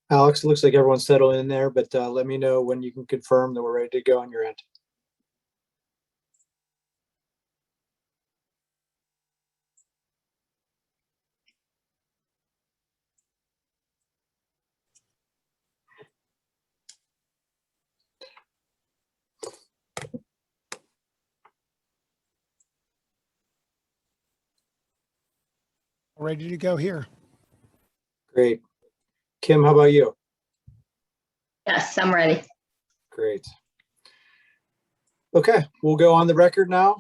Alex, it looks like everyone's settled in there, but let me know when you can confirm that we're ready to go on your end. Ready to go here. Great. Kim, how about you? Yes, I'm ready. Great. Okay, we'll go on the record now.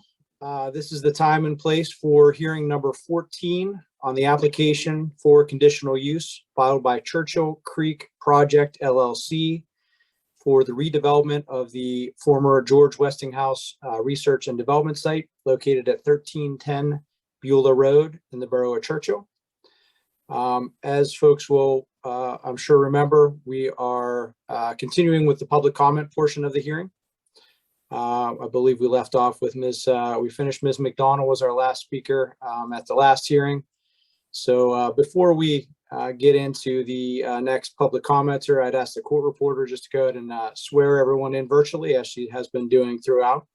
This is the time and place for hearing number 14 on the application for conditional use filed by Churchill Creek Project LLC for the redevelopment of the former George Westinghouse Research and Development Site located at 1310 Beulah Road in the borough of Churchill. As folks will, I'm sure, remember, we are continuing with the public comment portion of the hearing. I believe we left off with we finished Ms. McDonald was our last speaker at the last hearing. So before we get into the next public commenter, I'd ask the court reporter just to go ahead and swear everyone in virtually as she has been doing throughout.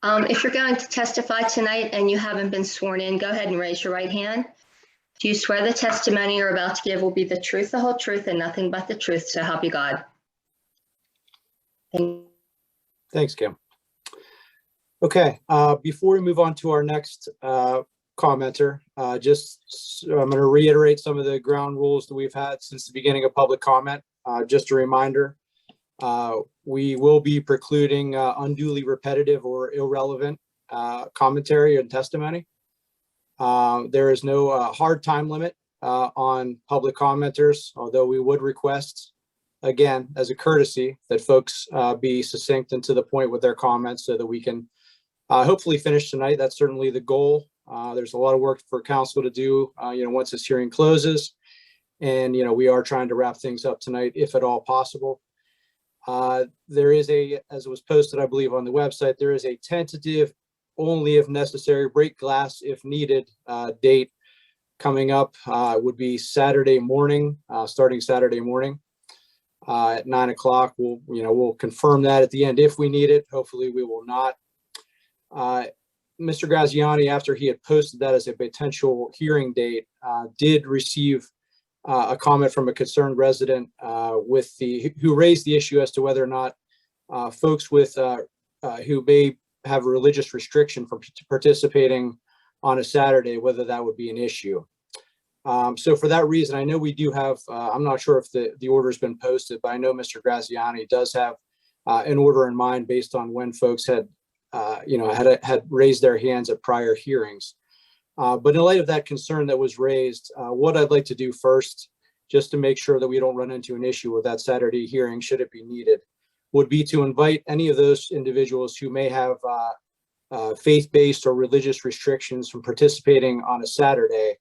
If you're going to testify tonight and you haven't been sworn in, go ahead and raise your right hand. Do you swear the testimony you're about to give will be the truth, the whole truth, and nothing but the truth, so help you God? Thanks, Kim. Okay, before we move on to our next commenter, I'm going to reiterate some of the ground rules that we've had since the beginning of public comment. Just a reminder, we will be precluding unduly repetitive or irrelevant commentary and testimony. There is no hard time limit on public commenters, although we would request, again, as a courtesy, that folks be succinct and to the point with their comments so that we can hopefully finish tonight. That's certainly the goal. There's a lot of work for council to do, once this hearing closes. And, we are trying to wrap things up tonight, if at all possible. There is as it was posted, I believe, on the website, there is a tentative, only if necessary, break glass if needed date coming up. Would be Saturday morning, starting Saturday morning at 9 o'clock. We'll confirm that at the end if we need it. Hopefully we will not. Mr. Graziani, after he had posted that as a potential hearing date, did receive a comment from a concerned resident who raised the issue as to whether or not folks who may have a religious restriction from participating on a Saturday, whether that would be an issue. So for that reason, I know we do have, I'm not sure if the order has been posted, but I know Mr. Graziani does have an order in mind based on when folks had raised their hands at prior hearings. But in light of that concern that was raised, what I'd like to do first, just to make sure that we don't run into an issue with that Saturday hearing, should it be needed, would be to invite any of those individuals who may have faith-based or religious restrictions from participating on a Saturday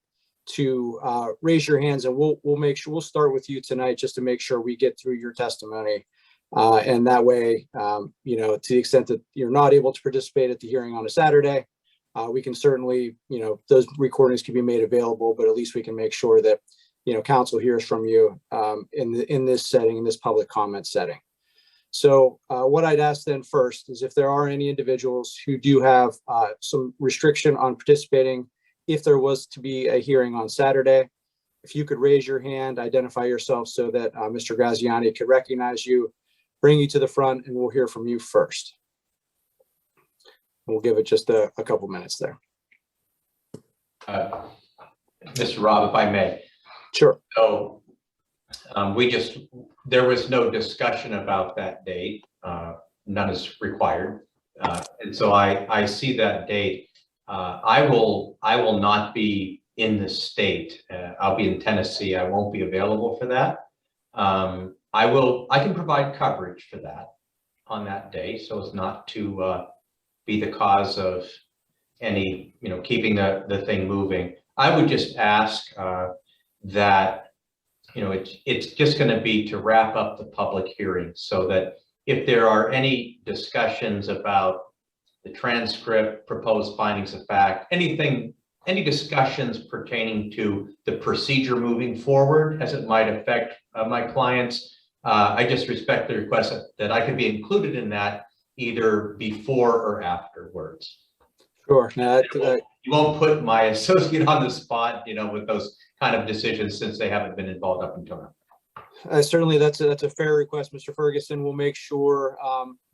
to raise your hands, and we'll start with you tonight just to make sure we get through your testimony. And that way, to the extent that you're not able to participate at the hearing on a Saturday, we can certainly, those recordings can be made available, but at least we can make sure that, council hears from you in this setting, in this public comment setting. So what I'd ask then first is if there are any individuals who do have some restriction on participating, if there was to be a hearing on Saturday, if you could raise your hand, identify yourself so that Mr. Graziani could recognize you, bring you to the front, and we'll hear from you first. We'll give it just a couple minutes there. Mr. Rob, if I may. Sure. So there was no discussion about that date. None is required. And so I see that date. I will not be in the state. I'll be in Tennessee. I won't be available for that. I can provide coverage for that on that day, so as not to be the cause of any, keeping the thing moving. I would just ask that, it's just going to be to wrap up the public hearing, so that if there are any discussions about the transcript, proposed findings of fact, anything any discussions pertaining to the procedure moving forward as it might affect my clients. I just respect the request that I could be included in that either before or afterwards. Sure. Now, You won't put my associate on the spot, with those kind of decisions since they haven't been involved up until now. certainly, that's a fair request, Mr. Ferguson. We'll make sure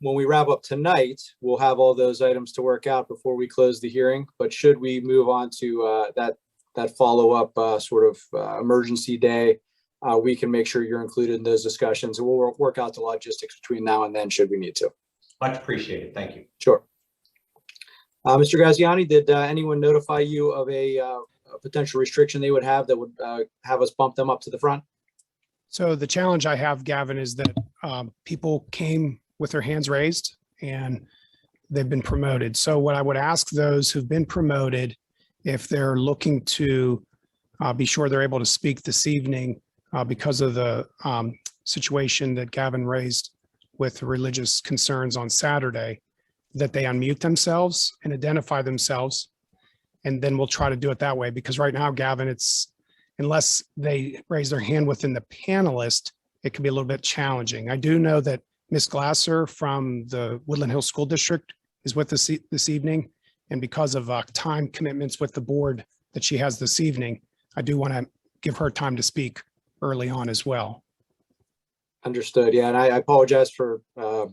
when we wrap up tonight, we'll have all those items to work out before we close the hearing. But should we move on to that follow-up sort of emergency day, we can make sure you're included in those discussions, and we'll work out the logistics between now and then should we need to. Much appreciated. Thank you. Sure. Mr. Graziani, did anyone notify you of a potential restriction they would have that would have us bump them up to the front? So the challenge I have, Gavin, is that people came with their hands raised and they've been promoted. So what I would ask those who've been promoted, if they're looking to be sure they're able to speak this evening because of the situation that Gavin raised with religious concerns on Saturday, that they unmute themselves and identify themselves. And then we'll try to do it that way, because right now, Gavin, it's, unless they raise their hand within the panelist, it can be a little bit challenging. I do know that Ms. Glasser from the Woodland Hills School District is with us this evening. And because of time commitments with the board that she has this evening, I do want to give her time to speak early on as well. Understood. Yeah, and I apologize for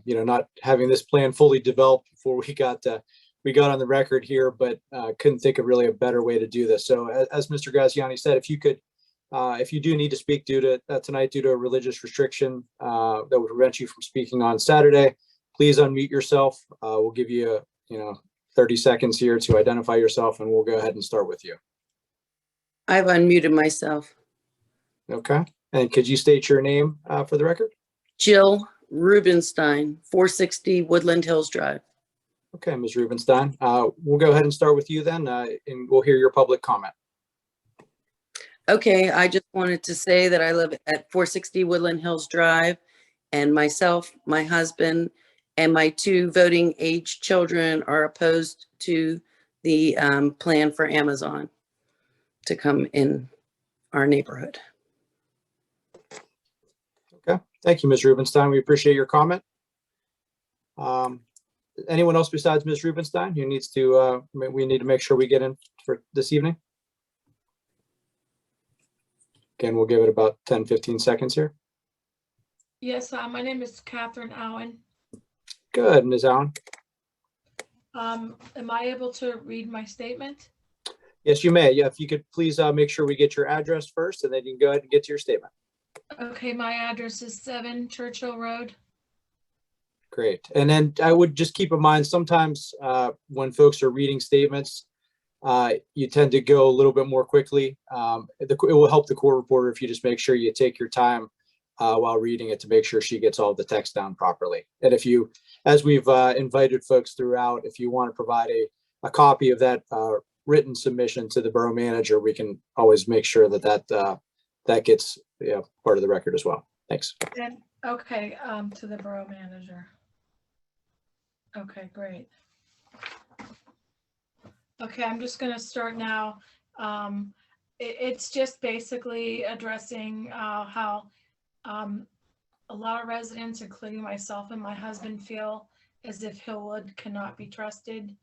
not having this plan fully developed before we got on the record here, but couldn't think of really a better way to do this. So as Mr. Graziani said, if you do need to speak tonight due to a religious restriction that would prevent you from speaking on Saturday, please unmute yourself. We'll give you 30 seconds here to identify yourself, and we'll go ahead and start with you. I've unmuted myself. Okay. And could you state your name for the record? Jill Rubenstein, 460 Woodland Hills Drive. Okay, Ms. Rubenstein. We'll go ahead and start with you then, and we'll hear your public comment. Okay, I just wanted to say that I live at 460 Woodland Hills Drive, and myself, my husband, and my 2 voting age children are opposed to the plan for Amazon to come in our neighborhood. Okay, thank you, Ms. Rubenstein. We appreciate your comment. Anyone else besides Ms. Rubenstein who needs to, we need to make sure we get in for this evening? Again, we'll give it about 10, 15 seconds here. Yes, my name is Kathryn Auen. Good, Ms. Allen. Am I able to read my statement? Yes, you may. Yeah, if you could please make sure we get your address first, and then you can go ahead and get to your statement. Okay, my address is 7 Churchill Road. Great. And then I would just keep in mind, sometimes when folks are reading statements, you tend to go a little bit more quickly. It will help the court reporter if you just make sure you take your time while reading it to make sure she gets all the text down properly. And if you, as we've invited folks throughout, if you want to provide a copy of that written submission to the borough manager, we can always make sure that gets part of the record as well. Thanks. And, okay, to the borough manager. Okay, great. Okay, I'm just going to start now. It's just basically addressing how a lot of residents, including myself and my husband, feel as if Hillwood cannot be trusted,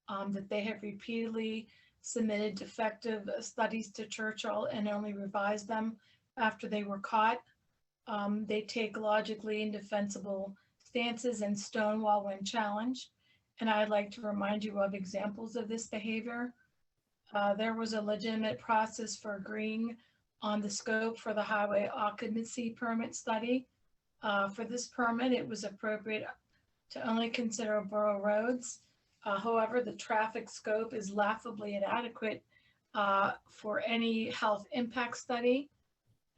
that they have repeatedly submitted defective studies to Churchill and only revised them after they were caught. They take logically indefensible stances and stonewall when challenged. And I'd like to remind you of examples of this behavior. There was a legitimate process for agreeing on the scope for the highway occupancy permit study. For this permit, it was appropriate to only consider borough roads. However, the traffic scope is laughably inadequate for any health impact study,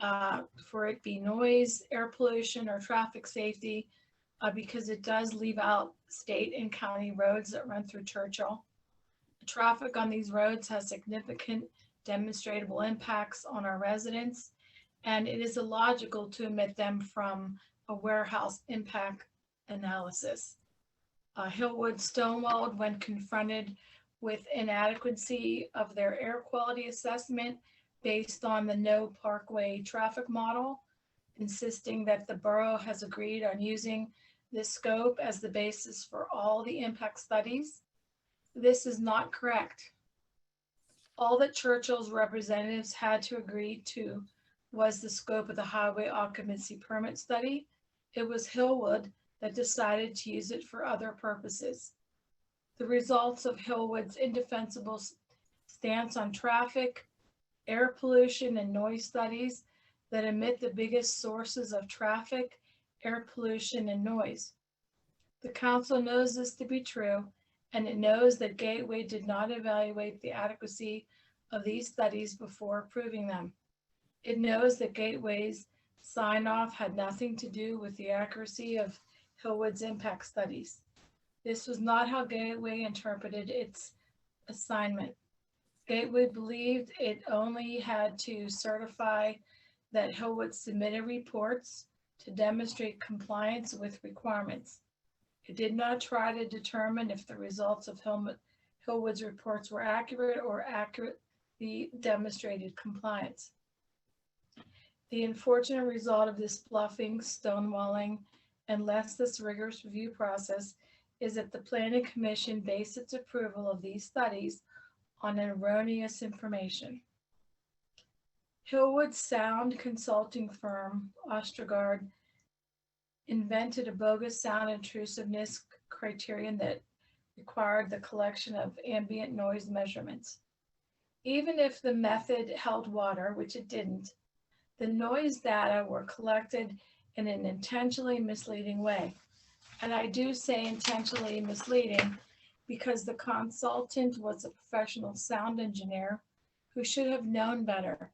for it be noise, air pollution, or traffic safety, because it does leave out state and county roads that run through Churchill. The traffic on these roads has significant demonstrable impacts on our residents, and it is illogical to omit them from a warehouse impact analysis. Hillwood stonewalled when confronted with inadequacy of their air quality assessment based on the No Parkway traffic model, insisting that the borough has agreed on using this scope as the basis for all the impact studies. This is not correct. All that Churchill's representatives had to agree to was the scope of the highway occupancy permit study. It was Hillwood that decided to use it for other purposes. The results of Hillwood's indefensible stance on traffic, air pollution, and noise studies that emit the biggest sources of traffic, air pollution, and noise. The council knows this to be true, and it knows that Gateway did not evaluate the adequacy of these studies before approving them. It knows that Gateway's sign-off had nothing to do with the accuracy of Hillwood's impact studies. This was not how Gateway interpreted its assignment. Gateway believed it only had to certify that Hillwood submitted reports to demonstrate compliance with requirements. It did not try to determine if the results of Hillwood's reports were accurate or accurately demonstrated compliance. The unfortunate result of this bluffing, stonewalling, and less rigorous review process is that the Planning Commission based its approval of these studies on erroneous information. Hillwood's sound consulting firm, Ostergaard, invented a bogus sound intrusiveness criterion that required the collection of ambient noise measurements. Even if the method held water, which it didn't, the noise data were collected in an intentionally misleading way. And I do say intentionally misleading because the consultant was a professional sound engineer who should have known better,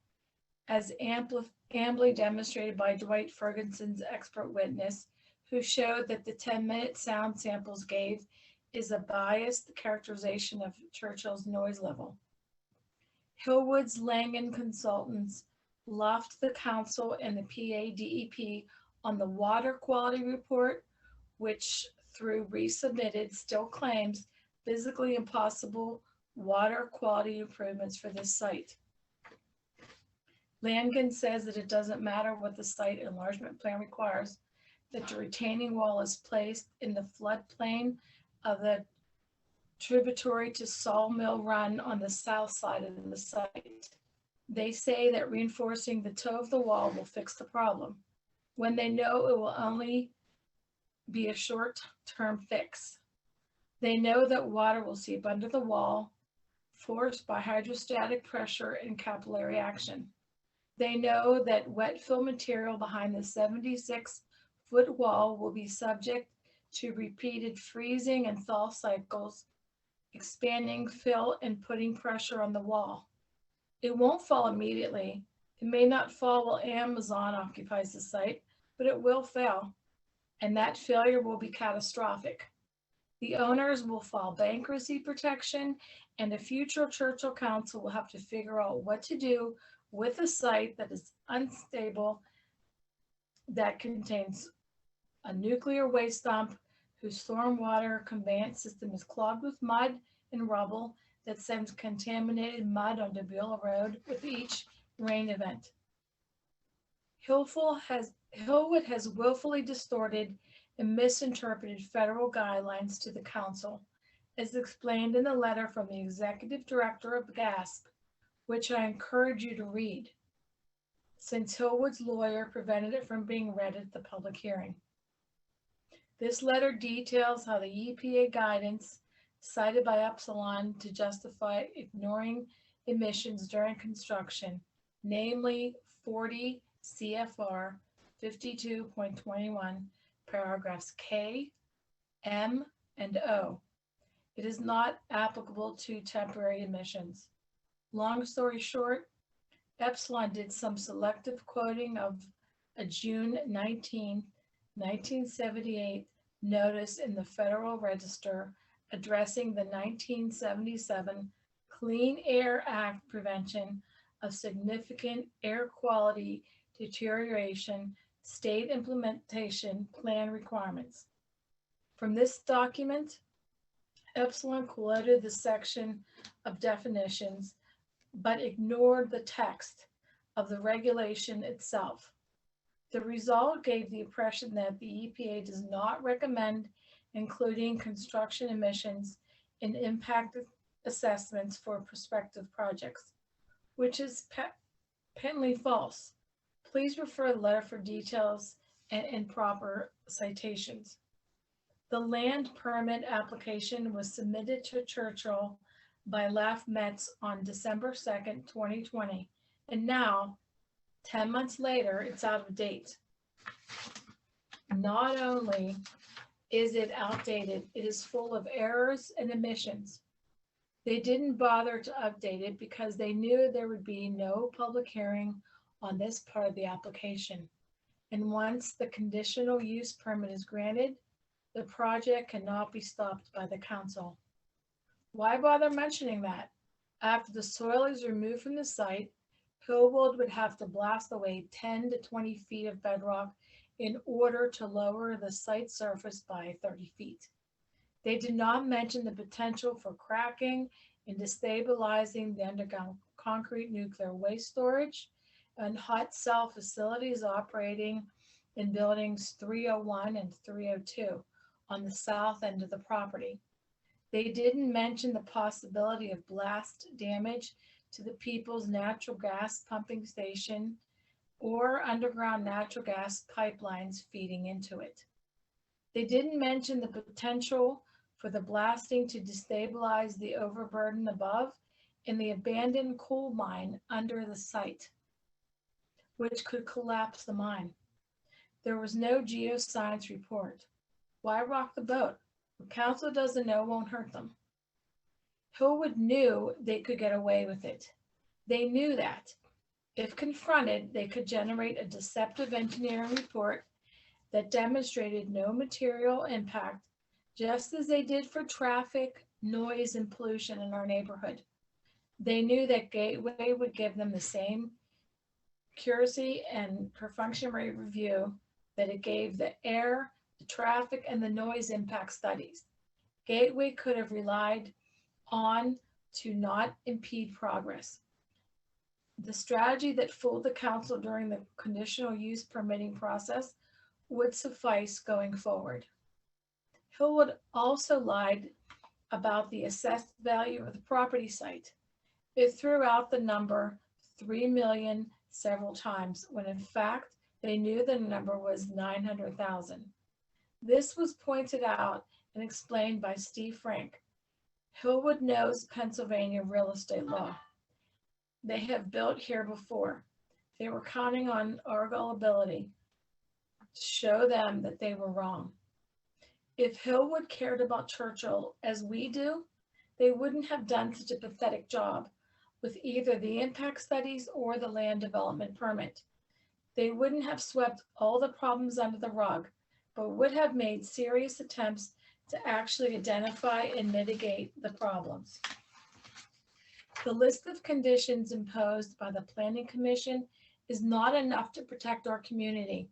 as amply demonstrated by Dwight Ferguson's expert witness, who showed that the 10-minute sound samples gave is a biased characterization of Churchill's noise level. Hillwood's Langen consultants bluffed the council and the PADEP on the water quality report, which through resubmitted still claims physically impossible water quality improvements for this site. Langen says that it doesn't matter what the site enlargement plan requires, that the retaining wall is placed in the floodplain of the tributary to Sawmill Run on the south side of the site. They say that reinforcing the toe of the wall will fix the problem, when they know it will only be a short-term fix. They know that water will seep under the wall, forced by hydrostatic pressure and capillary action. They know that wet fill material behind the 76-foot wall will be subject to repeated freezing and thaw cycles, expanding fill and putting pressure on the wall. It won't fall immediately. It may not fall while Amazon occupies the site, but it will fail, and that failure will be catastrophic. The owners will file bankruptcy protection, and the future Churchill Council will have to figure out what to do with a site that is unstable, that contains a nuclear waste dump, whose stormwater conveyance system is clogged with mud and rubble that sends contaminated mud onto Beulah Road with each rain event. Hillwood has willfully distorted and misinterpreted federal guidelines to the council, as explained in the letter from the executive director of GASP, which I encourage you to read, since Hillwood's lawyer prevented it from being read at the public hearing. This letter details how the EPA guidance cited by Epsilon to justify ignoring emissions during construction, namely 40 CFR 52.21, paragraphs K, M, and O. It is not applicable to temporary emissions. Long story short, Epsilon did some selective quoting of a June 19, 1978 notice in the Federal Register addressing the 1977 Clean Air Act prevention of significant air quality deterioration state implementation plan requirements. From this document, Epsilon quoted the section of definitions, but ignored the text of the regulation itself. The result gave the impression that the EPA does not recommend including construction emissions in impact assessments for prospective projects, which is patently false. Please refer to the letter for details and proper citations. The land permit application was submitted to Churchill by Laf Metz on December 2nd, 2020, and now, 10 months later, it's out of date. Not only is it outdated, it is full of errors and omissions. They didn't bother to update it because they knew there would be no public hearing on this part of the application. And once the conditional use permit is granted, the project cannot be stopped by the council. Why bother mentioning that? After the soil is removed from the site, Hillwood would have to blast away 10 to 20 feet of bedrock in order to lower the site surface by 30 feet. They did not mention the potential for cracking and destabilizing the underground concrete nuclear waste storage and hot cell facilities operating in buildings 301 and 302 on the south end of the property. They didn't mention the possibility of blast damage to the People's Natural Gas Pumping Station or underground natural gas pipelines feeding into it. They didn't mention the potential for the blasting to destabilize the overburden above in the abandoned coal mine under the site, which could collapse the mine. There was no geoscience report. Why rock the boat? What council doesn't know won't hurt them. Hillwood knew they could get away with it. They knew that. If confronted, they could generate a deceptive engineering report that demonstrated no material impact, just as they did for traffic, noise, and pollution in our neighborhood. They knew that Gateway would give them the same accuracy and perfunctory review that it gave the air, the traffic, and the noise impact studies. Gateway could have relied on to not impede progress. The strategy that fooled the council during the conditional use permitting process would suffice going forward. Hillwood also lied about the assessed value of the property site. It threw out the number 3 million several times, when in fact, they knew the number was 900,000. This was pointed out and explained by Steve Frank. Hillwood knows Pennsylvania real estate law. They have built here before. They were counting on our gullibility to show them that they were wrong. If Hillwood cared about Churchill as we do, they wouldn't have done such a pathetic job with either the impact studies or the land development permit. They wouldn't have swept all the problems under the rug, but would have made serious attempts to actually identify and mitigate the problems. The list of conditions imposed by the Planning Commission is not enough to protect our community.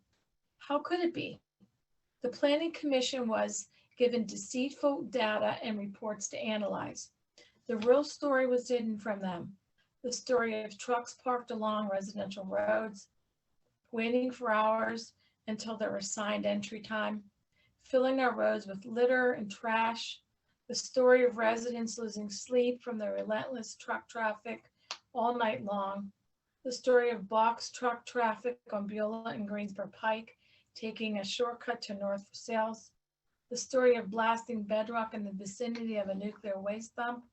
How could it be? The Planning Commission was given deceitful data and reports to analyze. The real story was hidden from them. The story of trucks parked along residential roads, waiting for hours until their assigned entry time, filling our roads with litter and trash, the story of residents losing sleep from the relentless truck traffic all night long, the story of box truck traffic on Beulah and Greensboro Pike taking a shortcut to North Sales, the story of blasting bedrock in the vicinity of a nuclear waste dump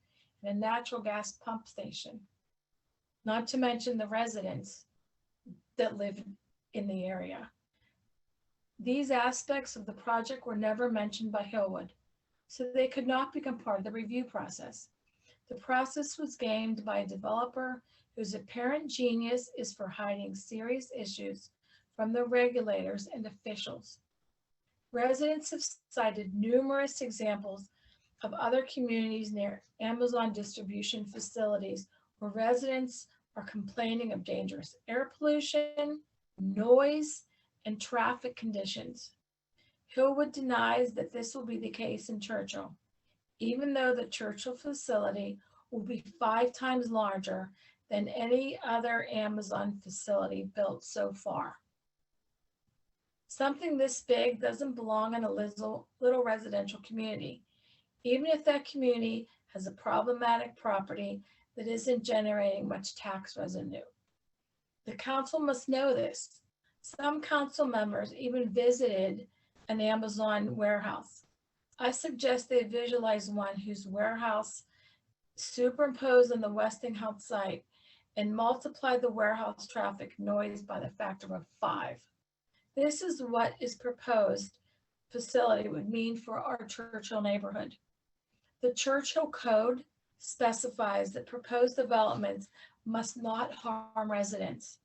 and a natural gas pump station, not to mention the residents that live in the area. These aspects of the project were never mentioned by Hillwood, so they could not become part of the review process. The process was gamed by a developer whose apparent genius is for hiding serious issues from the regulators and officials. Residents have cited numerous examples of other communities near Amazon distribution facilities where residents are complaining of dangerous air pollution, noise, and traffic conditions. Hillwood denies that this will be the case in Churchill. even though the Churchill facility will be 5 times larger than any other Amazon facility built so far. Something this big doesn't belong in a little residential community, even if that community has a problematic property that isn't generating much tax revenue. The council must know this. Some council members even visited an Amazon warehouse. I suggest they visualize one whose warehouse superimposed on the Westinghouse site and multiply the warehouse traffic noise by the factor of 5. This is what is proposed facility would mean for our Churchill neighborhood. The Churchill Code specifies that proposed developments must not harm residents.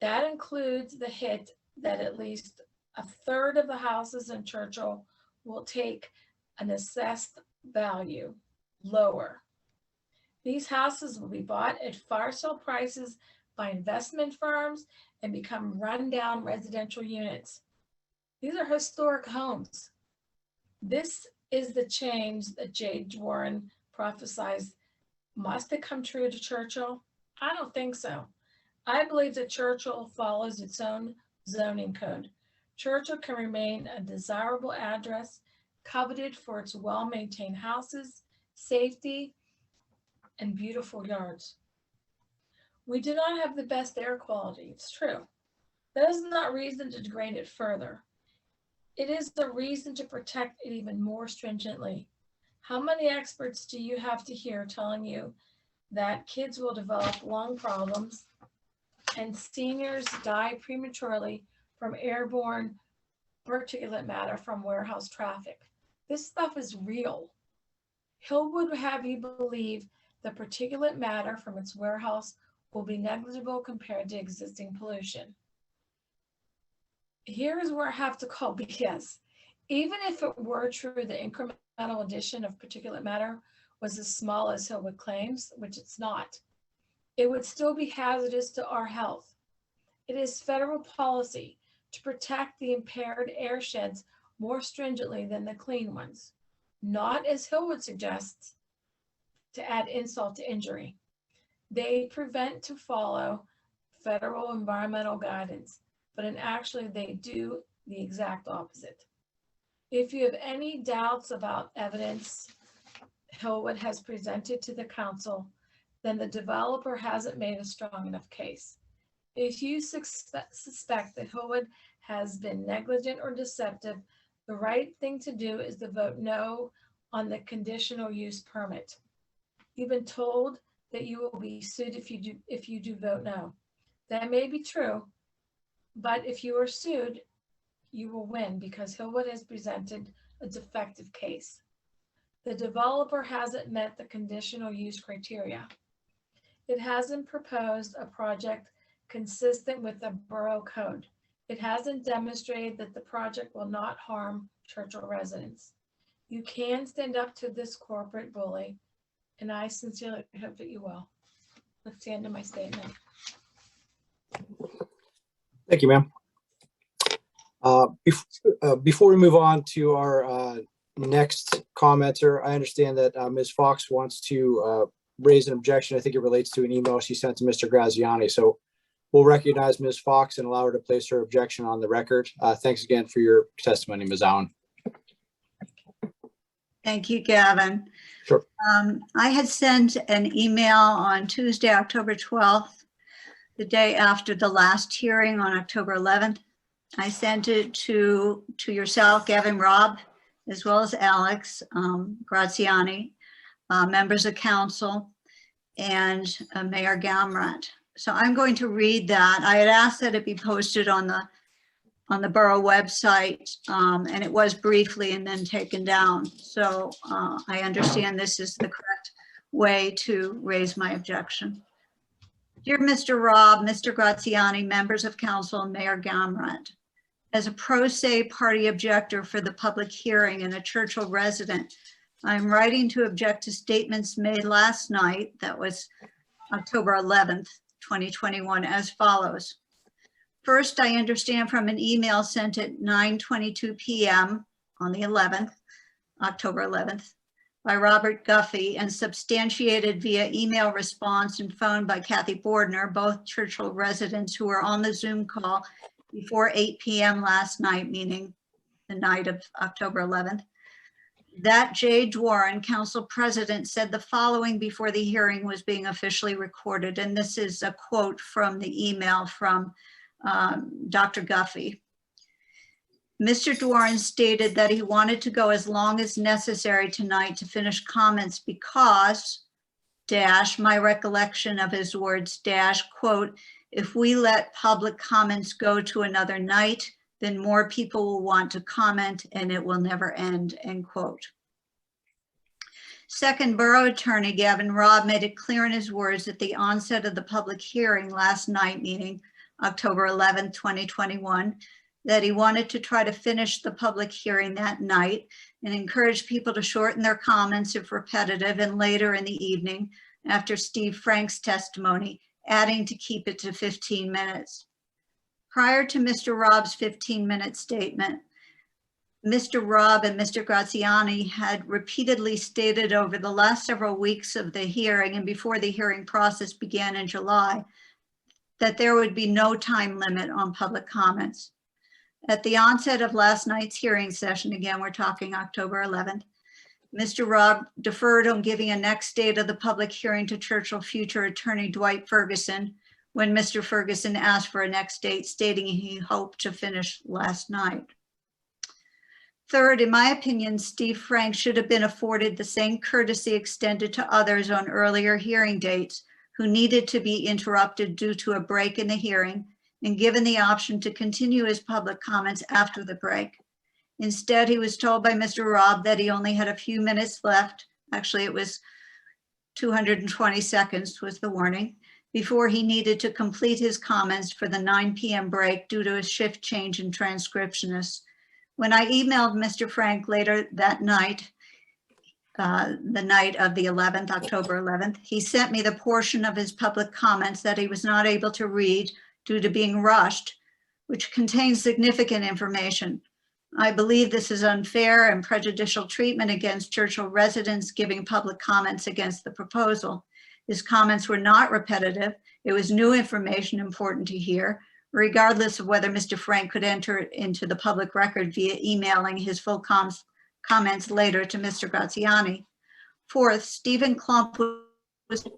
That includes the hit that at least a third of the houses in Churchill will take an assessed value lower. These houses will be bought at fire sale prices by investment firms and become rundown residential units. These are historic homes. This is the change that J.H. Warren prophesied. Must it come true to Churchill? I don't think so. I believe that Churchill follows its own zoning code. Churchill can remain a desirable address, coveted for its well-maintained houses, safety, and beautiful yards. We do not have the best air quality, it's true. That is not reason to degrade it further. It is the reason to protect it even more stringently. How many experts do you have to hear telling you that kids will develop lung problems and seniors die prematurely from airborne particulate matter from warehouse traffic? This stuff is real. Hillwood would have you believe the particulate matter from its warehouse will be negligible compared to existing pollution. Here is where I have to call BS. Even if it were true the incremental addition of particulate matter was as small as Hillwood claims, which it's not, it would still be hazardous to our health. It is federal policy to protect the impaired air sheds more stringently than the clean ones, not as Hillwood suggests to add insult to injury. They prevent to follow federal environmental guidance, but actually they do the exact opposite. If you have any doubts about evidence Hillwood has presented to the council, then the developer hasn't made a strong enough case. If you suspect that Hillwood has been negligent or deceptive, the right thing to do is to vote no on the conditional use permit. You've been told that you will be sued if you do vote no. That may be true, but if you are sued, you will win because Hillwood has presented a defective case. The developer hasn't met the conditional use criteria. It hasn't proposed a project consistent with the borough code. It hasn't demonstrated that the project will not harm Churchill residents. You can stand up to this corporate bully, and I sincerely hope that you will. That's the end of my statement. Thank you, ma'am. Before we move on to our next commenter, I understand that Ms. Fox wants to raise an objection. I think it relates to an email she sent to Mr. Graziani. So we'll recognize Ms. Fox and allow her to place her objection on the record. Thanks again for your testimony, Ms. Auen. Thank you, Gavin. Sure. I had sent an email on Tuesday, October 12th, the day after the last hearing on October 11th. I sent it to yourself, Gavin, Rob, as well as Alex Graziani, members of council, and Mayor Gamrat. So I'm going to read that. I had asked that it be posted on the borough website, and it was briefly and then taken down. So I understand this is the correct way to raise my objection. Dear Mr. Rob, Mr. Graziani, members of council, and Mayor Gamrat, as a pro se party objector for the public hearing and a Churchill resident, I'm writing to object to statements made last night, that was October 11th, 2021, as follows. First, I understand from an email sent at 9:22 p.m. on the 11th, October 11th, by Robert Guffey and substantiated via email response and phone by Kathy Bordner, both Churchill residents who were on the Zoom call before 8 p.m. last night, meaning the night of October 11th. That Jay Dworin, council president, said the following before the hearing was being officially recorded. And this is a quote from the email from Dr. Guffey. Mr. Dworin stated that he wanted to go as long as necessary tonight to finish comments because, dash, my recollection of his words, dash, quote, if we let public comments go to another night, then more people will want to comment and it will never end, end quote. Second, Borough Attorney Gavin Robb made it clear in his words at the onset of the public hearing last night, meaning October 11, 2021, that he wanted to try to finish the public hearing that night and encourage people to shorten their comments if repetitive and later in the evening after Steve Frank's testimony, adding to keep it to 15 minutes. Prior to Mr. Robb's 15-minute statement, Mr. Robb and Mr. Graziani had repeatedly stated over the last several weeks of the hearing and before the hearing process began in July that there would be no time limit on public comments. At the onset of last night's hearing session, again, we're talking October 11th, Mr. Robb deferred on giving a next date of the public hearing to Churchill future attorney Dwight Ferguson when Mr. Ferguson asked for a next date, stating he hoped to finish last night. Third, in my opinion, Steve Frank should have been afforded the same courtesy extended to others on earlier hearing dates who needed to be interrupted due to a break in the hearing and given the option to continue his public comments after the break. Instead, he was told by Mr. Robb that he only had a few minutes left. Actually, it was 220 seconds was the warning, before he needed to complete his comments for the 9 p.m. break due to a shift change in transcriptionists. When I emailed Mr. Frank later that night, the night of the 11th, October 11th, he sent me the portion of his public comments that he was not able to read due to being rushed, which contains significant information. I believe this is unfair and prejudicial treatment against Churchill residents giving public comments against the proposal. His comments were not repetitive. It was new information important to hear, regardless of whether Mr. Frank could enter it into the public record via emailing his full comments later to Mr. Graziani. Fourth, Stephen Klump was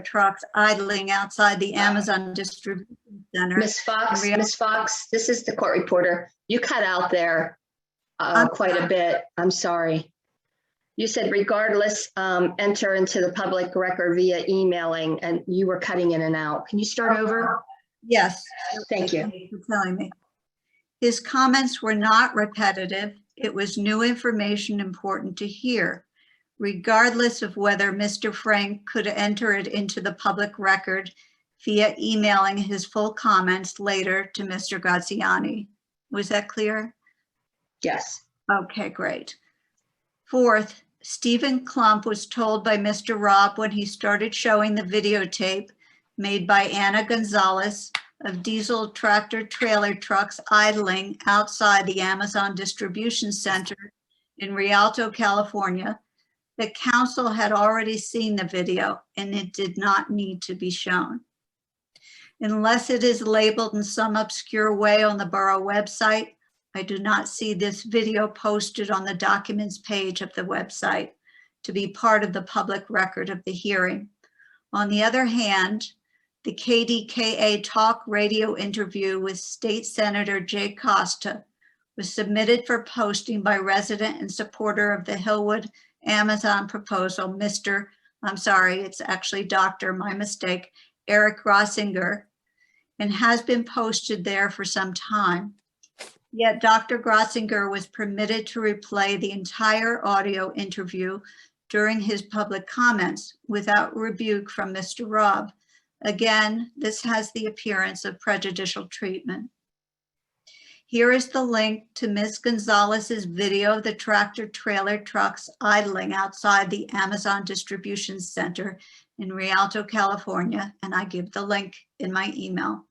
trucks idling outside the Amazon distribution center. Miss Fox, this is the court reporter. You cut out there quite a bit. I'm sorry. You said regardless, enter into the public record via emailing, and you were cutting in and out. Can you start over? Yes. Thank you. Thank you for telling me. His comments were not repetitive. It was new information important to hear, regardless of whether Mr. Frank could enter it into the public record via emailing his full comments later to Mr. Graziani. Was that clear? Yes. Okay, great. Fourth, Stephen Klump was told by Mr. Robb when he started showing the videotape made by Anna Gonzalez of diesel tractor trailer trucks idling outside the Amazon distribution center in Rialto, California, the council had already seen the video and it did not need to be shown. Unless it is labeled in some obscure way on the borough website, I do not see this video posted on the documents page of the website to be part of the public record of the hearing. On the other hand, the KDKA talk radio interview with State Senator Jay Costa was submitted for posting by resident and supporter of the Hillwood Amazon proposal, it's actually Dr., my mistake, Eric Grossinger, and has been posted there for some time. Yet Dr. Grossinger was permitted to replay the entire audio interview during his public comments without rebuke from Mr. Robb. Again, this has the appearance of prejudicial treatment. Here is the link to Ms. Gonzalez's video of the tractor trailer trucks idling outside the Amazon distribution center in Rialto, California, and I give the link in my email.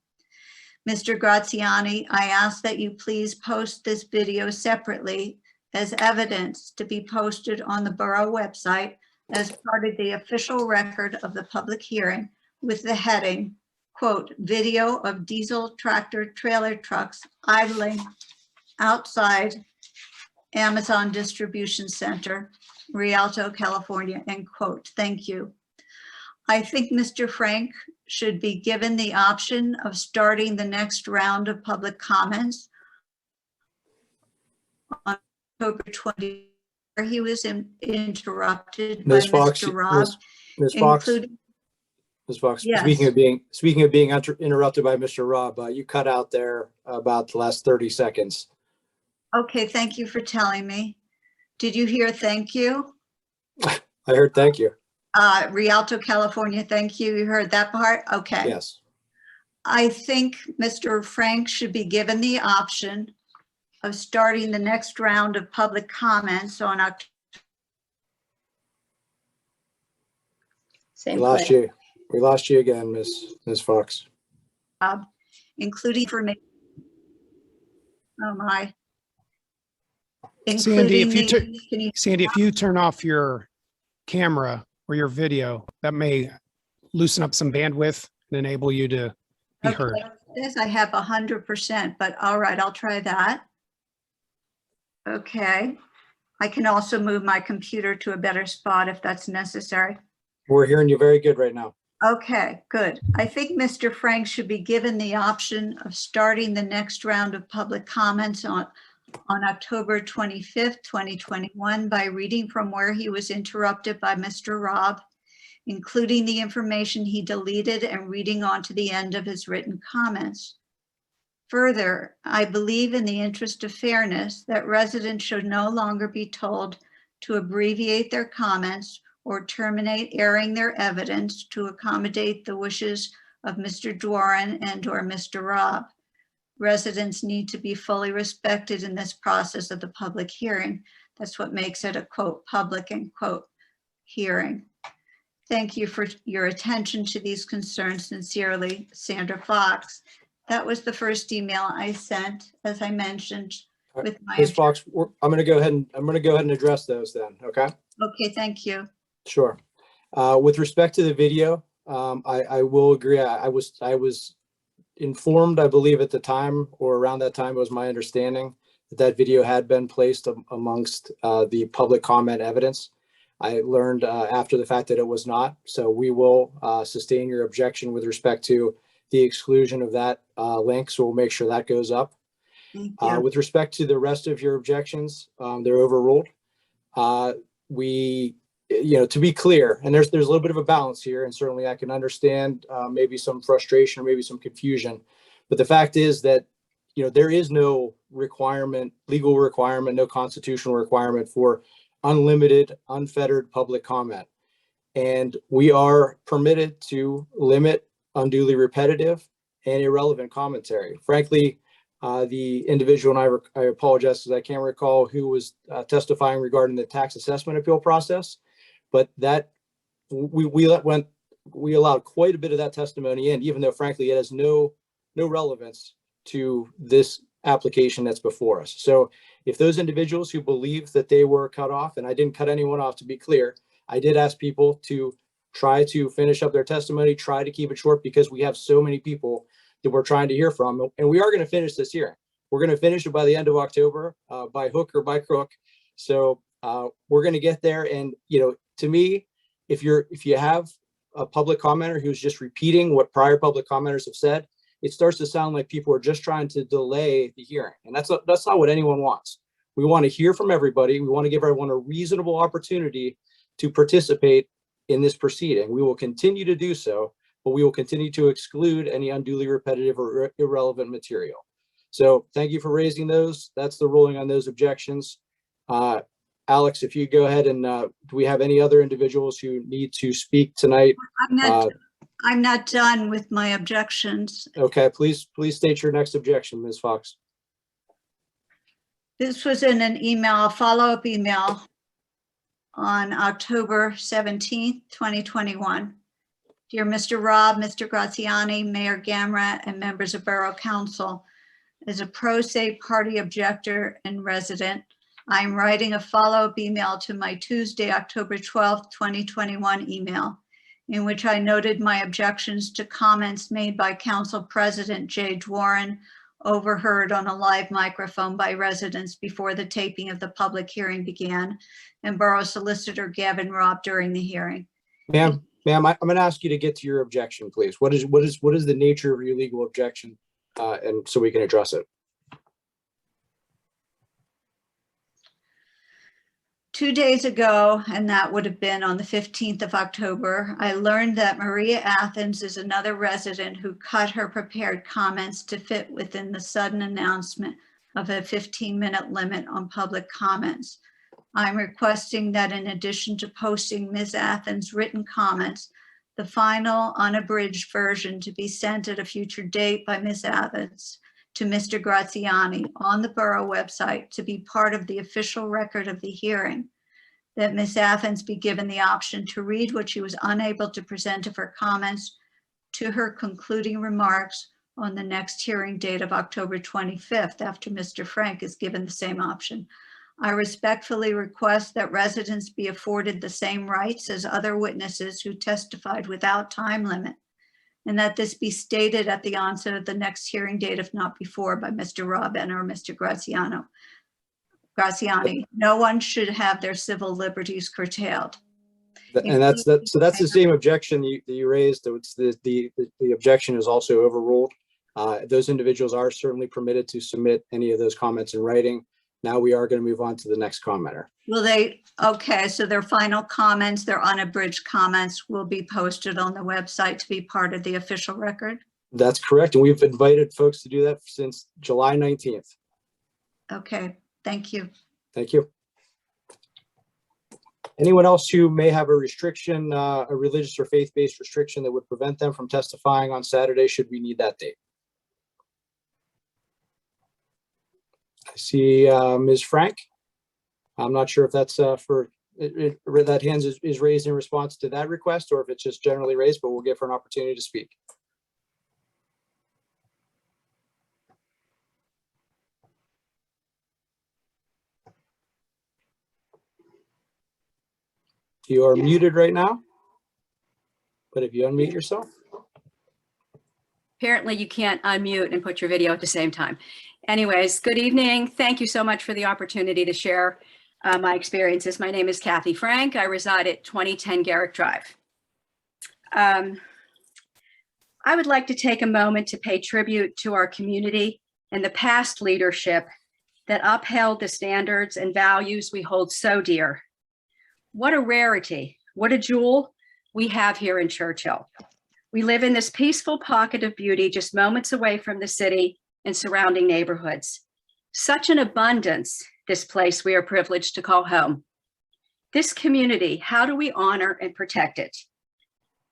Mr. Graziani, I ask that you please post this video separately as evidence to be posted on the borough website as part of the official record of the public hearing with the heading, quote, video of diesel tractor trailer trucks idling outside Amazon Distribution Center, Rialto, California, end quote. Thank you. I think Mr. Frank should be given the option of starting the next round of public comments on October 20, where he was interrupted by Ms. Fox, Mr. Rob, Ms. Fox, including, Ms. Fox, yes. speaking of being interrupted by Mr. Rob, you cut out there about the last 30 seconds. Okay, thank you for telling me. Did you hear thank you? I heard thank you. Rialto, California, thank you. You heard that part? Okay. Yes. I think Mr. Frank should be given the option of starting the next round of public comments on October. Same We lost place. you. We lost you again, Ms. Fox. Including information. Oh my. Sandy, Including Sandy, if you turn off your camera or your video, that may loosen up some bandwidth and enable you to be heard. This I have 100%, but all right, I'll try that. Okay. I can also move my computer to a better spot if that's necessary. We're hearing you very good right now. Okay, good. I think Mr. Frank should be given the option of starting the next round of public comments on October 25th, 2021 by reading from where he was interrupted by Mr. Rob, including the information he deleted and reading on to the end of his written comments. Further, I believe in the interest of fairness that residents should no longer be told to abbreviate their comments or terminate airing their evidence to accommodate the wishes of Mr. Dworin and/or Mr. Rob. Residents need to be fully respected in this process of the public hearing. That's what makes it a quote public end quote hearing. Thank you for your attention to these concerns. Sincerely, Sandra Fox. That was the first email I sent, as I mentioned, with my. Ms. Fox, I'm going to go ahead and address those then. Okay. Okay, thank you. Sure. With respect to the video, I will agree. I was informed, I believe at the time or around that time, it was my understanding that video had been placed amongst the public comment evidence. I learned after the fact that it was not. So we will sustain your objection with respect to the exclusion of that link. So we'll make sure that goes up. With respect to the rest of your objections, they're overruled. To be clear, and there's a little bit of a balance here, and certainly I can understand maybe some frustration or maybe some confusion, but the fact is that, there is no requirement, legal requirement, no constitutional requirement for unlimited, unfettered public comment. And we are permitted to limit unduly repetitive and irrelevant commentary. Frankly, the individual, and I apologize because I can't recall who was testifying regarding the tax assessment appeal process, but that we allowed quite a bit of that testimony in, even though frankly it has no relevance to this application that's before us. So if those individuals who believe that they were cut off, and I didn't cut anyone off, to be clear, I did ask people to try to finish up their testimony, try to keep it short, because we have so many people that we're trying to hear from, and we are going to finish this hearing. We're going to finish it by the end of October, by hook or by crook. So we're going to get there. And to me, if you have a public commenter who's just repeating what prior public commenters have said, it starts to sound like people are just trying to delay the hearing, and that's not what anyone wants. We want to hear from everybody. We want to give everyone a reasonable opportunity to participate in this proceeding. We will continue to do so, but we will continue to exclude any unduly repetitive or irrelevant material. So thank you for raising those. That's the ruling on those objections. Alex, if you go ahead and do we have any other individuals who need to speak tonight? I'm not done with my objections. Okay, please state your next objection, Ms. Fox. This was in an email, a follow-up email on October 17th, 2021. Dear Mr. Robb, Mr. Graziani, Mayor Gamera, and members of Borough Council, as a pro se party objector and resident, I am writing a follow-up email to my Tuesday, October 12th, 2021 email, in which I noted my objections to comments made by Council President Jay Dworin, overheard on a live microphone by residents before the taping of the public hearing began, and Borough Solicitor Gavin Robb during the hearing. Ma'am, I'm going to ask you to get to your objection, please. What is the nature of your legal objection, and so we can address it. 2 days ago, and that would have been on the 15th of October, I learned that Maria Athens is another resident who cut her prepared comments to fit within the sudden announcement of a 15-minute limit on public comments. I'm requesting that in addition to posting Ms. Athens' written comments, the final unabridged version to be sent at a future date by Ms. Athens to Mr. Graziani on the borough website to be part of the official record of the hearing, that Ms. Athens be given the option to read what she was unable to present of her comments to her concluding remarks on the next hearing date of October 25th, after Mr. Frank is given the same option. I respectfully request that residents be afforded the same rights as other witnesses who testified without time limit, and that this be stated at the onset of the next hearing date, if not before, by Mr. Robin or Mr. Graziani. No one should have their civil liberties curtailed. And that's the same objection that you raised. It's the objection is also overruled. Those individuals are certainly permitted to submit any of those comments in writing. Now we are going to move on to the next commenter. Will they, okay, so their final comments, their unabridged comments will be posted on the website to be part of the official record? That's correct. And we've invited folks to do that since July 19th. Okay, thank you. Thank you. Anyone else who may have a restriction, a religious or faith-based restriction that would prevent them from testifying on Saturday should we need that date? I see Ms. Frank. I'm not sure if that's that hand is raised in response to that request or if it's just generally raised, but we'll give her an opportunity to speak. You are muted right now, but if you unmute yourself. Apparently you can't unmute and put your video at the same time. Anyways, good evening. Thank you so much for the opportunity to share my experiences. My name is Kathy Frank. I reside at 2010 Garrick Drive. I would like to take a moment to pay tribute to our community and the past leadership that upheld the standards and values we hold so dear. What a rarity, what a jewel we have here in Churchill. We live in this peaceful pocket of beauty just moments away from the city and surrounding neighborhoods. Such an abundance, this place we are privileged to call home. This community, how do we honor and protect it?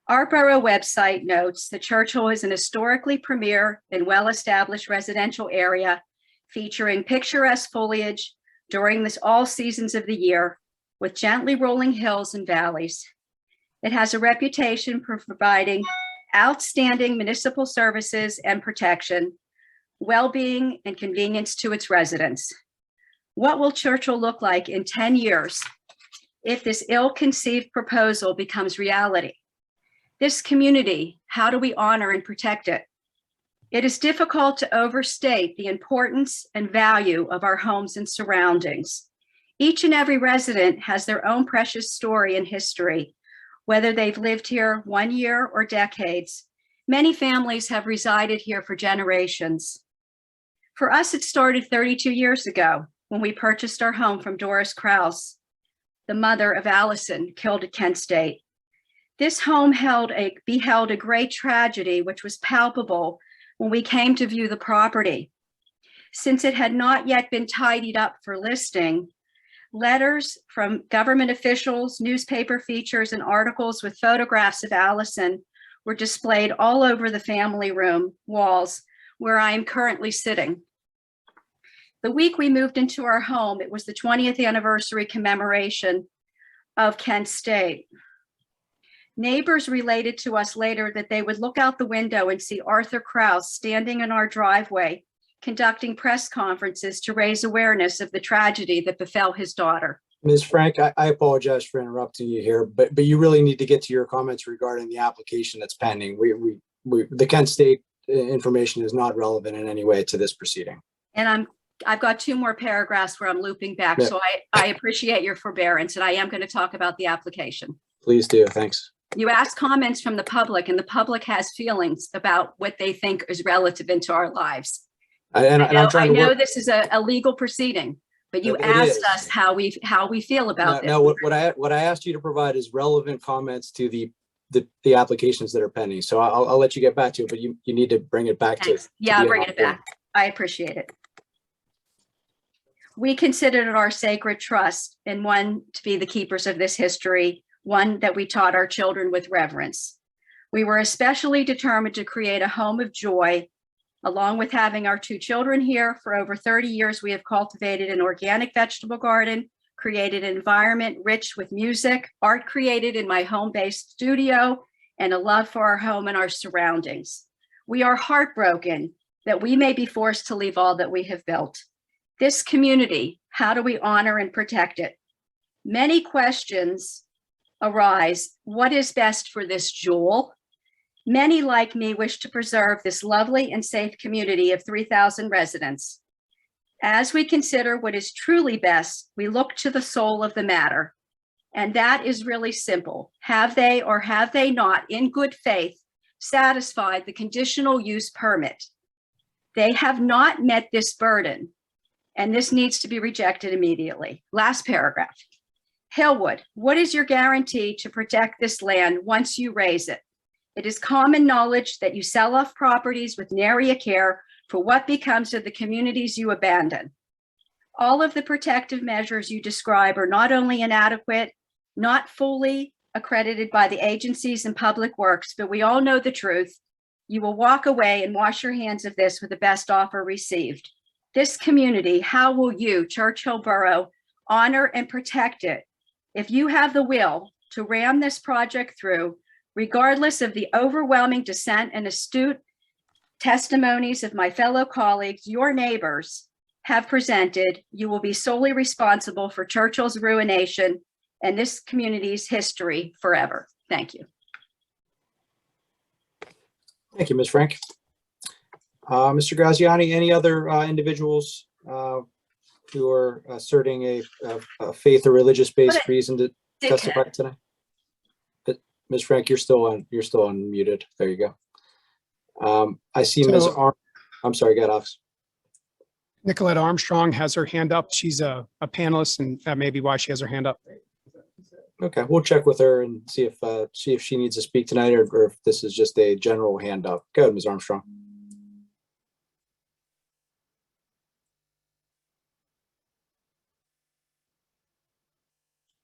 Our borough website notes that Churchill is an historically premier and well-established residential area featuring picturesque foliage during all seasons of the year with gently rolling hills and valleys. It has a reputation for providing outstanding municipal services and protection, well-being and convenience to its residents. What will Churchill look like in 10 years if this ill-conceived proposal becomes reality? This community, how do we honor and protect it? It is difficult to overstate the importance and value of our homes and surroundings. Each and every resident has their own precious story and history, whether they've lived here 1 year or decades. Many families have resided here for generations. For us, it started 32 years ago when we purchased our home from Doris Krause, the mother of Allison, killed at Kent State. This home beheld a great tragedy, which was palpable when we came to view the property. Since it had not yet been tidied up for listing, letters from government officials, newspaper features, and articles with photographs of Allison were displayed all over the family room walls where I am currently sitting. The week we moved into our home, it was the 20th anniversary commemoration of Kent State. Neighbors related to us later that they would look out the window and see Arthur Krause standing in our driveway, conducting press conferences to raise awareness of the tragedy that befell his daughter. Ms. Frank, I apologize for interrupting you here, but you really need to get to your comments regarding the application that's pending. The Kent State information is not relevant in any way to this proceeding. And I've got 2 more paragraphs where I'm looping back. Yeah. So I appreciate your forbearance, and I am going to talk about the application. Please do. Thanks. You asked comments from the public, and the public has feelings about what they think is relative into our lives. I know this is a legal proceeding, but you It asked is. us how we feel about this. No, what I asked you to provide is relevant comments to the applications that are pending. So I'll let you get back to it, but you need to bring it back to. Thanks. Yeah, I'll bring it back. I appreciate it. We considered it our sacred trust and one to be the keepers of this history, one that we taught our children with reverence. We were especially determined to create a home of joy. Along with having our 2 children here, for over 30 years, we have cultivated an organic vegetable garden, created an environment rich with music, art created in my home-based studio, and a love for our home and our surroundings. We are heartbroken that we may be forced to leave all that we have built. This community, how do we honor and protect it? Many questions arise. What is best for this jewel? Many, like me, wish to preserve this lovely and safe community of 3,000 residents. As we consider what is truly best, we look to the soul of the matter. And that is really simple. Have they or have they not, in good faith, satisfied the conditional use permit? They have not met this burden, and this needs to be rejected immediately. Last paragraph. Hillwood, what is your guarantee to protect this land once you raise it? It is common knowledge that you sell off properties with nary a care for what becomes of the communities you abandon. All of the protective measures you describe are not only inadequate, not fully accredited by the agencies and public works, but we all know the truth. You will walk away and wash your hands of this with the best offer received. This community, how will you, Churchill Borough, honor and protect it if you have the will to ram this project through, regardless of the overwhelming dissent and astute testimonies of my fellow colleagues, your neighbors have presented? You will be solely responsible for Churchill's ruination and this community's history forever. Thank you. Thank you, Ms. Frank. Mr. Graziani, any other individuals who are asserting a faith or religious-based reason to testify tonight? Ms. Frank, you're still unmuted. There you go. I see Ms. I'm sorry, get off. Nicolette Armstrong has her hand up. She's a panelist, and that may be why she has her hand up. Okay, we'll check with her and see if she needs to speak tonight, or if this is just a general hand up. Go ahead, Ms. Armstrong.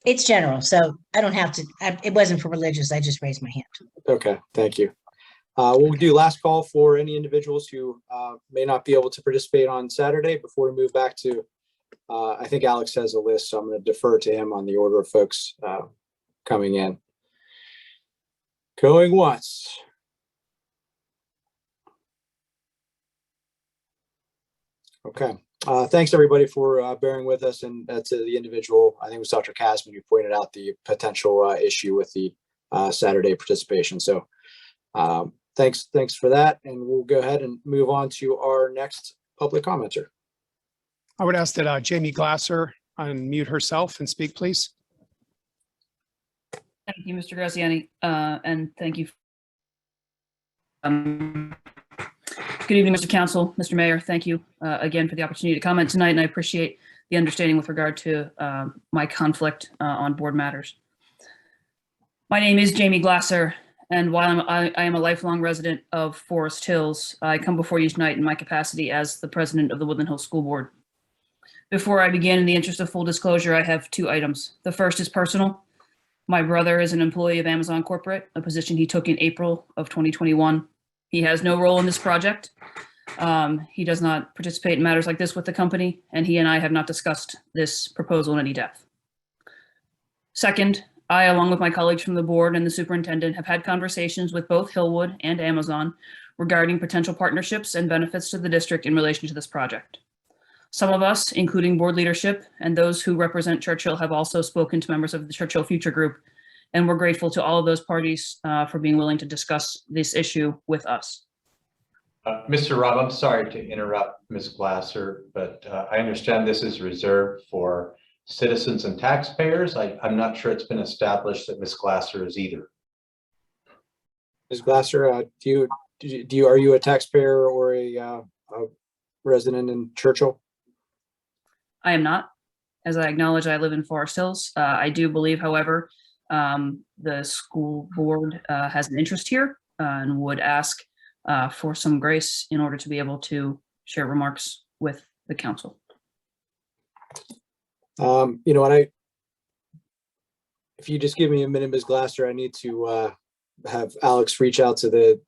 It's general, so I don't have to, it wasn't for religious, I just raised my hand. Okay, thank you. We'll do last call for any individuals who may not be able to participate on Saturday before we move back to, I think Alex has a list, so I'm going to defer to him on the order of folks coming in. Going once. Okay. Thanks everybody for bearing with us, and to the individual, I think it was Dr. Kasman who pointed out the potential issue with the Saturday participation. So thanks for that, and we'll go ahead and move on to our next public commenter. I would ask that Jamie Glasser unmute herself and speak, please. Thank you, Mr. Graziani, and thank you. Good evening, Mr. Council, Mr. Mayor. Thank you again for the opportunity to comment tonight, and I appreciate the understanding with regard to my conflict on board matters. My name is Jamie Glasser, and while I am a lifelong resident of Forest Hills, I come before you tonight in my capacity as the president of the Woodland Hills School Board. Before I begin, in the interest of full disclosure, I have two items. The first is personal. My brother is an employee of Amazon Corporate, a position he took in April of 2021. He has no role in this project. He does not participate in matters like this with the company, and he and I have not discussed this proposal in any depth. Second, I, along with my colleagues from the board and the superintendent, have had conversations with both Hillwood and Amazon regarding potential partnerships and benefits to the district in relation to this project. Some of us, including board leadership and those who represent Churchill, have also spoken to members of the Churchill Future Group, and we're grateful to all of those parties for being willing to discuss this issue with us. Mr. Robb, I'm sorry to interrupt Ms. Glasser, but I understand this is reserved for citizens and taxpayers. I'm not sure it's been established that Ms. Glasser is either. Ms. Glasser, are you a taxpayer or a resident in Churchill? I am not. As I acknowledge, I live in Forest Hills. I do believe, however, the school board has an interest here and would ask for some grace in order to be able to share remarks with the council. You know what, if you just give me a minute, Ms. Glasser, I need to have Alex reach out to the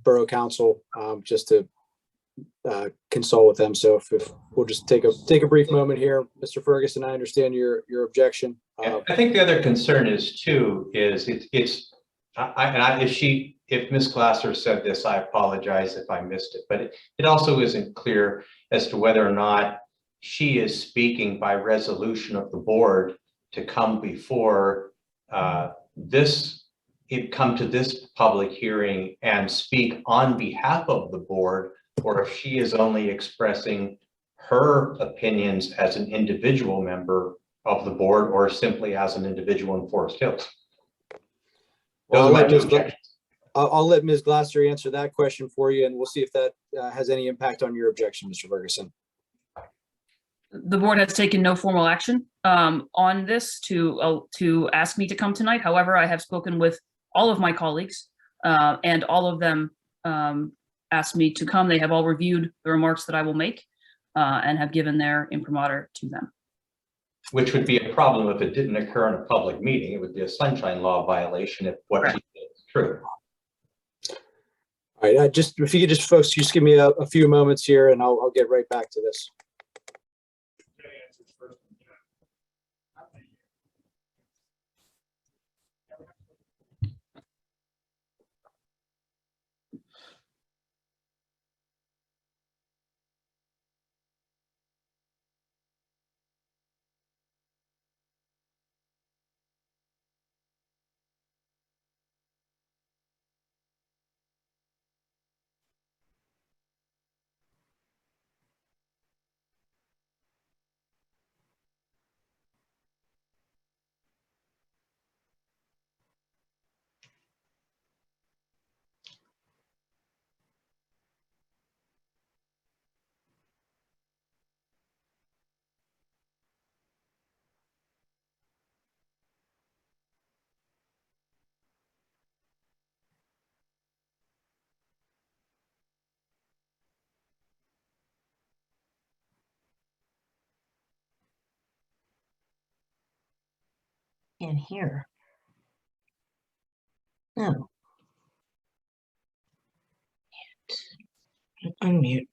Borough Council just to consult with them. So if we'll just take a brief moment here, Mr. Ferguson, I understand your objection. I think the other concern is too, is if Ms. Glasser said this, I apologize if I missed it, but it also isn't clear as to whether or not she is speaking by resolution of the board to come before come to this public hearing and speak on behalf of the board, or if she is only expressing her opinions as an individual member of the board or simply as an individual in Forest Hills. Well, I'll let Ms. Glasser answer that question for you, and we'll see if that has any impact on your objection, Mr. Ferguson. The board has taken no formal action on this to ask me to come tonight. However, I have spoken with all of my colleagues and all of them asked me to come. They have all reviewed the remarks that I will make and have given their imprimatur to them. Which would be a problem if it didn't occur in a public meeting. It would be a sunshine law violation if what she said is true. All right, if you could just, folks, just give me a few moments here and I'll get right back to this. In here. No. Unmute.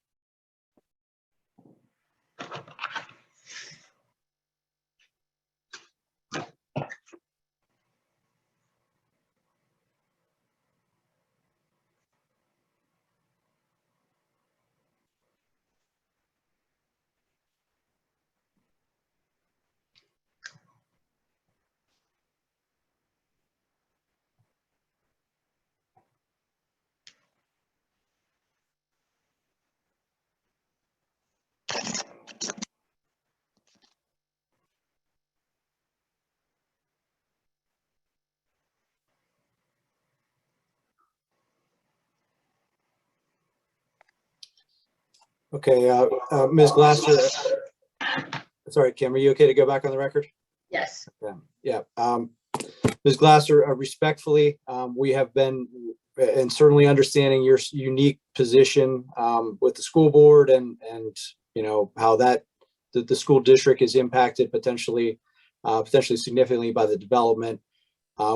Okay, Ms. Glasser, sorry, Kim, are you okay to go back on the record? Yes. Yeah. Ms. Glasser, respectfully, we have been, and certainly understanding your unique position with the school board and you know, how that the school district is impacted potentially significantly by the development.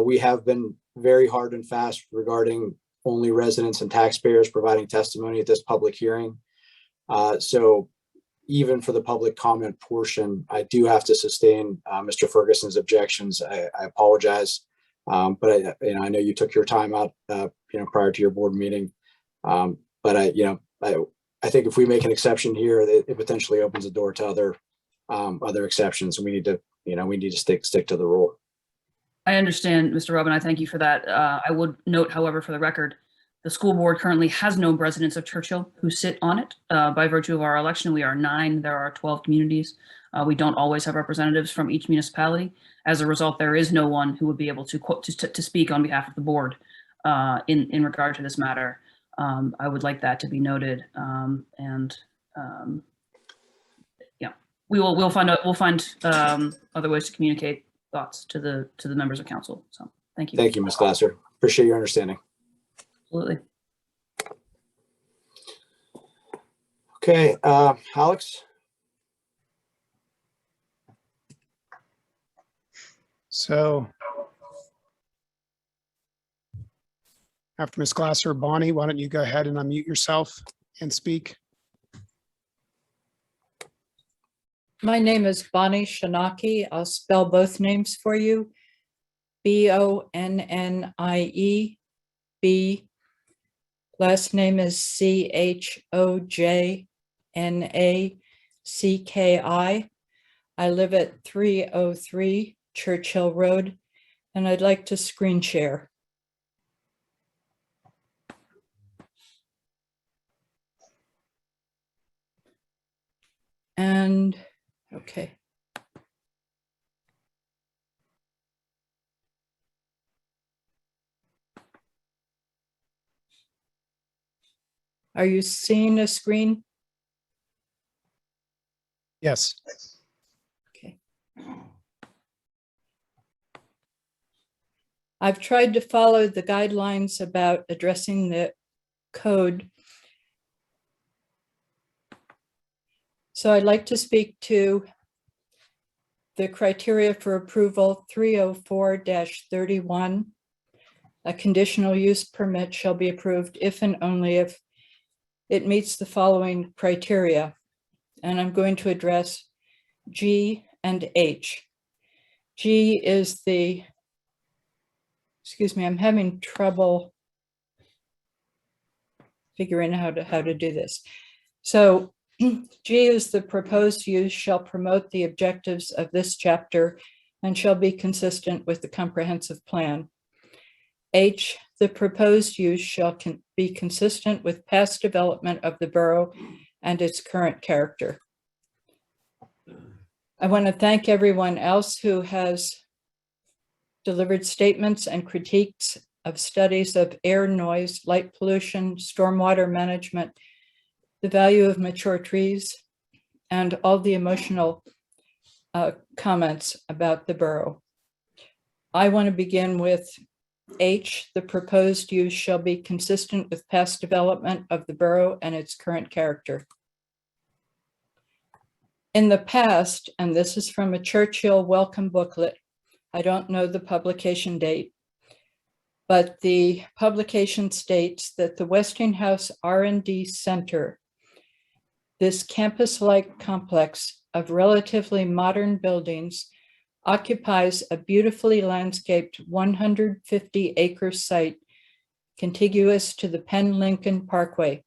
We have been very hard and fast regarding only residents and taxpayers providing testimony at this public hearing. So even for the public comment portion, I do have to sustain Mr. Ferguson's objections. I apologize. But I know you took your time out, prior to your board meeting. But I think if we make an exception here, it potentially opens the door to other exceptions. We need to stick to the rule. I understand, Mr. Rubin. I thank you for that. I would note, however, for the record, the school board currently has no residents of Churchill who sit on it. By virtue of our election, we are 9. There are 12 communities. We don't always have representatives from each municipality. As a result, there is no one who would be able to speak on behalf of the board in regard to this matter. I would like that to be noted. We'll find other ways to communicate thoughts to the members of council. So thank you. Thank you, Ms. Glasser. Appreciate your understanding. Absolutely. Okay, Alex. So after Ms. Glasser, Bonnie, why don't you go ahead and unmute yourself and speak? My name is Bonnie Chojnacki. I'll spell both names for you. Bonnie B. Last name is Chojnacki. I live at 303 Churchill Road, and I'd like to screen share. And okay. Are you seeing a screen? Yes. Okay. I've tried to follow the guidelines about addressing the code. So I'd like to speak to the criteria for approval 304-31. A conditional use permit shall be approved if and only if it meets the following criteria. And I'm going to address G and H. G is the, excuse me, I'm having trouble figuring out how to do this. So G is the proposed use shall promote the objectives of this chapter and shall be consistent with the comprehensive plan. H, the proposed use shall be consistent with past development of the borough and its current character. I want to thank everyone else who has delivered statements and critiques of studies of air, noise, light pollution, stormwater management, the value of mature trees, and all the emotional comments about the borough. I want to begin with H, the proposed use shall be consistent with past development of the borough and its current character. In the past, and this is from a Churchill welcome booklet, I don't know the publication date, but the publication states that the Westinghouse R&D Center, this campus-like complex of relatively modern buildings, occupies a beautifully landscaped 150-acre site contiguous to the Penn Lincoln Parkway.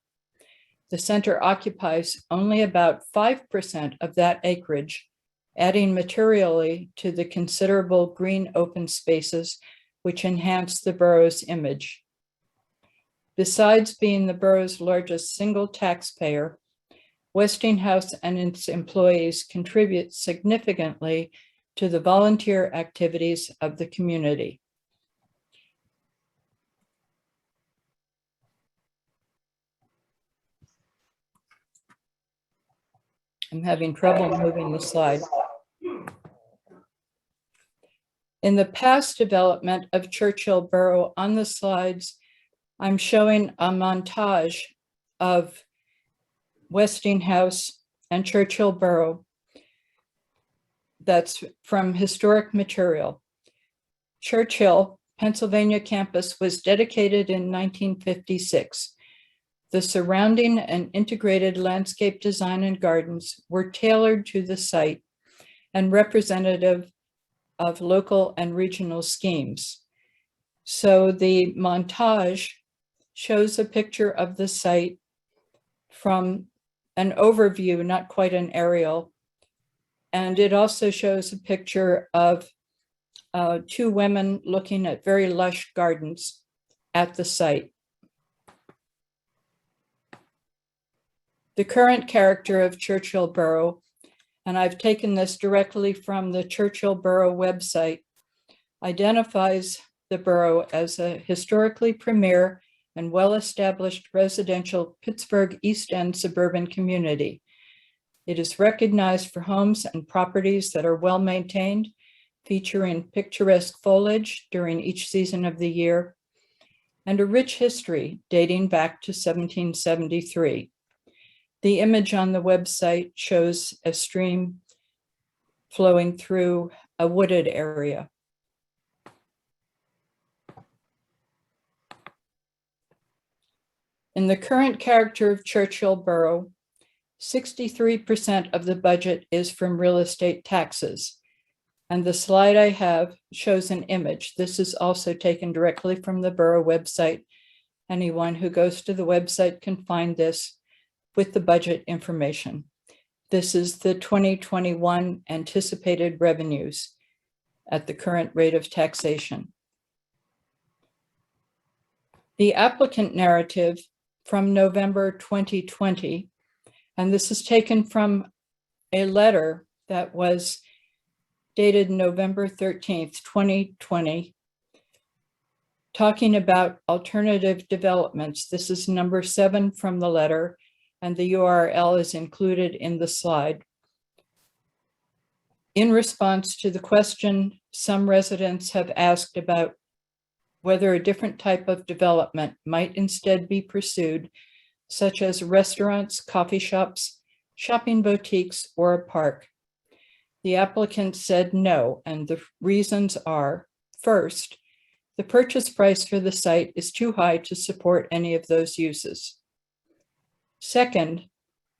The center occupies only about 5% of that acreage, adding materially to the considerable green open spaces which enhance the borough's image. Besides being the borough's largest single taxpayer, Westinghouse and its employees contribute significantly to the volunteer activities of the community. I'm having trouble moving the slide. In the past development of Churchill Borough, on the slides, I'm showing a montage of Westinghouse and Churchill Borough that's from historic material. Churchill, Pennsylvania campus was dedicated in 1956. The surrounding and integrated landscape design and gardens were tailored to the site and representative of local and regional schemes. So the montage shows a picture of the site from an overview, not quite an aerial. And it also shows a picture of two women looking at very lush gardens at the site. The current character of Churchill Borough, and I've taken this directly from the Churchill Borough website, identifies the borough as a historically premier and well-established residential Pittsburgh East End suburban community. It is recognized for homes and properties that are well-maintained, featuring picturesque foliage during each season of the year, and a rich history dating back to 1773. The image on the website shows a stream flowing through a wooded area. In the current character of Churchill Borough, 63% of the budget is from real estate taxes. And the slide I have shows an image. This is also taken directly from the borough website. Anyone who goes to the website can find this with the budget information. This is the 2021 anticipated revenues at the current rate of taxation. The applicant narrative from November 2020, and this is taken from a letter that was dated November 13th, 2020, talking about alternative developments. This is number 7 from the letter, and the URL is included in the slide. In response to the question some residents have asked about whether a different type of development might instead be pursued, such as restaurants, coffee shops, shopping boutiques, or a park. The applicant said no, and the reasons are, first, the purchase price for the site is too high to support any of those uses. Second,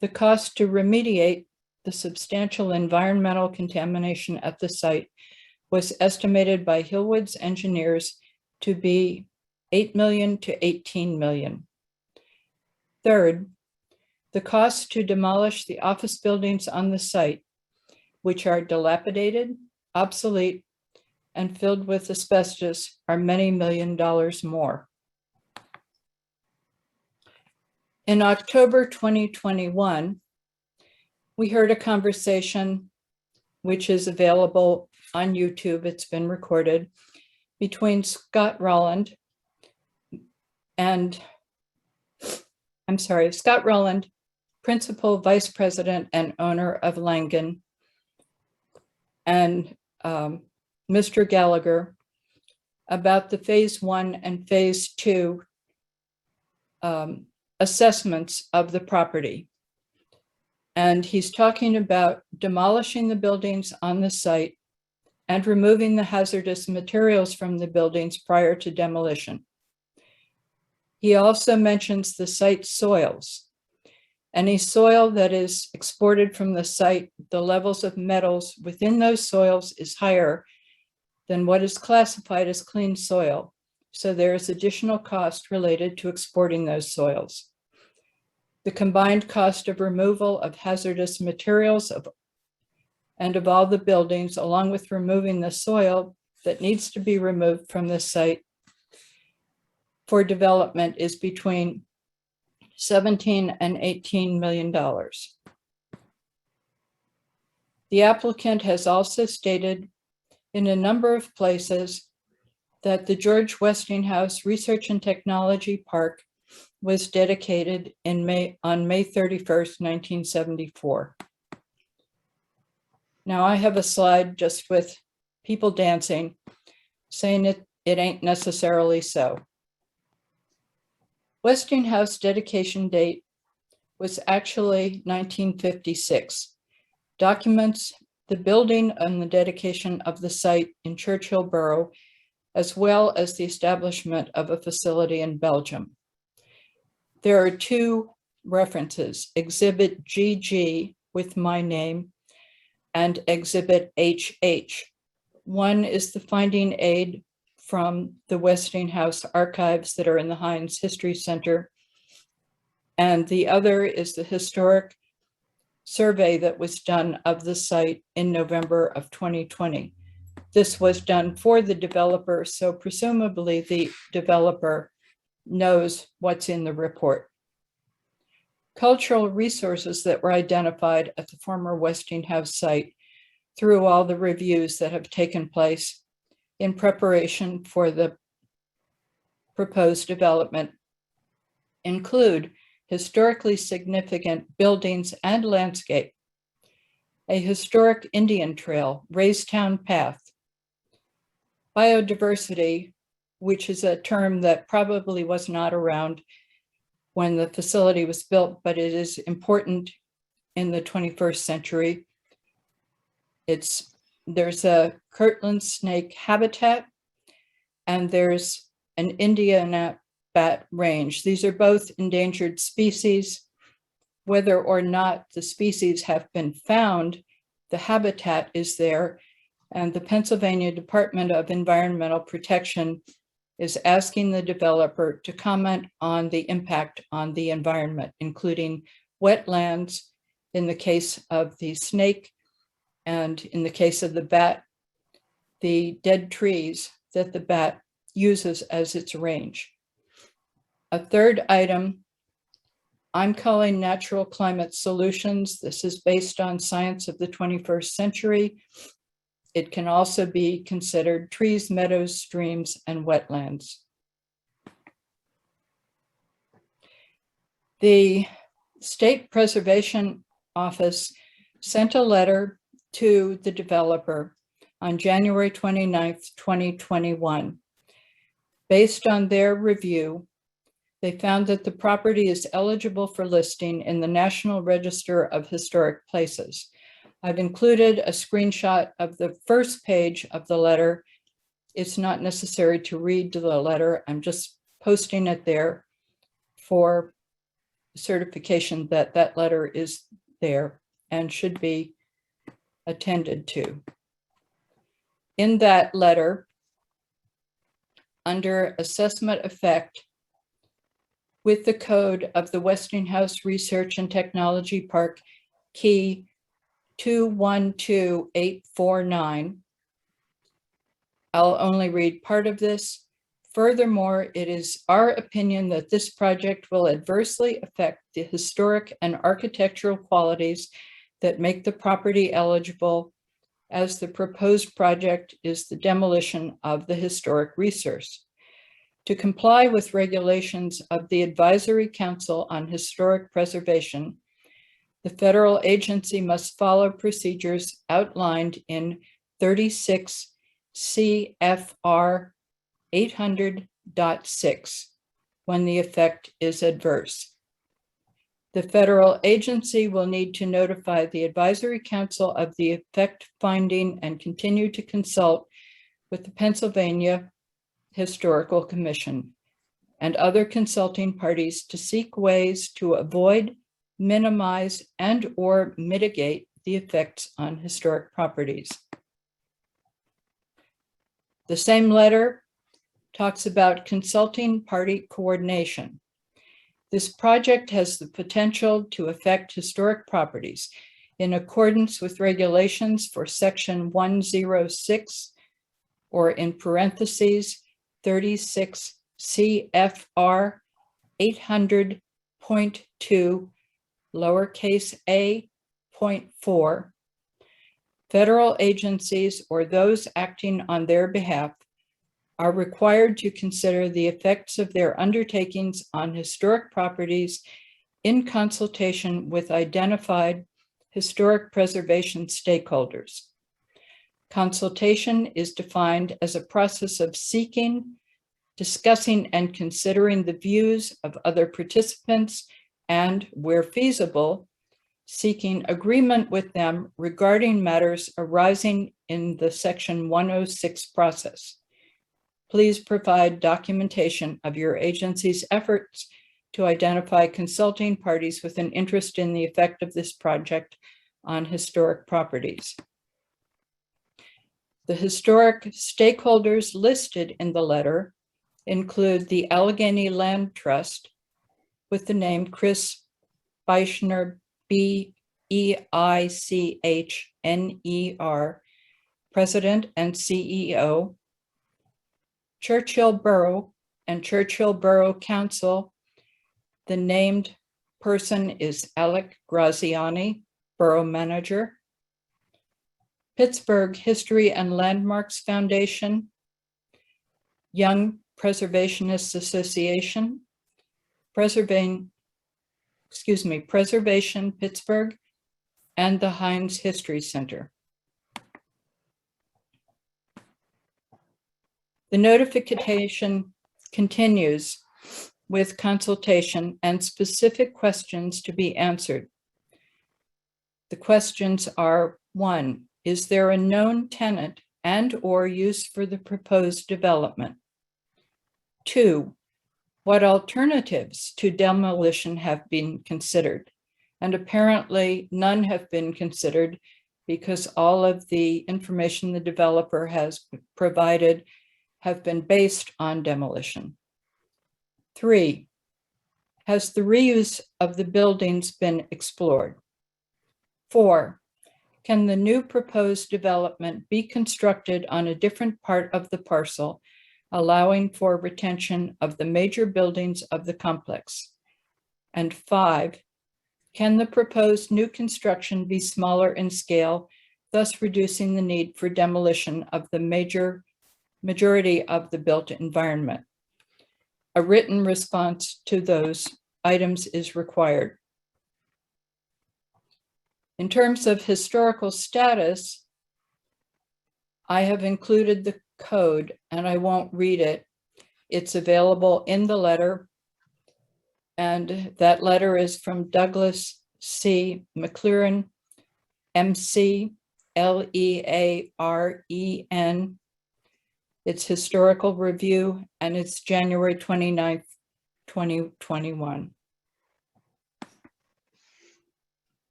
the cost to remediate the substantial environmental contamination at the site was estimated by Hillwood's engineers to be $8 million to $18 million. Third, the cost to demolish the office buildings on the site, which are dilapidated, obsolete, and filled with asbestos, are many $million more. In October 2021, we heard a conversation which is available on YouTube, it's been recorded, between Scott Rowland, Principal Vice President and owner of Langen, and Mr. Gallagher about the phase 1 and phase 2 assessments of the property. And he's talking about demolishing the buildings on the site and removing the hazardous materials from the buildings prior to demolition. He also mentions the site soils. Any soil that is exported from the site, the levels of metals within those soils is higher than what is classified as clean soil. So there is additional cost related to exporting those soils. The combined cost of removal of hazardous materials and of all the buildings, along with removing the soil that needs to be removed from the site for development, is between $17 and $18 million. The applicant has also stated in a number of places that the George Westinghouse Research and Technology Park was dedicated on May 31st, 1974. Now I have a slide just with people dancing, saying it ain't necessarily so. Westinghouse dedication date was actually 1956. Documents the building and the dedication of the site in Churchill Borough, as well as the establishment of a facility in Belgium. There are two references, Exhibit GG with my name and Exhibit HH. One is the finding aid from the Westinghouse archives that are in the Heinz History Center. And the other is the historic survey that was done of the site in November of 2020. This was done for the developer, so presumably the developer knows what's in the report. Cultural resources that were identified at the former Westinghouse site through all the reviews that have taken place in preparation for the proposed development include historically significant buildings and landscape, a historic Indian trail, Raystown Path, biodiversity, which is a term that probably was not around when the facility was built, but it is important in the 21st century. There's a Kirtland snake habitat, and there's an Indiana bat range. These are both endangered species. Whether or not the species have been found, the habitat is there, and the Pennsylvania Department of Environmental Protection is asking the developer to comment on the impact on the environment, including wetlands in the case of the snake, and in the case of the bat, the dead trees that the bat uses as its range. A third item, I'm calling natural climate solutions. This is based on science of the 21st century. It can also be considered trees, meadows, streams, and wetlands. The State Preservation Office sent a letter to the developer on January 29th, 2021. Based on their review, they found that the property is eligible for listing in the National Register of Historic Places. I've included a screenshot of the first page of the letter. It's not necessary to read the letter. I'm just posting it there for certification that that letter is there and should be attended to. In that letter, under assessment effect, with the code of the Westinghouse Research and Technology Park, key 212849. I'll only read part of this. Furthermore, it is our opinion that this project will adversely affect the historic and architectural qualities that make the property eligible, as the proposed project is the demolition of the historic resource. To comply with regulations of the Advisory Council on Historic Preservation, the federal agency must follow procedures outlined in 36 CFR 800.6 when the effect is adverse. The federal agency will need to notify the Advisory Council of the effect finding and continue to consult with the Pennsylvania Historical Commission and other consulting parties to seek ways to avoid, minimize, and/or mitigate the effects on historic properties. The same letter talks about consulting party coordination. This project has the potential to affect historic properties in accordance with regulations for Section 106, or in parentheses, 36 CFR 800.2 lowercase a, 0.4, federal agencies or those acting on their behalf are required to consider the effects of their undertakings on historic properties in consultation with identified historic preservation stakeholders. Consultation is defined as a process of seeking, discussing, and considering the views of other participants and, where feasible, seeking agreement with them regarding matters arising in the Section 106 process. Please provide documentation of your agency's efforts to identify consulting parties with an interest in the effect of this project on historic properties. The historic stakeholders listed in the letter include the Allegheny Land Trust with the name Chris Beischner, B-E-I-C-H-N-E-R, President and CEO, Churchill Borough and Churchill Borough Council. The named person is Alec Graziani, Borough Manager. Pittsburgh History and Landmarks Foundation, Young Preservationists Association, Preservation Pittsburgh, and the Heinz History Center. The notification continues with consultation and specific questions to be answered. The questions are: 1, is there a known tenant and or use for the proposed development? 2, what alternatives to demolition have been considered? And apparently none have been considered because all of the information the developer has provided have been based on demolition. 3, has the reuse of the buildings been explored? 4, can the new proposed development be constructed on a different part of the parcel, allowing for retention of the major buildings of the complex? And 5, can the proposed new construction be smaller in scale, thus reducing the need for demolition of the majority of the built environment? A written response to those items is required. In terms of historical status, I have included the code and I won't read it. It's available in the letter. And that letter is from Douglas C. McLaren, MC, Learen. It's historical review and it's January 29th, 2021.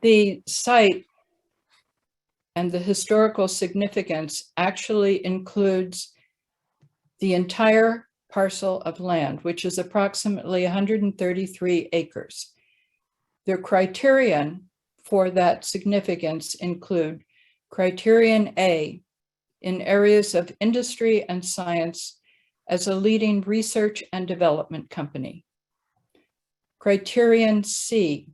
The site and the historical significance actually includes the entire parcel of land, which is approximately 133 acres. The criterion for that significance include Criterion A, in areas of industry and science as a leading research and development company. Criterion C,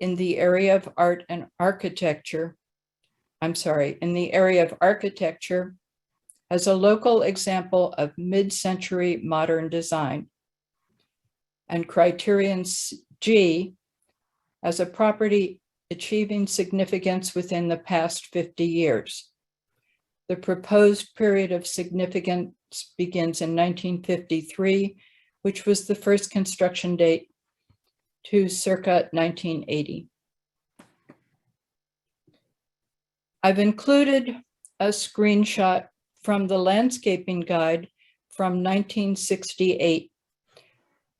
in the area of art and architecture, in the area of architecture as a local example of mid-century modern design. And Criterion G, as a property achieving significance within the past 50 years. The proposed period of significance begins in 1953, which was the first construction date, to circa 1980. I've included a screenshot from the landscaping guide from 1968.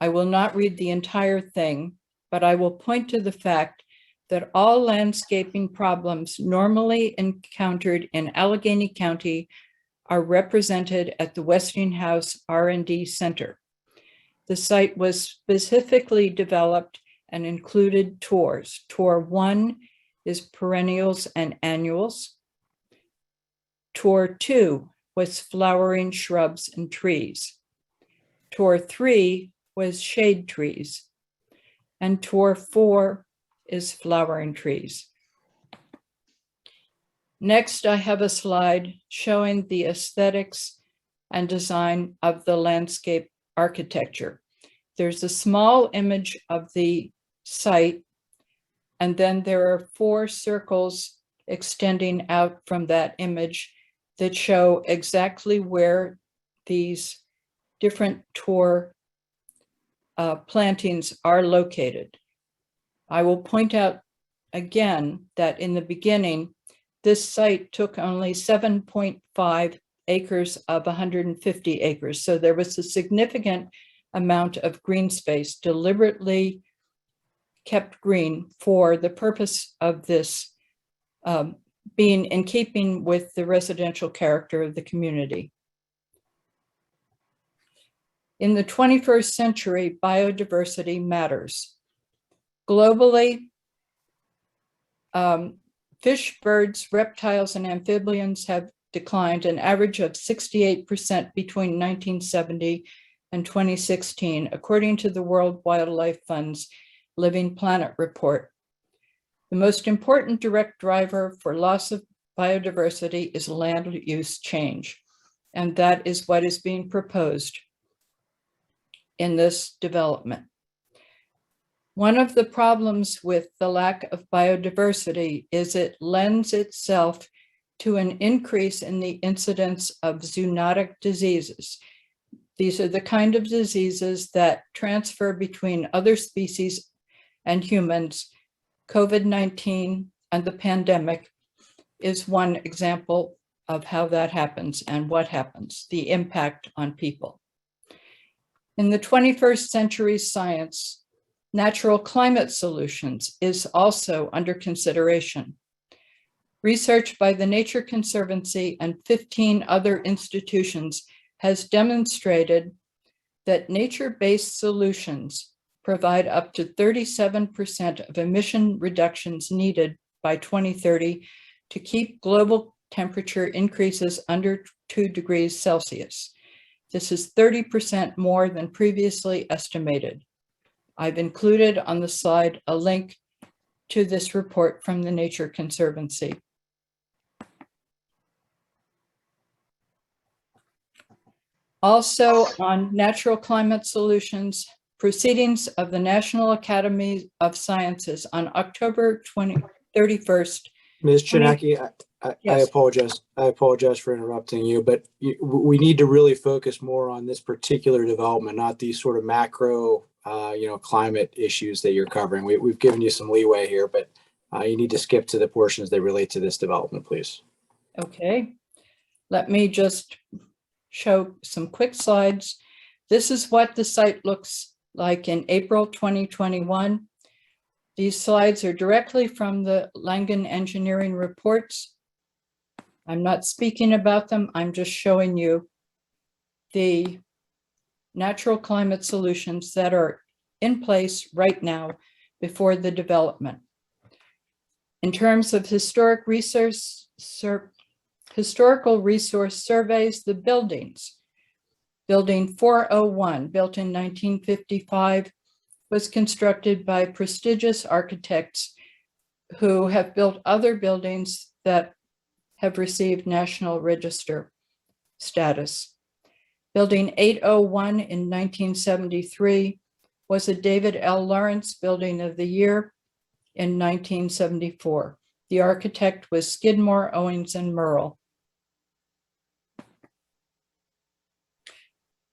I will not read the entire thing, but I will point to the fact that all landscaping problems normally encountered in Allegheny County are represented at the Westinghouse R&D Center. The site was specifically developed and included tours. Tour 1 is perennials and annuals. Tour 2 was flowering shrubs and trees. Tour 3 was shade trees. And tour 4 is flowering trees. Next, I have a slide showing the aesthetics and design of the landscape architecture. There's a small image of the site, and then there are 4 circles extending out from that image that show exactly where these different tour plantings are located. I will point out again that in the beginning, this site took only 7.5 acres of 150 acres. So there was a significant amount of green space deliberately kept green for the purpose of this being in keeping with the residential character of the community. In the 21st century, biodiversity matters. Globally, fish, birds, reptiles, and amphibians have declined an average of 68% between 1970 and 2016, according to the World Wildlife Fund's Living Planet report. The most important direct driver for loss of biodiversity is land use change, and that is what is being proposed in this development. One of the problems with the lack of biodiversity is it lends itself to an increase in the incidence of zoonotic diseases. These are the kind of diseases that transfer between other species and humans. COVID-19 and the pandemic is one example of how that happens and what happens, the impact on people. In the 21st century science, natural climate solutions is also under consideration. Research by the Nature Conservancy and 15 other institutions has demonstrated that nature-based solutions provide up to 37% of emission reductions needed by 2030 to keep global temperature increases under 2 degrees Celsius. This is 30% more than previously estimated. I've included on the slide a link to this report from the Nature Conservancy. Also on natural climate solutions, proceedings of the National Academy of Sciences on October 31st. Ms. Chojnacki, I Yes. apologize. I apologize for interrupting you, but we need to really focus more on this particular development, not these sort of macro, climate issues that you're covering. We've given you some leeway here, but you need to skip to the portions that relate to this development, please. Okay, let me just show some quick slides. This is what the site looks like in April 2021. These slides are directly from the Langen engineering reports. I'm not speaking about them. I'm just showing you the natural climate solutions that are in place right now before the development. In terms of historical resource surveys, the buildings. Building 401, built in 1955, was constructed by prestigious architects who have built other buildings that have received National Register status. Building 801 in 1973 was a David L. Lawrence Building of the Year in 1974. The architect was Skidmore, Owings, and Merle.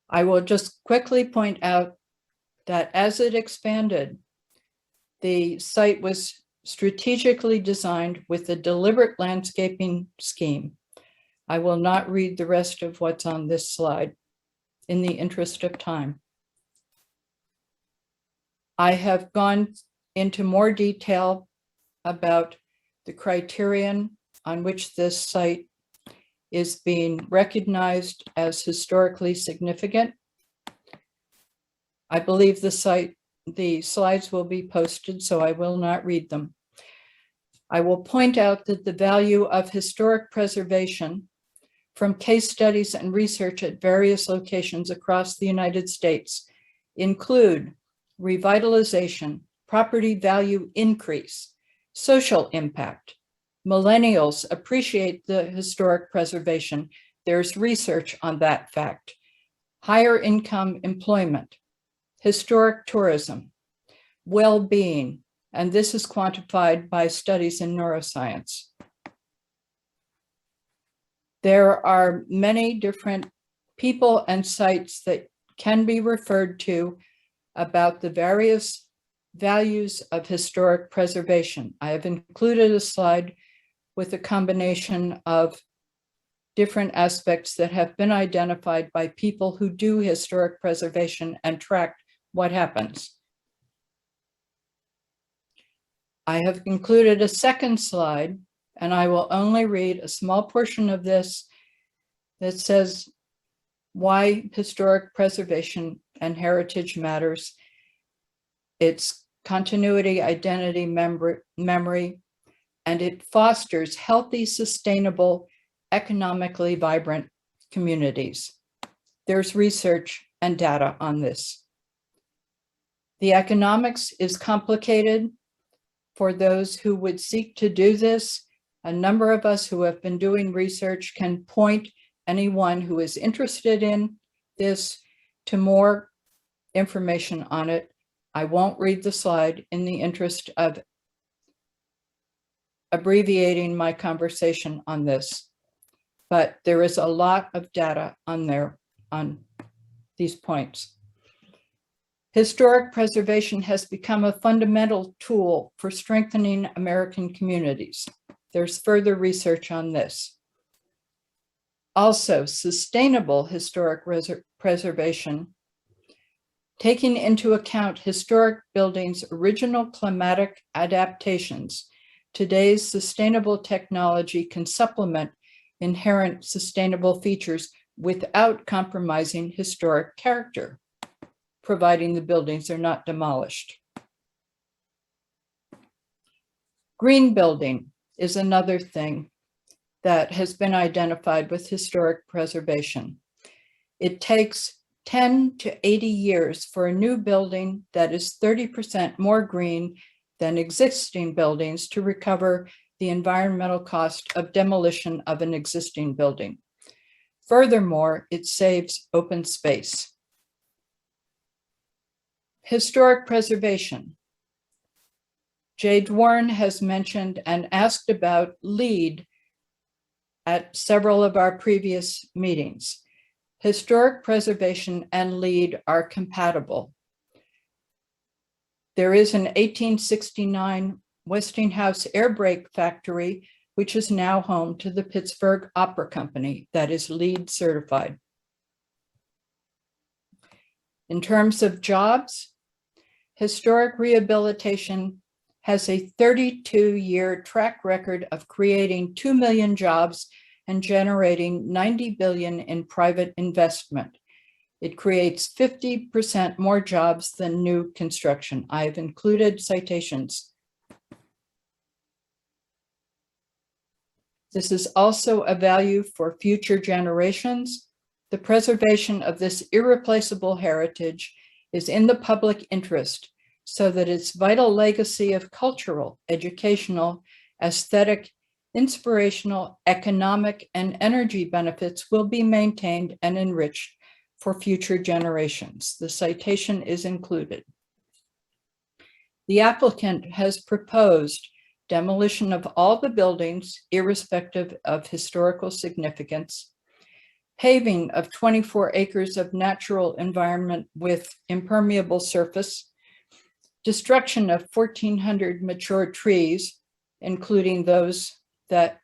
I will just quickly point out that as it expanded, the site was strategically designed with a deliberate landscaping scheme. I will not read the rest of what's on this slide in the interest of time. I have gone into more detail about the criterion on which this site is being recognized as historically significant. I believe the slides will be posted, so I will not read them. I will point out that the value of historic preservation from case studies and research at various locations across the United States include revitalization, property value increase, social impact. Millennials appreciate the historic preservation. There's research on that fact. Higher income employment, historic tourism, well-being, and this is quantified by studies in neuroscience. There are many different people and sites that can be referred to about the various values of historic preservation. I have included a slide with a combination of different aspects that have been identified by people who do historic preservation and track what happens. I have included a second slide, and I will only read a small portion of this that says why historic preservation and heritage matters. It's continuity, identity, memory, and it fosters healthy, sustainable, economically vibrant communities. There's research and data on this. The economics is complicated for those who would seek to do this. A number of us who have been doing research can point anyone who is interested in this to more information on it. I won't read the slide in the interest of abbreviating my conversation on this, but there is a lot of data on there on these points. Historic preservation has become a fundamental tool for strengthening American communities. There's further research on this. Also, sustainable historic preservation, taking into account historic buildings' original climatic adaptations. Today's sustainable technology can supplement inherent sustainable features without compromising historic character, providing the buildings are not demolished. Green building is another thing that has been identified with historic preservation. It takes 10 to 80 years for a new building that is 30% more green than existing buildings to recover the environmental cost of demolition of an existing building. Furthermore, it saves open space. Historic preservation. Jade Warren has mentioned and asked about LEED at several of our previous meetings. Historic preservation and LEED are compatible. There is an 1869 Westinghouse air brake factory, which is now home to the Pittsburgh Opera Company that is LEED certified. In terms of jobs, historic rehabilitation has a 32-year track record of creating 2 million jobs and generating 90 billion in private investment. It creates 50% more jobs than new construction. I've included citations. This is also a value for future generations. The preservation of this irreplaceable heritage is in the public interest, so that its vital legacy of cultural, educational, aesthetic, inspirational, economic, and energy benefits will be maintained and enriched for future generations. The citation is included. The applicant has proposed demolition of all the buildings, irrespective of historical significance, paving of 24 acres of natural environment with impermeable surface, destruction of 1,400 mature trees, including those that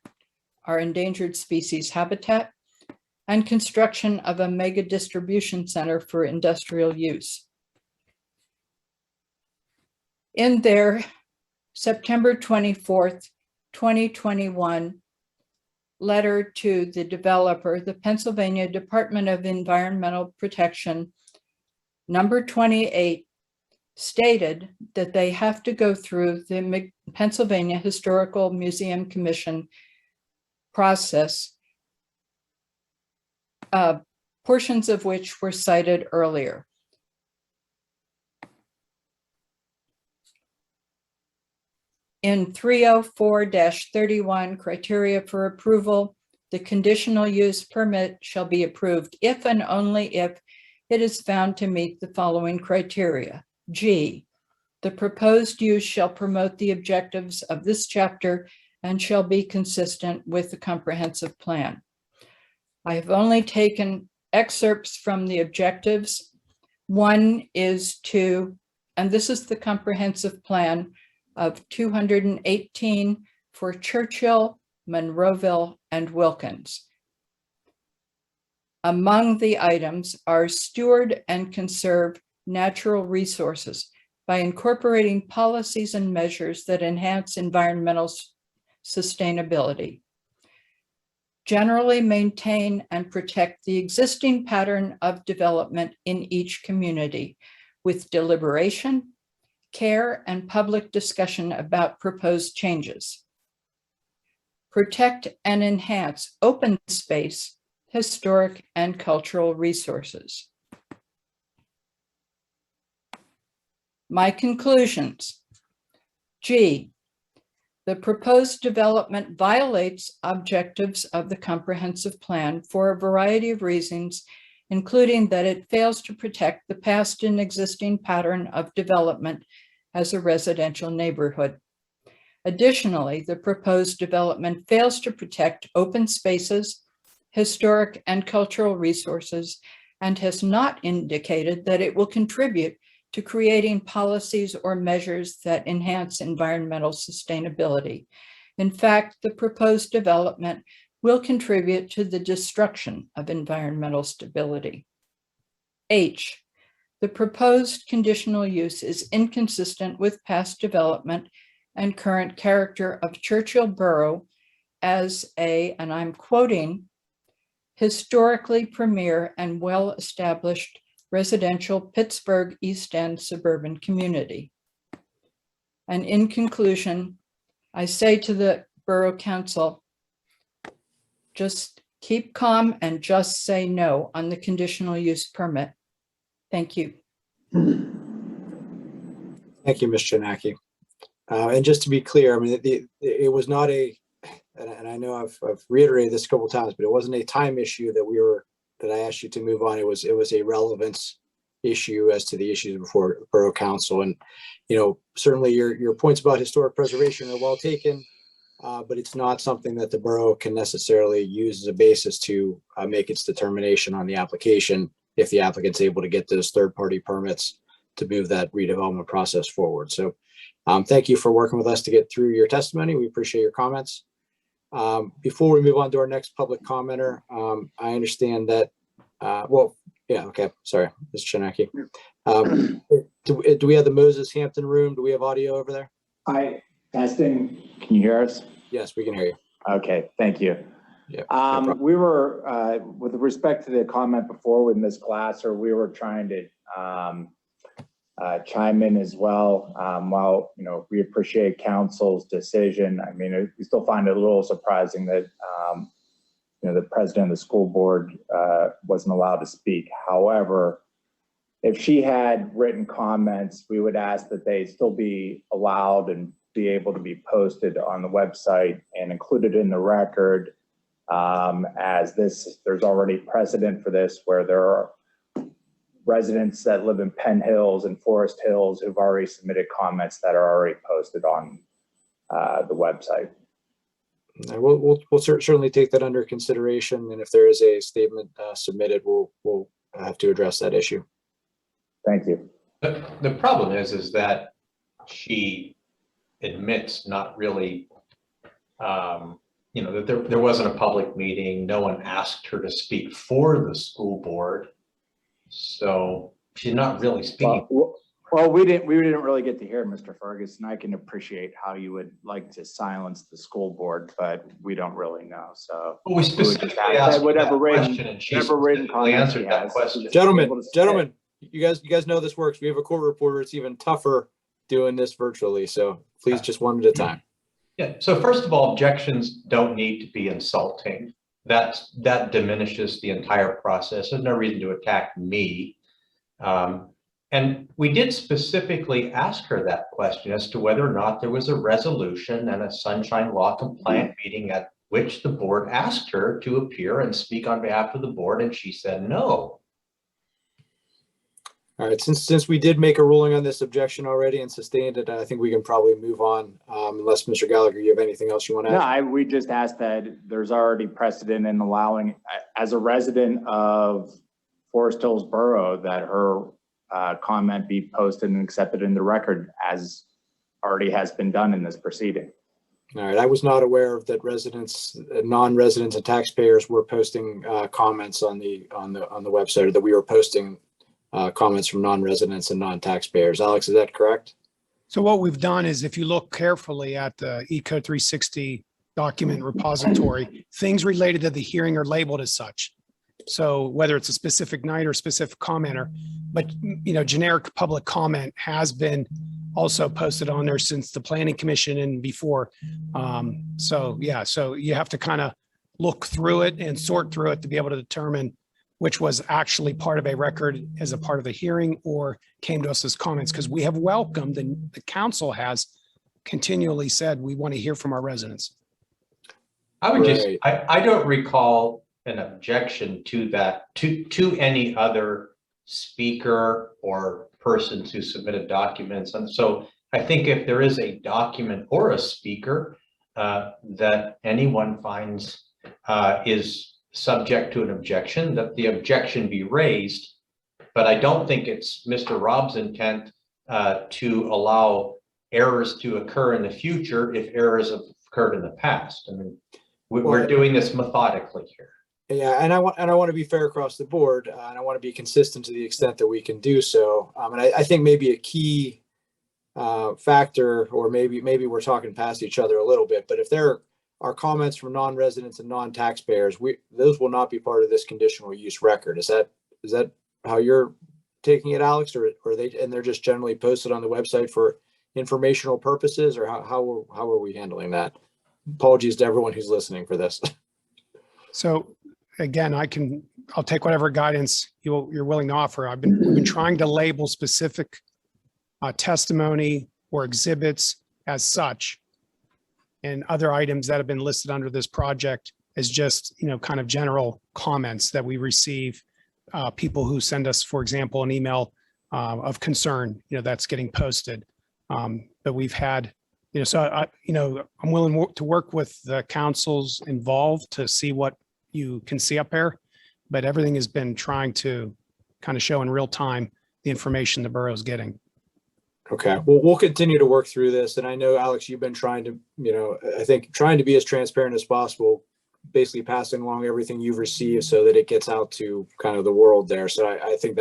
are endangered species habitat, and construction of a mega distribution center for industrial use. In their September 24th, 2021 letter to the developer, the Pennsylvania Department of Environmental Protection, number 28, stated that they have to go through the Pennsylvania Historical Museum Commission process, portions of which were cited earlier. In 304-31 criteria for approval, the conditional use permit shall be approved if and only if it is found to meet the following criteria. G, the proposed use shall promote the objectives of this chapter and shall be consistent with the comprehensive plan. I have only taken excerpts from the objectives. One is to, and this is the comprehensive plan of 218 for Churchill, Monroeville, and Wilkins. Among the items are steward and conserve natural resources by incorporating policies and measures that enhance environmental sustainability. Generally maintain and protect the existing pattern of development in each community with deliberation, care, and public discussion about proposed changes. Protect and enhance open space, historic and cultural resources. My conclusions. G, the proposed development violates objectives of the comprehensive plan for a variety of reasons, including that it fails to protect the past and existing pattern of development as a residential neighborhood. Additionally, the proposed development fails to protect open spaces, historic and cultural resources, and has not indicated that it will contribute to creating policies or measures that enhance environmental sustainability. In fact, the proposed development will contribute to the destruction of environmental stability. H, the proposed conditional use is inconsistent with past development and current character of Churchill Borough as a, and I'm quoting, historically premier and well-established residential Pittsburgh East End suburban community. And in conclusion, I say to the Borough Council, just keep calm and just say no on the conditional use permit. Thank you. Thank you, Ms. Chojnacki. And just to be clear, I mean, it was not a, and I know I've reiterated this a couple of times, but it wasn't a time issue that I asked you to move on. It was a relevance issue as to the issues before Borough Council. And, certainly your points about historic preservation are well taken, but it's not something that the borough can necessarily use as a basis to make its determination on the application if the applicant's able to get those third-party permits to move that redevelopment process forward. So thank you for working with us to get through your testimony. We appreciate your comments. Before we move on to our next public commenter, I understand that, sorry, Ms. Chojnacki. Do we have the Moses Hampton room? Do we have audio over there? Testing. Can you hear us? Yes, we can hear you. Okay, thank you. Yeah. No We were, with respect to the comment before with Ms. Glasser, we were trying to chime in as well. While, we appreciate council's decision, I mean, we still find it a little surprising that, the president of the school board wasn't allowed to speak. However, if she had written comments, we would ask that they still be allowed and be able to be posted on the website and included in the record, as there's already precedent for this where there are residents that live in Penn Hills and Forest Hills who've already submitted comments that are already posted on the website. We'll certainly take that under consideration, and if there is a statement submitted, we'll have to address that issue. Thank you. The problem is that she admits not really, that there wasn't a public meeting. No one asked her to speak for the school board, so she's not really speaking. Well, we didn't really get to hear Mr. Ferguson. I can appreciate how you would like to silence the school board, but we don't really know. So we specifically asked whatever question, written comment she has. Gentlemen, you guys know this works. We have a court reporter. It's even tougher doing this virtually. So please, just one at a time. Yeah. So first of all, objections don't need to be insulting. That diminishes the entire process. There's no reason to attack me. And we did specifically ask her that question as to whether or not there was a resolution and a sunshine law compliant meeting at which the board asked her to appear and speak on behalf of the board, and she said no. All right, since we did make a ruling on this objection already and sustained it, I think we can probably move on, unless Mr. Gallagher, you have anything else you want to add? No, we just asked that there's already precedent in allowing, as a resident of Forest Hills Borough, that her comment be posted and accepted in the record as already has been done in this proceeding. All right, I was not aware of that non-residents and taxpayers were posting comments on the website, or that we were posting comments from non-residents and non-taxpayers. Alex, is that correct? So what we've done is, if you look carefully at the Eco 360 document repository, things related to the hearing are labeled as such. So whether it's a specific night or specific commenter, but generic public comment has been also posted on there since the Planning Commission and before. So you have to kind of look through it and sort through it to be able to determine which was actually part of a record as a part of the hearing or came to us as comments, because we have welcomed, and the council has continually said, we want to hear from our residents. I would just, Right. I don't recall an objection to that, to any other speaker or persons who submitted documents. And so I think if there is a document or a speaker that anyone finds is subject to an objection, that the objection be raised. But I don't think it's Mr. Robb's intent to allow errors to occur in the future if errors have occurred in the past. I mean, we're doing this methodically here. Yeah, and I want to be fair across the board, and I want to be consistent to the extent that we can do so. And I think maybe a key factor, or maybe we're talking past each other a little bit, but if there are comments from non-residents and non-taxpayers, those will not be part of this conditional use record. Is that how you're taking it, Alex, or they're just generally posted on the website for informational purposes, or how are we handling that? Apologies to everyone who's listening for this. So again, I'll take whatever guidance you're willing to offer. We've been trying to label specific testimony or exhibits as such, and other items that have been listed under this project as just, kind of general comments that we receive. People who send us, for example, an email of concern, that's getting posted. But we've had, I'm willing to work with the councils involved to see what you can see up there, but everything has been trying to kind of show in real time the information the borough is getting. Okay, well, we'll continue to work through this. And I know, Alex, you've been trying to, I think trying to be as transparent as possible, basically passing along everything you've received so that it gets out to kind of the world there. So I think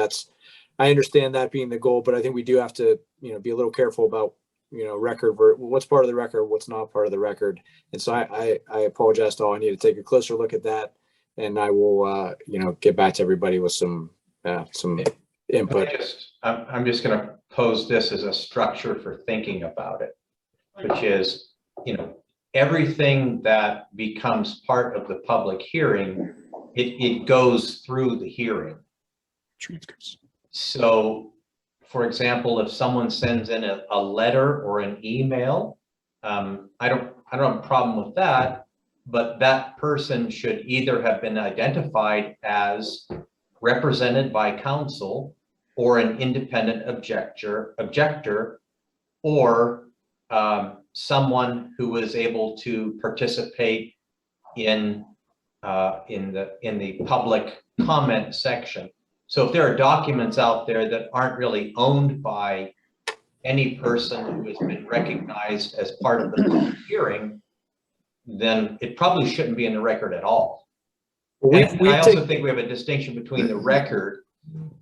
I understand that being the goal, but I think we do have to, be a little careful about, what's part of the record, what's not part of the record. And so I apologize to all. I need to take a closer look at that, and I will, get back to everybody with some input. I'm just going to pose this as a structure for thinking about it, which is, everything that becomes part of the public hearing, it goes through the hearing. Transcripts. So, for example, if someone sends in a letter or an email, I don't have a problem with that, but that person should either have been identified as represented by counsel or an independent objector, or someone who was able to participate in the public comment section. So if there are documents out there that aren't really owned by any person who has been recognized as part of the public hearing, then it probably shouldn't be in the record at all. I also think we have a distinction between the record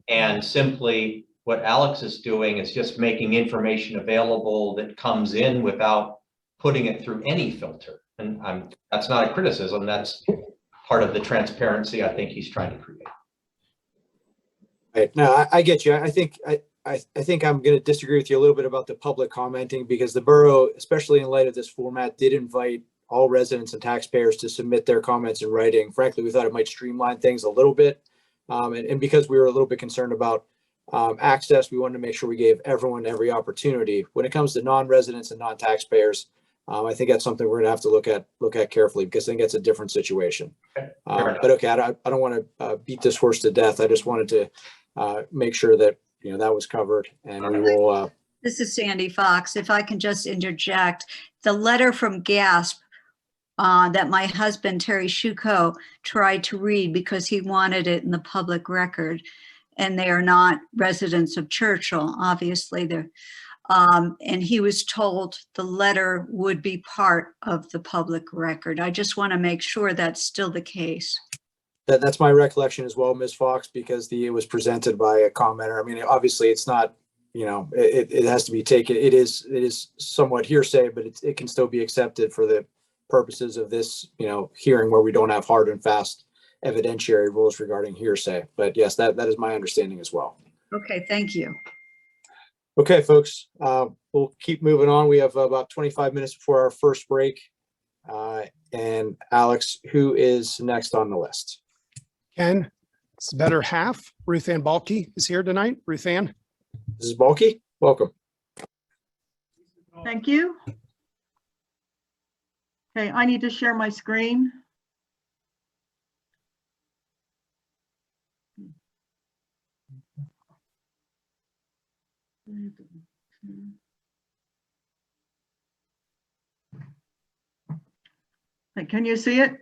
and simply what Alex is doing is just making information available that comes in without putting it through any filter. And that's not a criticism. That's part of the transparency I think he's trying to create. Right. No, I get you. I think I'm going to disagree with you a little bit about the public commenting, because the borough, especially in light of this format, did invite all residents and taxpayers to submit their comments in writing. Frankly, we thought it might streamline things a little bit. And because we were a little bit concerned about access, we wanted to make sure we gave everyone every opportunity. When it comes to non-residents and non-taxpayers, I think that's something we're going to have to look at carefully, because I think it's a different situation. But okay, I don't want to beat this horse to death. I just wanted to make sure that that was covered, and we will. This is Sandy Fox. If I can just interject, the letter from GASP that my husband, Terry Shuko, tried to read because he wanted it in the public record, and they are not residents of Churchill. Obviously, And he was told the letter would be part of the public record. I just want to make sure that's still the case. That's my recollection as well, Ms. Fox, because it was presented by a commenter. I mean, obviously it's not, it has to be taken. It is somewhat hearsay, but it can still be accepted for the purposes of this, hearing where we don't have hard and fast evidentiary rules regarding hearsay. But yes, that is my understanding as well. Okay, thank you. Okay, folks, we'll keep moving on. We have about 25 minutes before our first break. And Alex, who is next on the list? Ken, it's the better half. Ruth Ann Balkey is here tonight. Ruth Ann. This is Balkey. Welcome. Thank you. Okay, I need to share my screen. Okay, can you see it?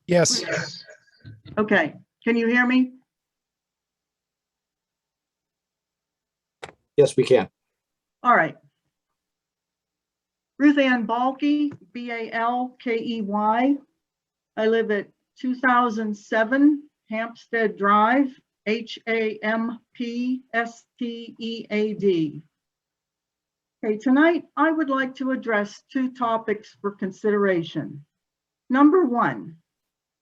Yes. Okay, can you hear me? Yes, we can. All right. Ruth Ann Balkey, B-A-L-K-E-Y. I live at 2007 Hampstead Drive, Hampstead. Okay, tonight I would like to address two topics for consideration. Number one,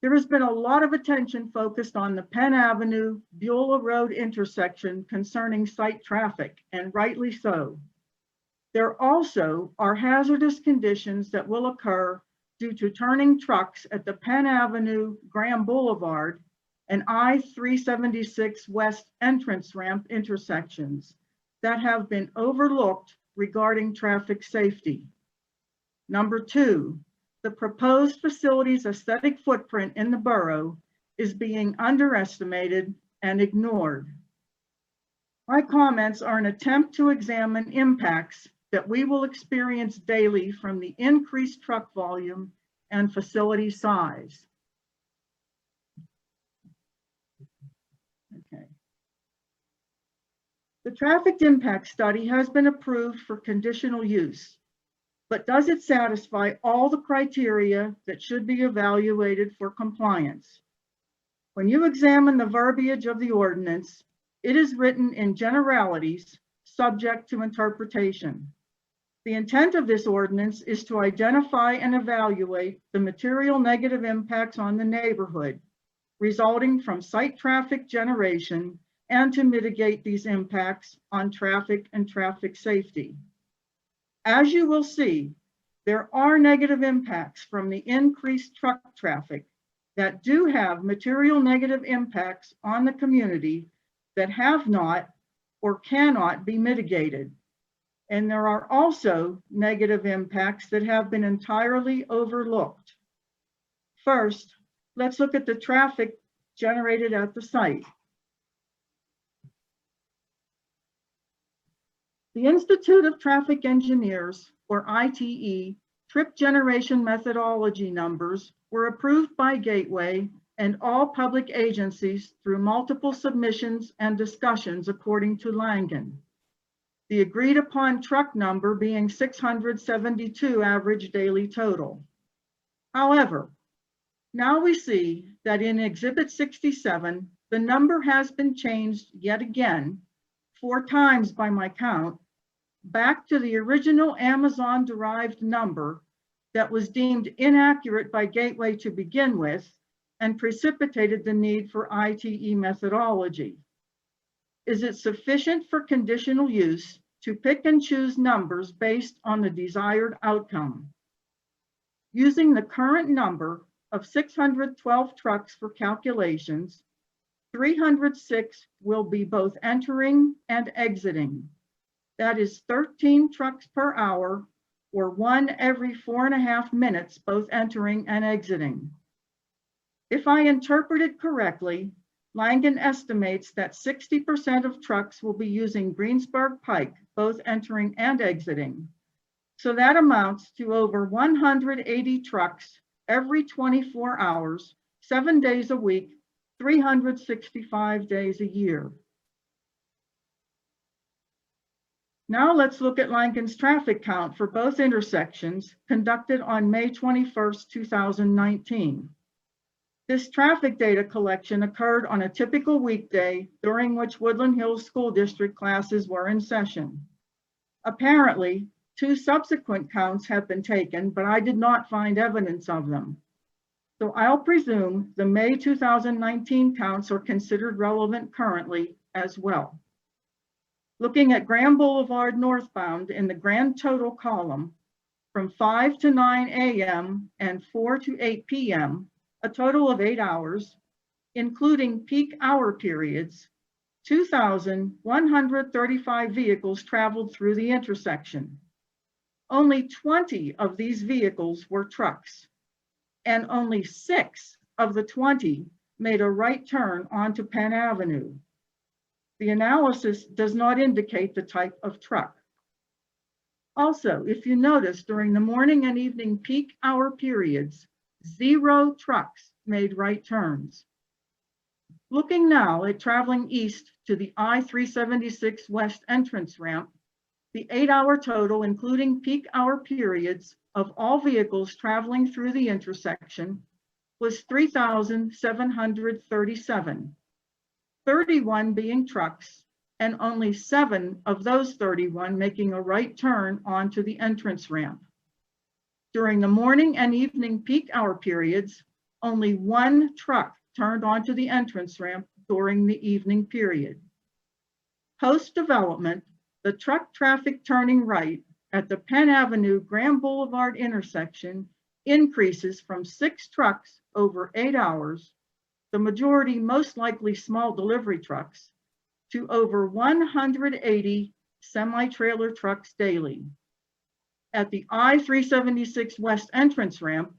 there has been a lot of attention focused on the Penn Avenue Beulah Road intersection concerning site traffic, and rightly so. There also are hazardous conditions that will occur due to turning trucks at the Penn Avenue Graham Boulevard and I-376 West entrance ramp intersections that have been overlooked regarding traffic safety. Number two, the proposed facility's aesthetic footprint in the borough is being underestimated and ignored. My comments are an attempt to examine impacts that we will experience daily from the increased truck volume and facility size. Okay. The traffic impact study has been approved for conditional use, but does it satisfy all the criteria that should be evaluated for compliance? When you examine the verbiage of the ordinance, it is written in generalities subject to interpretation. The intent of this ordinance is to identify and evaluate the material negative impacts on the neighborhood resulting from site traffic generation and to mitigate these impacts on traffic and traffic safety. As you will see, there are negative impacts from the increased truck traffic that do have material negative impacts on the community that have not or cannot be mitigated. And there are also negative impacts that have been entirely overlooked. First, let's look at the traffic generated at the site. The Institute of Traffic Engineers, or ITE, trip generation methodology numbers were approved by Gateway and all public agencies through multiple submissions and discussions according to Langen. The agreed upon truck number being 672 average daily total. However, now we see that in Exhibit 67, the number has been changed yet again, 4 times by my count, back to the original Amazon-derived number that was deemed inaccurate by Gateway to begin with and precipitated the need for ITE methodology. Is it sufficient for conditional use to pick and choose numbers based on the desired outcome? Using the current number of 612 trucks for calculations, 306 will be both entering and exiting. That is 13 trucks per hour, or 1 every 4.5 minutes, both entering and exiting. If I interpret it correctly, Langen estimates that 60% of trucks will be using Greensburg Pike, both entering and exiting. So that amounts to over 180 trucks every 24 hours, 7 days a week, 365 days a year. Now let's look at Lankin's traffic count for both intersections conducted on May 21st, 2019. This traffic data collection occurred on a typical weekday during which Woodland Hills School District classes were in session. Apparently, 2 subsequent counts have been taken, but I did not find evidence of them. So I'll presume the May 2019 counts are considered relevant currently as well. Looking at Graham Boulevard northbound in the grand total column, from 5 to 9 a.m. and 4 to 8 p.m., a total of 8 hours, including peak hour periods, 2,135 vehicles traveled through the intersection. Only 20 of these vehicles were trucks, and only 6 of the 20 made a right turn onto Penn Avenue. The analysis does not indicate the type of truck. Also, if you notice, during the morning and evening peak hour periods, 0 trucks made right turns. Looking now at traveling east to the I-376 West entrance ramp, the 8-hour total, including peak hour periods, of all vehicles traveling through the intersection was 3,737. 31 being trucks, and only 7 of those 31 making a right turn onto the entrance ramp. During the morning and evening peak hour periods, only 1 truck turned onto the entrance ramp during the evening period. Post-development, the truck traffic turning right at the Penn Avenue Graham Boulevard intersection increases from 6 trucks over 8 hours, the majority most likely small delivery trucks, to over 180 semi-trailer trucks daily. At the I-376 West entrance ramp,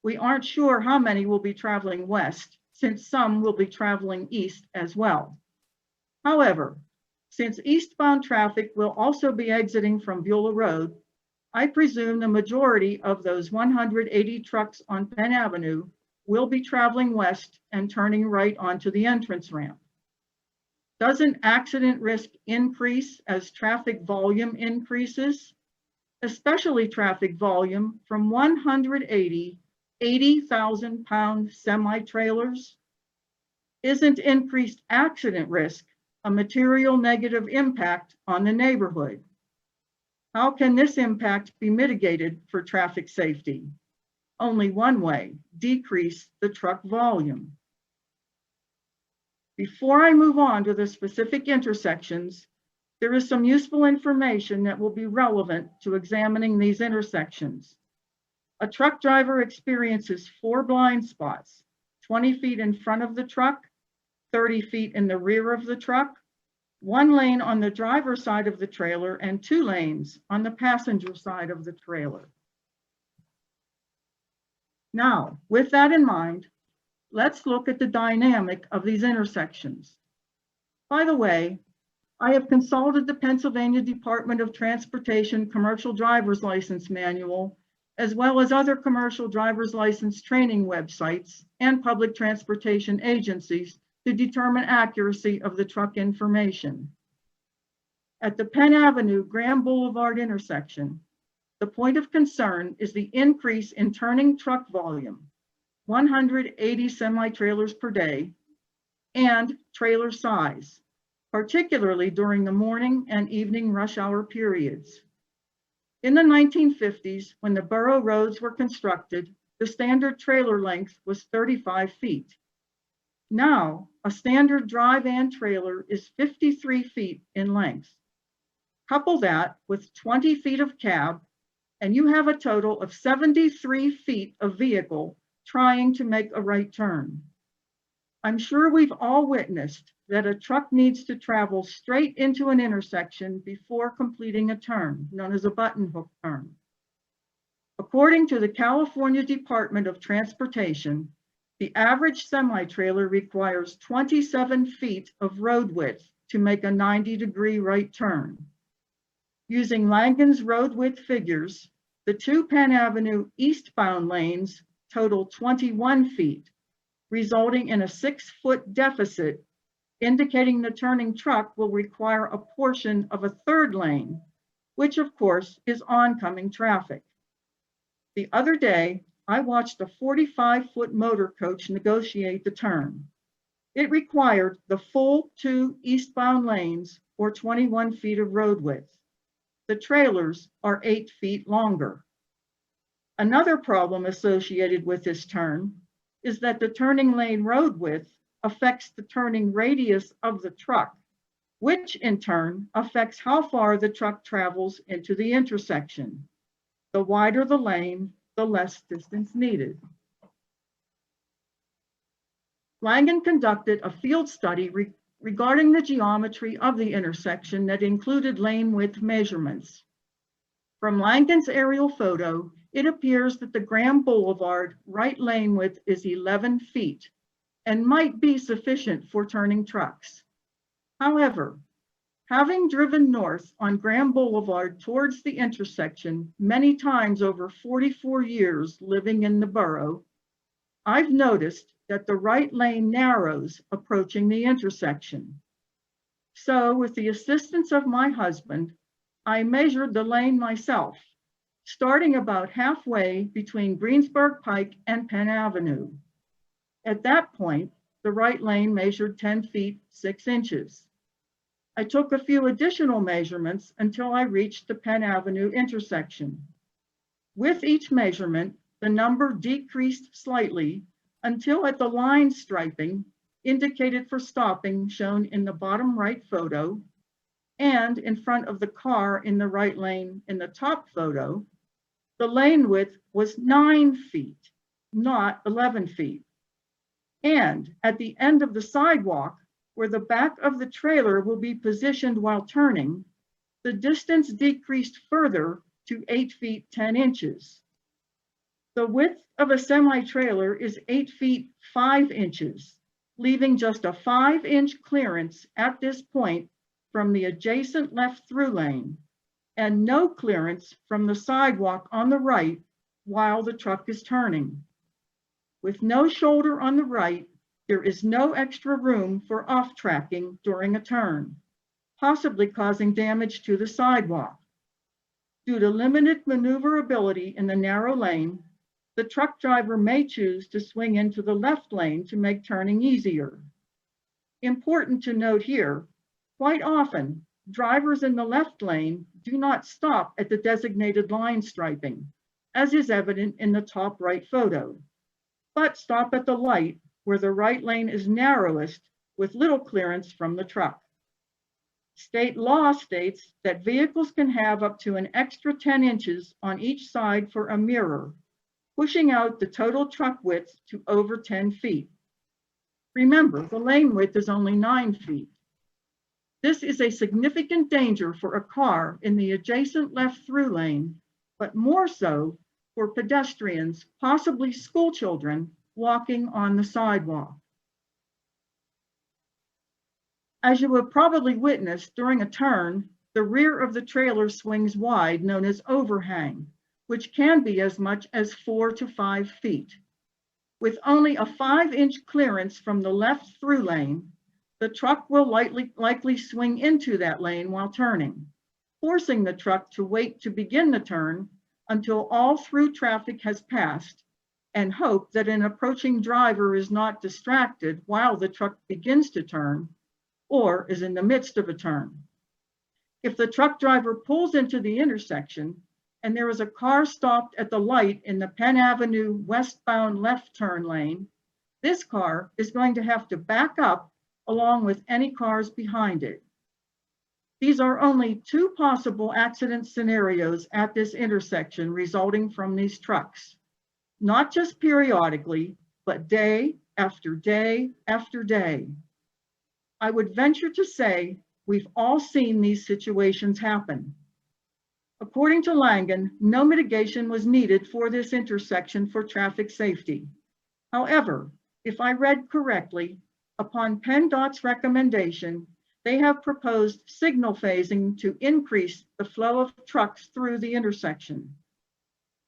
we aren't sure how many will be traveling west, since some will be traveling east as well. However, since eastbound traffic will also be exiting from Beulah Road, I presume the majority of those 180 trucks on Penn Avenue will be traveling west and turning right onto the entrance ramp. Doesn't accident risk increase as traffic volume increases, especially traffic volume from 180 80,000-pound semi-trailers? Isn't increased accident risk a material negative impact on the neighborhood? How can this impact be mitigated for traffic safety? Only one way: decrease the truck volume. Before I move on to the specific intersections, there is some useful information that will be relevant to examining these intersections. A truck driver experiences 4 blind spots, 20 feet in front of the truck, 30 feet in the rear of the truck, 1 lane on the driver's side of the trailer, and 2 lanes on the passenger side of the trailer. Now, with that in mind, let's look at the dynamic of these intersections. By the way, I have consulted the Pennsylvania Department of Transportation Commercial Driver's License Manual, as well as other commercial driver's license training websites and public transportation agencies to determine accuracy of the truck information. At the Penn Avenue Graham Boulevard intersection, the point of concern is the increase in turning truck volume, 180 semi-trailers per day, and trailer size, particularly during the morning and evening rush hour periods. In the 1950s, when the borough roads were constructed, the standard trailer length was 35 feet. Now, a standard dry van trailer is 53 feet in length. Couple that with 20 feet of cab, and you have a total of 73 feet of vehicle trying to make a right turn. I'm sure we've all witnessed that a truck needs to travel straight into an intersection before completing a turn, known as a button hook turn. According to the California Department of Transportation, the average semi-trailer requires 27 feet of road width to make a 90-degree right turn. Using Lankin's road width figures, the 2 Penn Avenue eastbound lanes total 21 feet, resulting in a 6-foot deficit, indicating the turning truck will require a portion of a 3rd lane which of course is oncoming traffic. The other day, I watched a 45-foot motor coach negotiate the turn. It required the full 2 eastbound lanes or 21 feet of road width. The trailers are 8 feet longer. Another problem associated with this turn is that the turning lane road width affects the turning radius of the truck, which in turn affects how far the truck travels into the intersection. The wider the lane, the less distance needed. Langen conducted a field study regarding the geometry of the intersection that included lane width measurements. From Langen's aerial photo, it appears that the Graham Boulevard right lane width is 11 feet and might be sufficient for turning trucks. However, having driven north on Graham Boulevard towards the intersection many times over 44 years living in the borough, I've noticed that the right lane narrows approaching the intersection. So with the assistance of my husband, I measured the lane myself, starting about halfway between Greensburg Pike and Penn Avenue. At that point, the right lane measured 10 feet, 6 inches. I took a few additional measurements until I reached the Penn Avenue intersection. With each measurement, the number decreased slightly until at the line striping indicated for stopping shown in the bottom right photo and in front of the car in the right lane in the top photo, the lane width was 9 feet, not 11 feet. And at the end of the sidewalk, where the back of the trailer will be positioned while turning, the distance decreased further to 8 feet, 10 inches. The width of a semi-trailer is 8 feet, 5 inches, leaving just a 5-inch clearance at this point from the adjacent left through lane and no clearance from the sidewalk on the right while the truck is turning. With no shoulder on the right, there is no extra room for off-tracking during a turn, possibly causing damage to the sidewalk. Due to limited maneuverability in the narrow lane, the truck driver may choose to swing into the left lane to make turning easier. Important to note here, quite often, drivers in the left lane do not stop at the designated line striping, as is evident in the top right photo, but stop at the light where the right lane is narrowest with little clearance from the truck. State law states that vehicles can have up to an extra 10 inches on each side for a mirror, pushing out the total truck width to over 10 feet. Remember, the lane width is only 9 feet. This is a significant danger for a car in the adjacent left through lane, but more so for pedestrians, possibly school children, walking on the sidewalk. As you have probably witnessed during a turn, the rear of the trailer swings wide, known as overhang, which can be as much as 4 to 5 feet. With only a 5-inch clearance from the left through lane, the truck will likely swing into that lane while turning, forcing the truck to wait to begin the turn until all through traffic has passed and hope that an approaching driver is not distracted while the truck begins to turn or is in the midst of a turn. If the truck driver pulls into the intersection and there is a car stopped at the light in the Penn Avenue westbound left turn lane, this car is going to have to back up along with any cars behind it. These are only 2 possible accident scenarios at this intersection resulting from these trucks, not just periodically, but day after day after day. I would venture to say we've all seen these situations happen. According to Langen, no mitigation was needed for this intersection for traffic safety. However, if I read correctly, upon PennDOT's recommendation, they have proposed signal phasing to increase the flow of trucks through the intersection.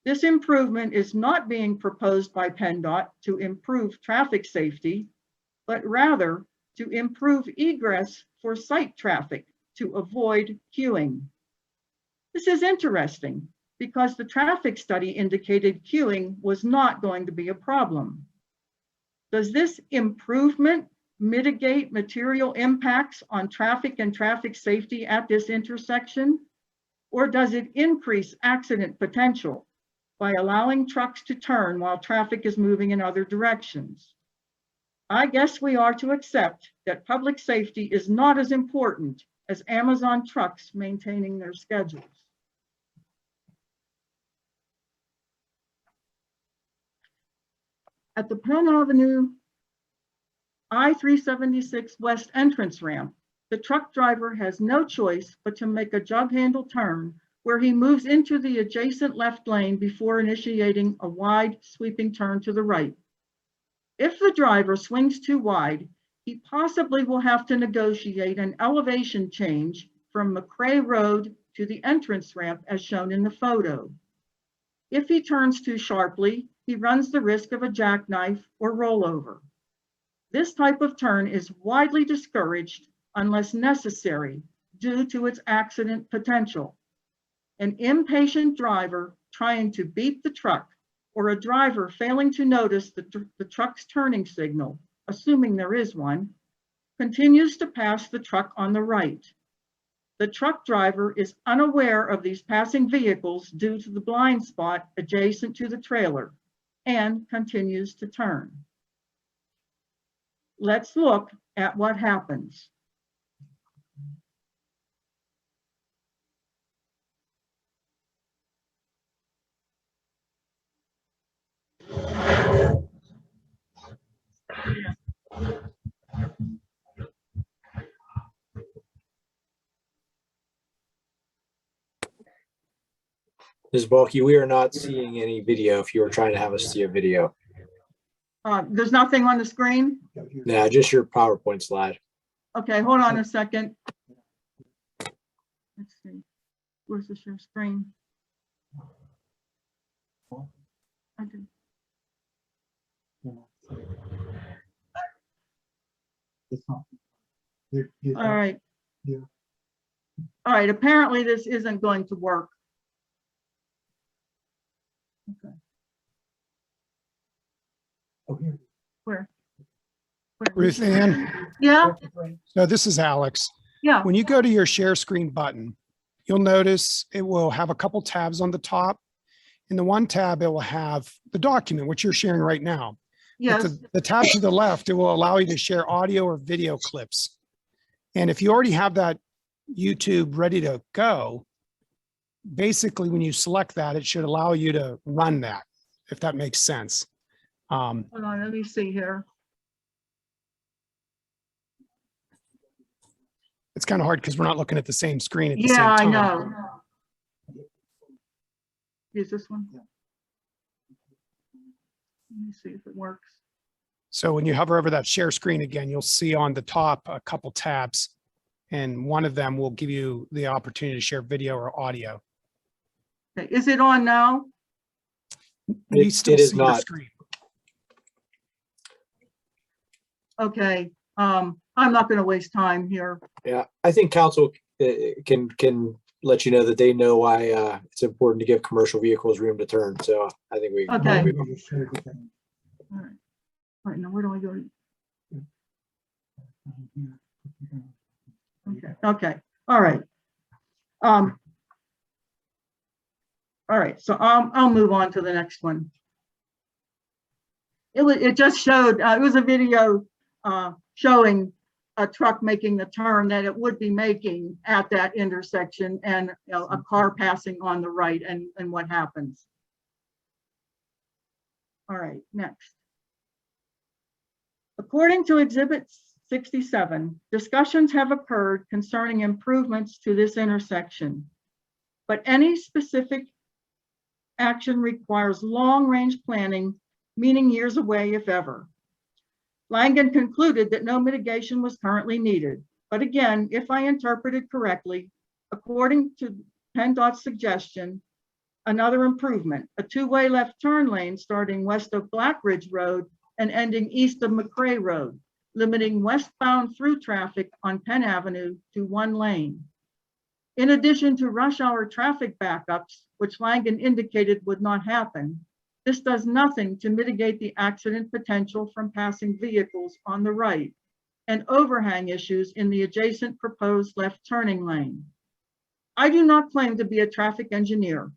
This improvement is not being proposed by PennDOT to improve traffic safety, but rather to improve egress for site traffic to avoid queuing. This is interesting because the traffic study indicated queuing was not going to be a problem. Does this improvement mitigate material impacts on traffic and traffic safety at this intersection? Or does it increase accident potential by allowing trucks to turn while traffic is moving in other directions? I guess we are to accept that public safety is not as important as Amazon trucks maintaining their schedules. At the Penn Avenue I-376 West entrance ramp, the truck driver has no choice but to make a jug handle turn where he moves into the adjacent left lane before initiating a wide sweeping turn to the right. If the driver swings too wide, he possibly will have to negotiate an elevation change from McCaughan Road to the entrance ramp as shown in the photo. If he turns too sharply, he runs the risk of a jackknife or rollover. This type of turn is widely discouraged unless necessary due to its accident potential. An impatient driver trying to beat the truck or a driver failing to notice the truck's turning signal, assuming there is one, continues to pass the truck on the right. The truck driver is unaware of these passing vehicles due to the blind spot adjacent to the trailer and continues to turn. Let's look at what happens. Ms. Balkey, we are not seeing any video if you were trying to have us see a video. There's nothing on the screen? Yeah, just your PowerPoint slide. Okay, hold on a second. Let's see. Where's the share screen? Okay. All right. All right, apparently this isn't going to work. Okay. Where? Ruth Ann, Yeah, no, this is Alex. yeah, When you go to your share screen button, you'll notice it will have a couple tabs on the top. In the one tab, it will have the document, which you're sharing right now. But yes. the tab to the left, it will allow you to share audio or video clips. And if you already have that YouTube ready to go, basically when you select that, it should allow you to run that, if that makes sense. Hold on, let me see here. It's kind of hard because we're not looking at the same screen at the Yeah, same I time. know. Use this one? Let me see if it works. So when you hover over that share screen again, you'll see on the top a couple tabs, and one of them will give you the opportunity to share video or audio. Okay, is it on now? You still it is see your not. screen. Okay, I'm not going to waste time here. Yeah, I think council can let you know that they know why it's important to give commercial vehicles room to turn. So I think we. Okay. we- All right. All right, now where do I go? Okay, okay, all right. All right, so I'll move on to the next one. It just showed, it was a video showing a truck making the turn that it would be making at that intersection, and a car passing on the right, and what happens. All right, next. According to Exhibit 67, discussions have occurred concerning improvements to this intersection, but any specific action requires long-range planning, meaning years away, if ever. Langen concluded that no mitigation was currently needed, but again, if I interpreted correctly, according to PennDOT's suggestion, another improvement, a two-way left turn lane starting west of Black Ridge Road and ending east of McCaughan Road, limiting westbound through traffic on Penn Avenue to one lane. In addition to rush hour traffic backups, which Langen indicated would not happen, this does nothing to mitigate the accident potential from passing vehicles on the right and overhang issues in the adjacent proposed left turning lane. I do not claim to be a traffic engineer,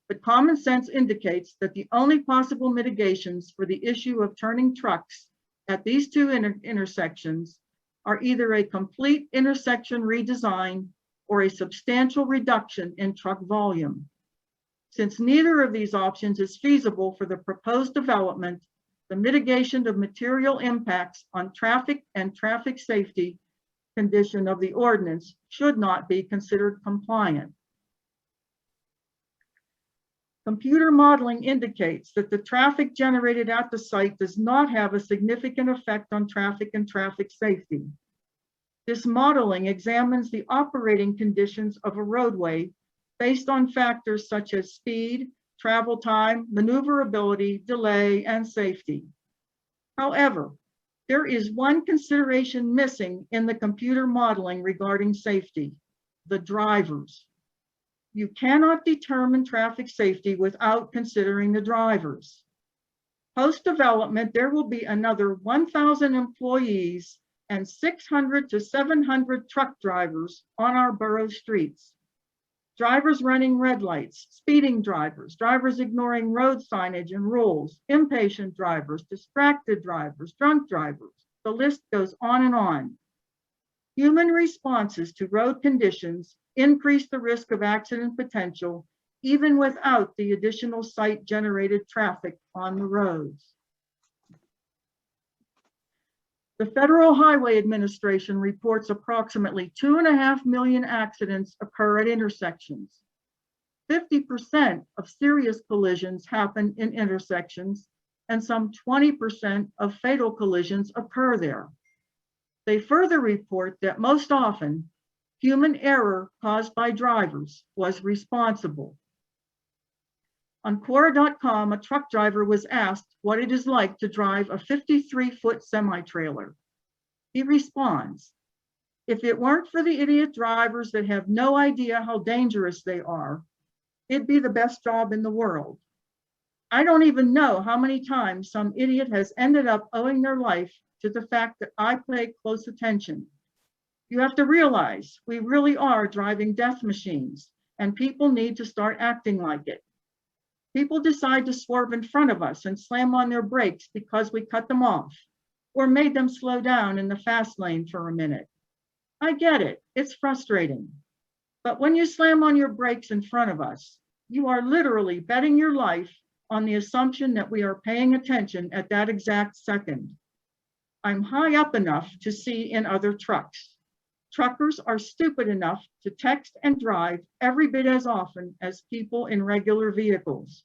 but common sense indicates that the only possible mitigations for the issue of turning trucks at these two intersections are either a complete intersection redesign or a substantial reduction in truck volume. Since neither of these options is feasible for the proposed development, the mitigation of material impacts on traffic and traffic safety condition of the ordinance should not be considered compliant. Computer modeling indicates that the traffic generated at the site does not have a significant effect on traffic and traffic safety. This modeling examines the operating conditions of a roadway based on factors such as speed, travel time, maneuverability, delay, and safety. However, there is one consideration missing in the computer modeling regarding safety: the drivers. You cannot determine traffic safety without considering the drivers. Post-development, there will be another 1,000 employees and 600 to 700 truck drivers on our borough streets. Drivers running red lights, speeding drivers, drivers ignoring road signage and rules, impatient drivers, distracted drivers, drunk drivers. The list goes on and on. Human responses to road conditions increase the risk of accident potential, even without the additional site-generated traffic on the roads. The Federal Highway Administration reports approximately 2.5 million accidents occur at intersections. 50% of serious collisions happen in intersections, and some 20% of fatal collisions occur there. They further report that most often, human error caused by drivers was responsible. On Quora.com, a truck driver was asked what it is like to drive a 53-foot semi-trailer. He responds, "If it weren't for the idiot drivers that have no idea how dangerous they are, it'd be the best job in the world. I don't even know how many times some idiot has ended up owing their life to the fact that I pay close attention. You have to realize we really are driving death machines, and people need to start acting like it. People decide to swerve in front of us and slam on their brakes because we cut them off or made them slow down in the fast lane for a minute. I get it, it's frustrating. But when you slam on your brakes in front of us, you are literally betting your life on the assumption that we are paying attention at that exact second. I'm high up enough to see in other trucks. Truckers are stupid enough to text and drive every bit as often as people in regular vehicles.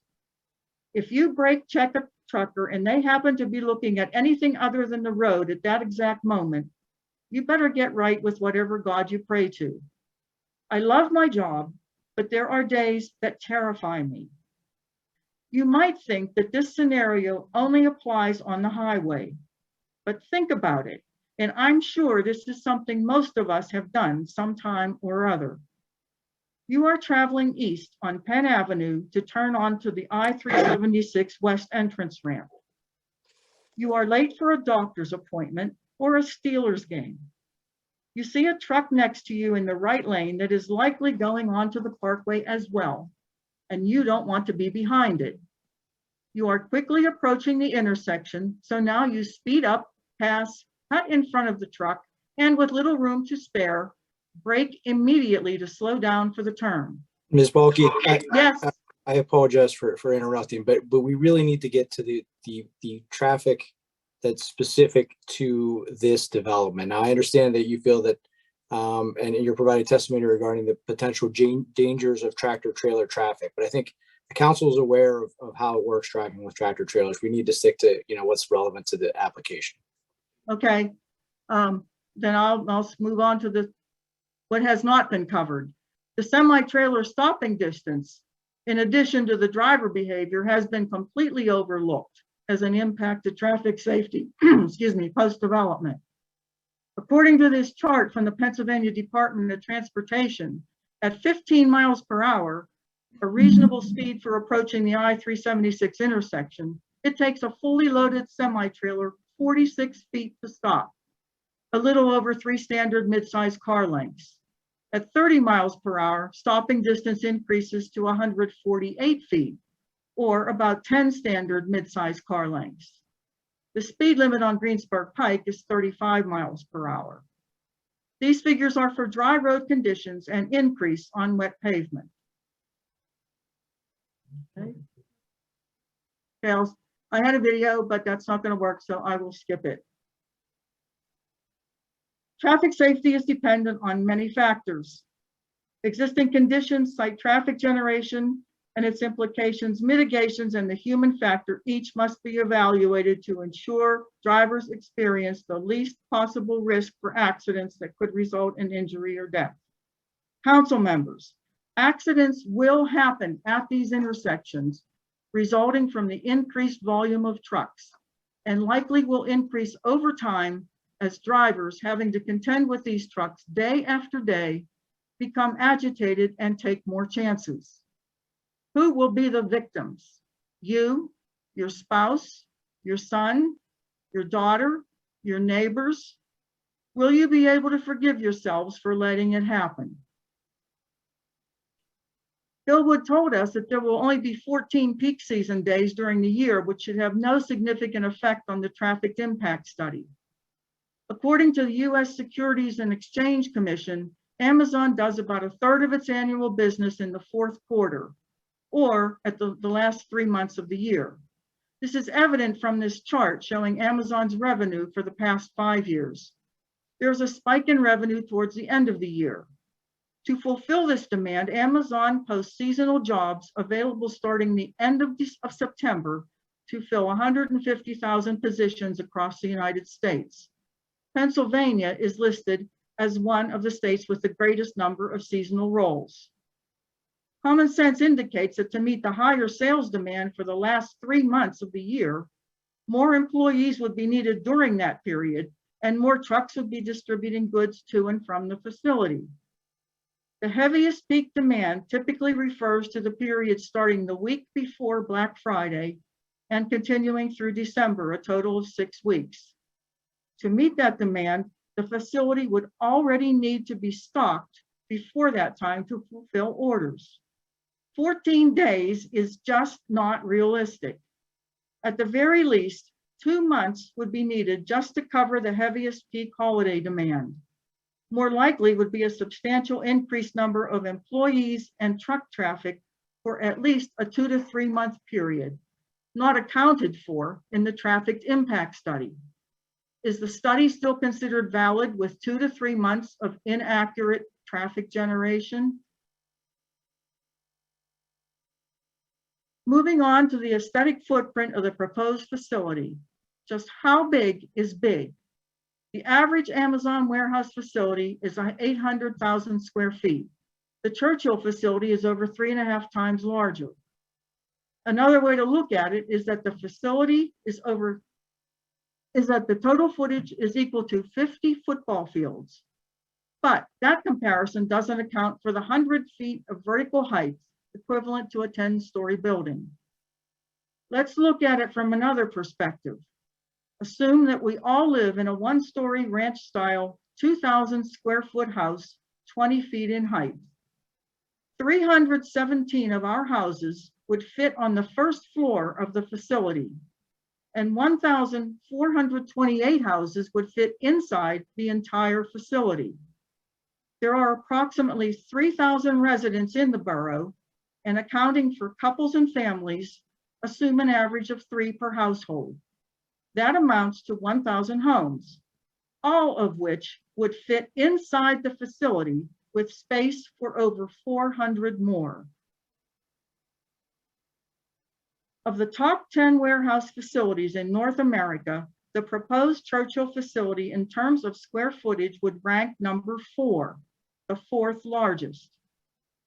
If you brake check a trucker and they happen to be looking at anything other than the road at that exact moment, you better get right with whatever God you pray to. I love my job, but there are days that terrify me. You might think that this scenario only applies on the highway, but think about it. And I'm sure this is something most of us have done sometime or other. You are traveling east on Penn Avenue to turn onto the I-376 West entrance ramp. You are late for a doctor's appointment or a Steelers game. You see a truck next to you in the right lane that is likely going onto the parkway as well, and you don't want to be behind it. You are quickly approaching the intersection, so now you speed up, pass, cut in front of the truck, and with little room to spare, brake immediately to slow down for the turn. Ms. Balkey, Yes. I apologize for interrupting, but we really need to get to the traffic that's specific to this development. Now, I understand that you feel that, and you're providing testimony regarding the potential dangers of tractor trailer traffic, but I think the council is aware of how it works driving with tractor trailers. We need to stick to, what's relevant to the application. Okay, then I'll move on to what has not been covered. The semi-trailer stopping distance, in addition to the driver behavior, has been completely overlooked as an impact to traffic safety, post-development. According to this chart from the Pennsylvania Department of Transportation, At 15 miles per hour, a reasonable speed for approaching the I-376 intersection, it takes a fully loaded semi-trailer 46 feet to stop, a little over 3 standard mid-size car lengths. At 30 miles per hour, stopping distance increases to 148 feet, or about 10 standard mid-size car lengths. The speed limit on Greensburg Pike is 35 miles per hour. These figures are for dry road conditions and increase on wet pavement. Okay. I had a video, but that's not going to work, so I will skip it. Traffic safety is dependent on many factors. Existing conditions, site traffic generation and its implications, mitigations, and the human factor each must be evaluated to ensure drivers experience the least possible risk for accidents that could result in injury or death. Council members, accidents will happen at these intersections, resulting from the increased volume of trucks, and likely will increase over time as drivers having to contend with these trucks day after day become agitated and take more chances. Who will be the victims? You, your spouse, your son, your daughter, your neighbors? Will you be able to forgive yourselves for letting it happen? Bill Wood told us that there will only be 14 peak season days during the year, which should have no significant effect on the traffic impact study. According to the U.S. Securities and Exchange Commission, Amazon does about 1/3 of its annual business in the fourth quarter, or at the last 3 months of the year. This is evident from this chart showing Amazon's revenue for the past 5 years. There's a spike in revenue towards the end of the year. To fulfill this demand, Amazon posts seasonal jobs available starting the end of September to fill 150,000 positions across the United States. Pennsylvania is listed as one of the states with the greatest number of seasonal roles. Common sense indicates that to meet the higher sales demand for the last 3 months of the year, more employees would be needed during that period, and more trucks would be distributing goods to and from the facility. The heaviest peak demand typically refers to the period starting the week before Black Friday and continuing through December, a total of 6 weeks. To meet that demand, the facility would already need to be stocked before that time to fulfill orders. 14 days is just not realistic. At the very least, 2 months would be needed just to cover the heaviest peak holiday demand. More likely would be a substantial increased number of employees and truck traffic for at least a 2 to 3 month period, not accounted for in the traffic impact study. Is the study still considered valid with 2 to 3 months of inaccurate traffic generation? Moving on to the aesthetic footprint of the proposed facility. Just how big is big? The average Amazon warehouse facility is 800,000 square feet. The Churchill facility is over 3.5 times larger. Another way to look at it is that the facility is that the total footage is equal to 50 football fields. But that comparison doesn't account for the 100 feet of vertical height equivalent to a 10-story building. Let's look at it from another perspective. Assume that we all live in a 1-story ranch-style, 2,000 square foot house, 20 feet in height. 317 of our houses would fit on the first floor of the facility, and 1,428 houses would fit inside the entire facility. There are approximately 3,000 residents in the borough, and accounting for couples and families, assume an average of 3 per household. That amounts to 1,000 homes, all of which would fit inside the facility with space for over 400 more. Of the top 10 warehouse facilities in North America, the proposed Churchill facility in terms of square footage would rank number 4, the 4th largest.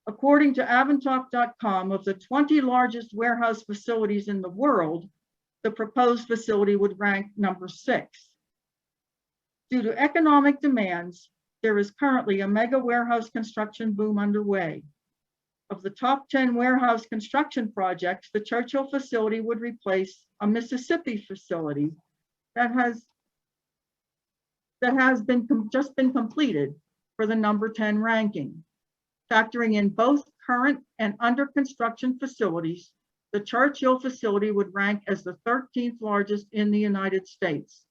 According to avantalk.com, of the 20 largest warehouse facilities in the world, the proposed facility would rank number 6. Due to economic demands, there is currently a mega warehouse construction boom underway. Of the top 10 warehouse construction projects, the Churchill facility would replace a Mississippi facility that has just been completed for the number 10 ranking. Factoring in both current and under construction facilities, the Churchill facility would rank as the 13th largest in the United States.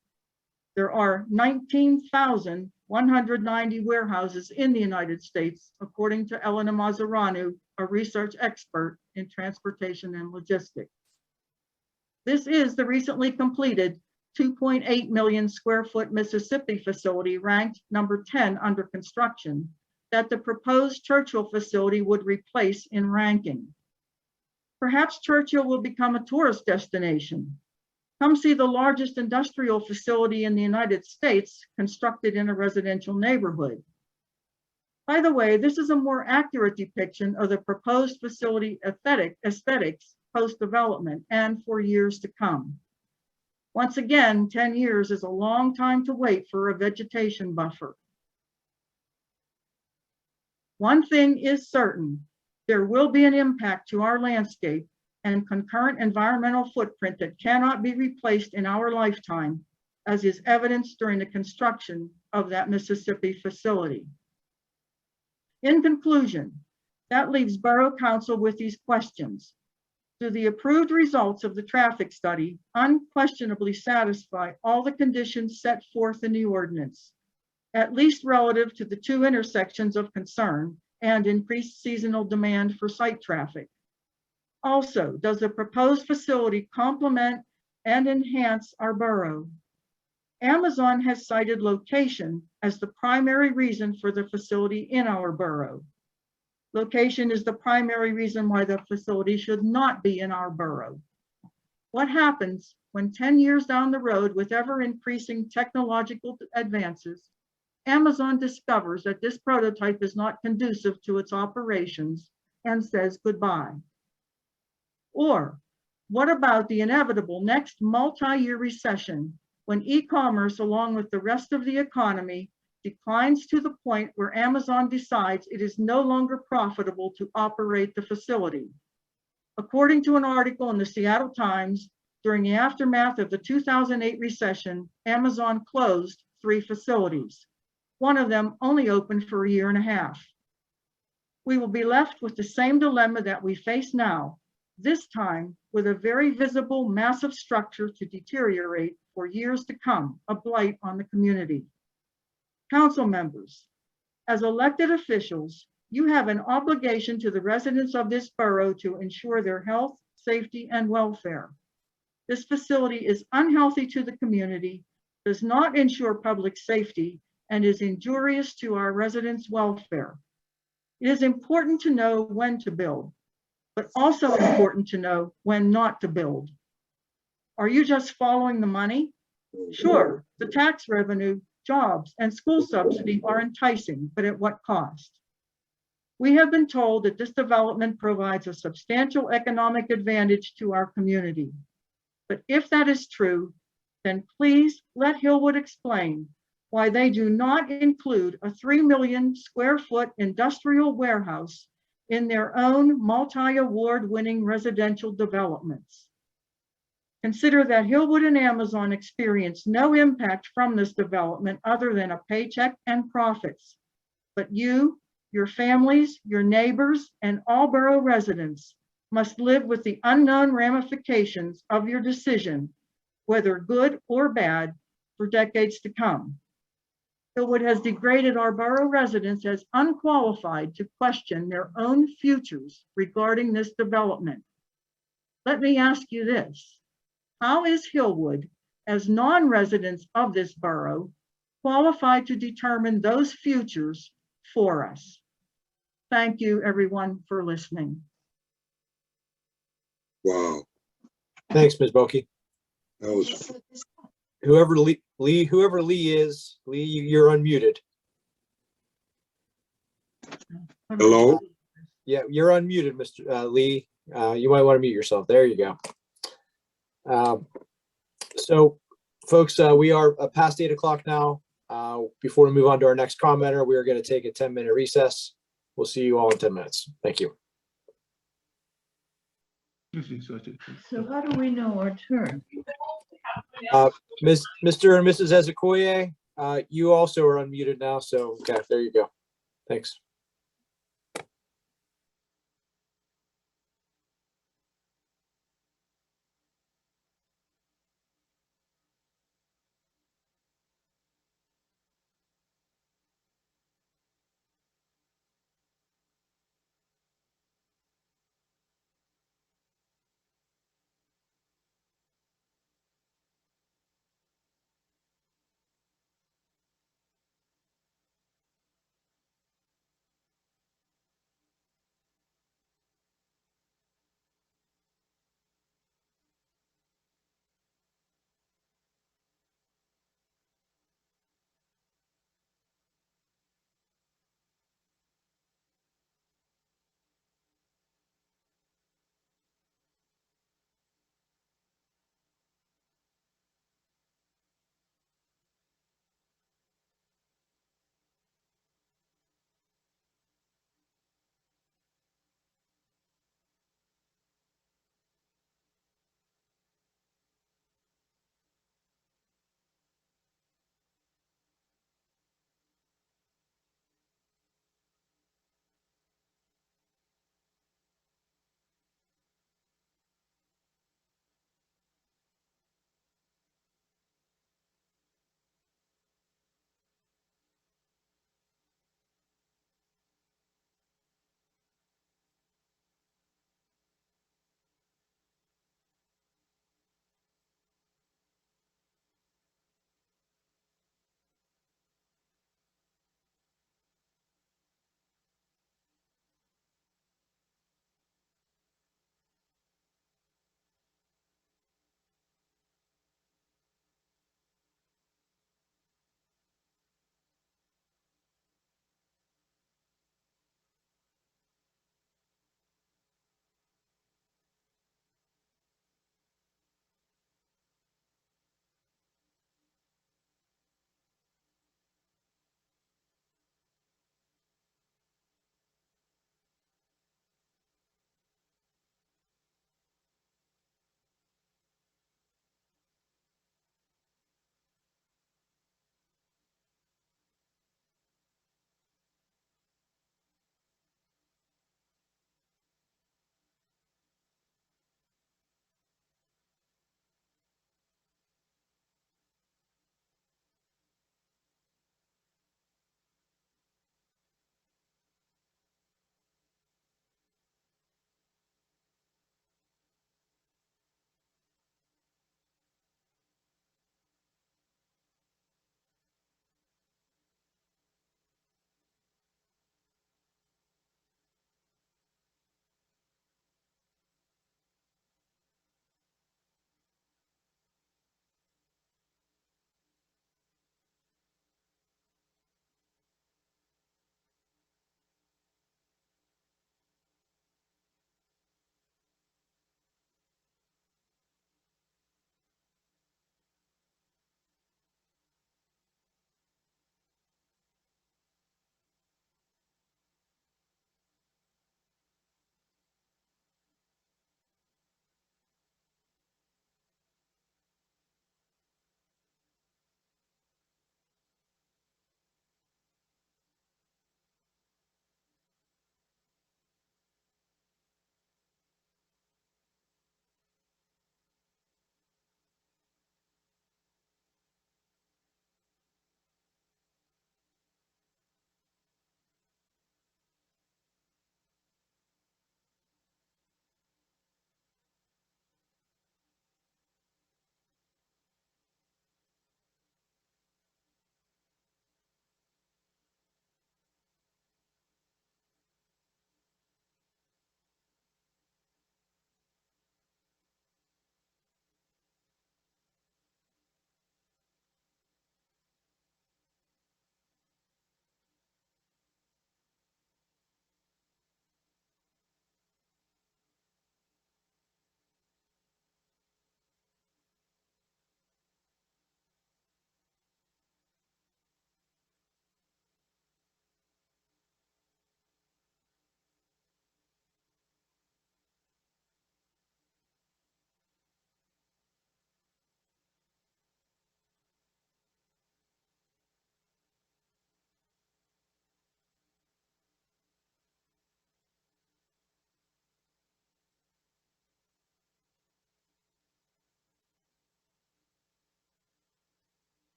There are 19,190 warehouses in the United States, according to Elena Mazzaranu, a research expert in transportation and logistics. This is the recently completed 2.8 million square foot Mississippi facility, ranked number 10 under construction, that the proposed Churchill facility would replace in ranking. Perhaps Churchill will become a tourist destination. Come see the largest industrial facility in the United States constructed in a residential neighborhood. By the way, this is a more accurate depiction of the proposed facility aesthetics post-development and for years to come. Once again, 10 years is a long time to wait for a vegetation buffer. One thing is certain, there will be an impact to our landscape and concurrent environmental footprint that cannot be replaced in our lifetime, as is evidenced during the construction of that Mississippi facility. In conclusion, that leaves Borough Council with these questions. Do the approved results of the traffic study unquestionably satisfy all the conditions set forth in the ordinance, at least relative to the two intersections of concern and increased seasonal demand for site traffic? Also, does the proposed facility complement and enhance our borough? Amazon has cited location as the primary reason for the facility in our borough. Location is the primary reason why the facility should not be in our borough. What happens when 10 years down the road, with ever increasing technological advances, Amazon discovers that this prototype is not conducive to its operations and says goodbye? Or what about the inevitable next multi-year recession, when e-commerce, along with the rest of the economy, declines to the point where Amazon decides it is no longer profitable to operate the facility? According to an article in the Seattle Times, during the aftermath of the 2008 recession, Amazon closed 3 facilities. One of them only opened for a year and a half. We will be left with the same dilemma that we face now, this time with a very visible, massive structure to deteriorate for years to come, a blight on the community. Council members, as elected officials, you have an obligation to the residents of this borough to ensure their health, safety, and welfare. This facility is unhealthy to the community, does not ensure public safety, and is injurious to our residents' welfare. It is important to know when to build, but also important to know when not to build. Are you just following the money? Sure, the tax revenue, jobs, and school subsidy are enticing, but at what cost? We have been told that this development provides a substantial economic advantage to our community. But if that is true, then please let Hillwood explain why they do not include a 3 million square foot industrial warehouse in their own multi-award winning residential developments. Consider that Hillwood and Amazon experience no impact from this development other than a paycheck and profits. But you, your families, your neighbors, and all borough residents must live with the unknown ramifications of your decision, whether good or bad, for decades to come. Hillwood has degraded our borough residents as unqualified to question their own futures regarding this development. Let me ask you this. How is Hillwood, as non-residents of this borough, qualified to determine those futures for us? Thank you, everyone, for listening. Wow. Thanks, Ms. Balkey. That was, Whoever Lee is, Lee, you're unmuted. hello? Yeah, you're unmuted, Mr. Lee. You might want to mute yourself. There you go. So, folks, we are past 8 o'clock now. Before we move on to our next commenter, we are going to take a 10-minute recess. We'll see you all in 10 minutes. Thank you. So how do we know our turn? Mr. and Mrs. Ezokoye, you also are unmuted now. So, okay, there you go. Thanks.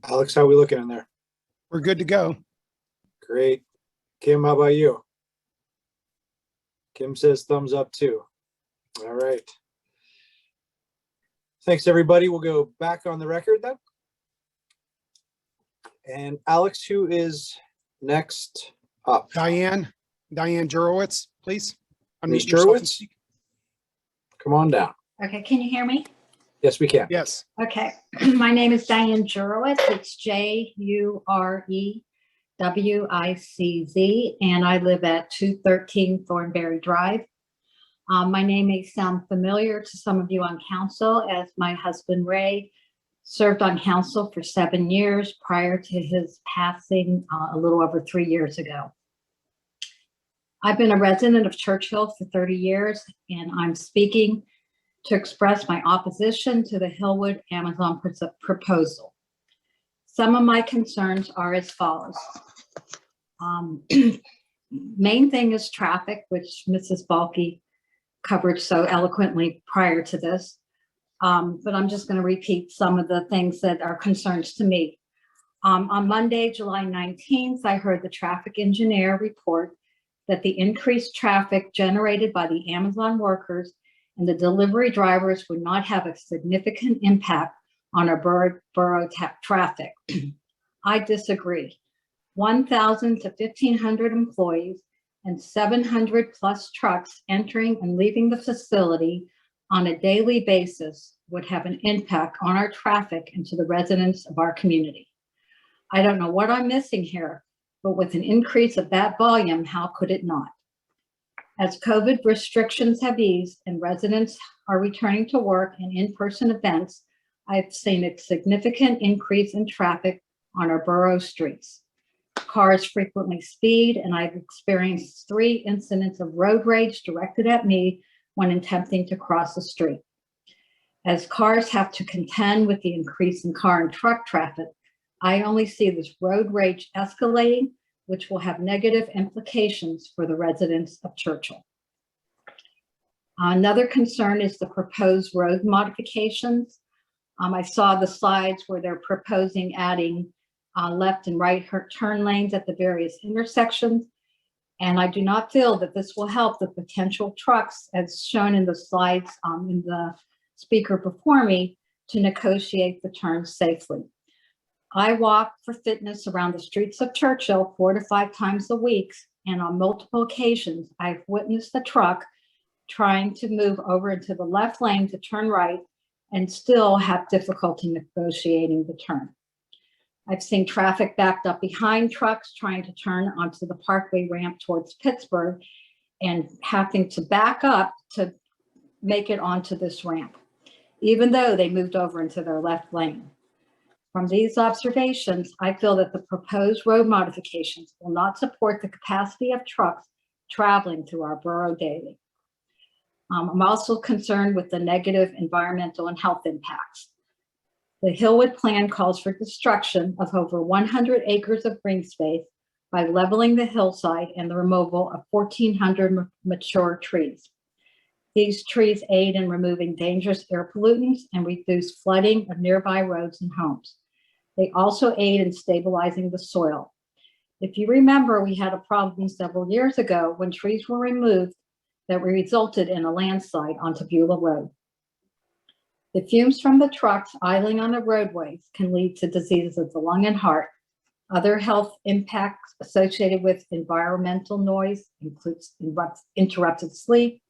Alex, how we looking in there? We're good to go. Great. Kim, how about you? Kim says thumbs up too. All right. Thanks, everybody. We'll go back on the record then. And Alex, who is next up? Diane Jurewicz, please. Ms. Unmute yourself and Jurewicz? speak. Come on down. Okay, can you hear me? Yes, we can. Yes. Okay, my name is Diane Jurewicz. It's Jurewicz, and I live at 213 Thornberry Drive. My name may sound familiar to some of you on council, as my husband Ray served on council for 7 years prior to his passing a little over 3 years ago. I've been a resident of Churchill for 30 years, and I'm speaking to express my opposition to the Hillwood Amazon proposal. Some of my concerns are as follows. Main thing is traffic, which Mrs. Balkey covered so eloquently prior to this. But I'm just going to repeat some of the things that are concerns to me. On Monday, July 19th, I heard the traffic engineer report that the increased traffic generated by the Amazon workers and the delivery drivers would not have a significant impact on our borough traffic. I disagree. 1,000 to 1,500 employees and 700 plus trucks entering and leaving the facility on a daily basis would have an impact on our traffic and to the residents of our community. I don't know what I'm missing here, but with an increase of that volume, how could it not? As COVID restrictions have eased and residents are returning to work and in-person events, I've seen a significant increase in traffic on our borough streets. Cars frequently speed, and I've experienced 3 incidents of road rage directed at me when attempting to cross the street. As cars have to contend with the increase in car and truck traffic, I only see this road rage escalating, which will have negative implications for the residents of Churchill. Another concern is the proposed road modifications. I saw the slides where they're proposing adding left and right turn lanes at the various intersections. And I do not feel that this will help the potential trucks, as shown in the slides in the speaker before me, to negotiate the turns safely. I walk for fitness around the streets of Churchill 4 to 5 times a week, and on multiple occasions, I've witnessed the truck trying to move over into the left lane to turn right and still have difficulty negotiating the turn. I've seen traffic backed up behind trucks trying to turn onto the Parkway ramp towards Pittsburgh and having to back up to make it onto this ramp, even though they moved over into their left lane. From these observations, I feel that the proposed road modifications will not support the capacity of trucks traveling through our borough daily. I'm also concerned with the negative environmental and health impacts. The Hillwood plan calls for destruction of over 100 acres of green space by leveling the hillside and the removal of 1,400 mature trees. These trees aid in removing dangerous air pollutants and reduce flooding of nearby roads and homes. They also aid in stabilizing the soil. If you remember, we had a problem several years ago when trees were removed that resulted in a landslide onto Beulah Road. The fumes from the trucks idling on the roadways can lead to diseases of the lung and heart. Other health impacts associated with environmental noise includes interrupted sleep,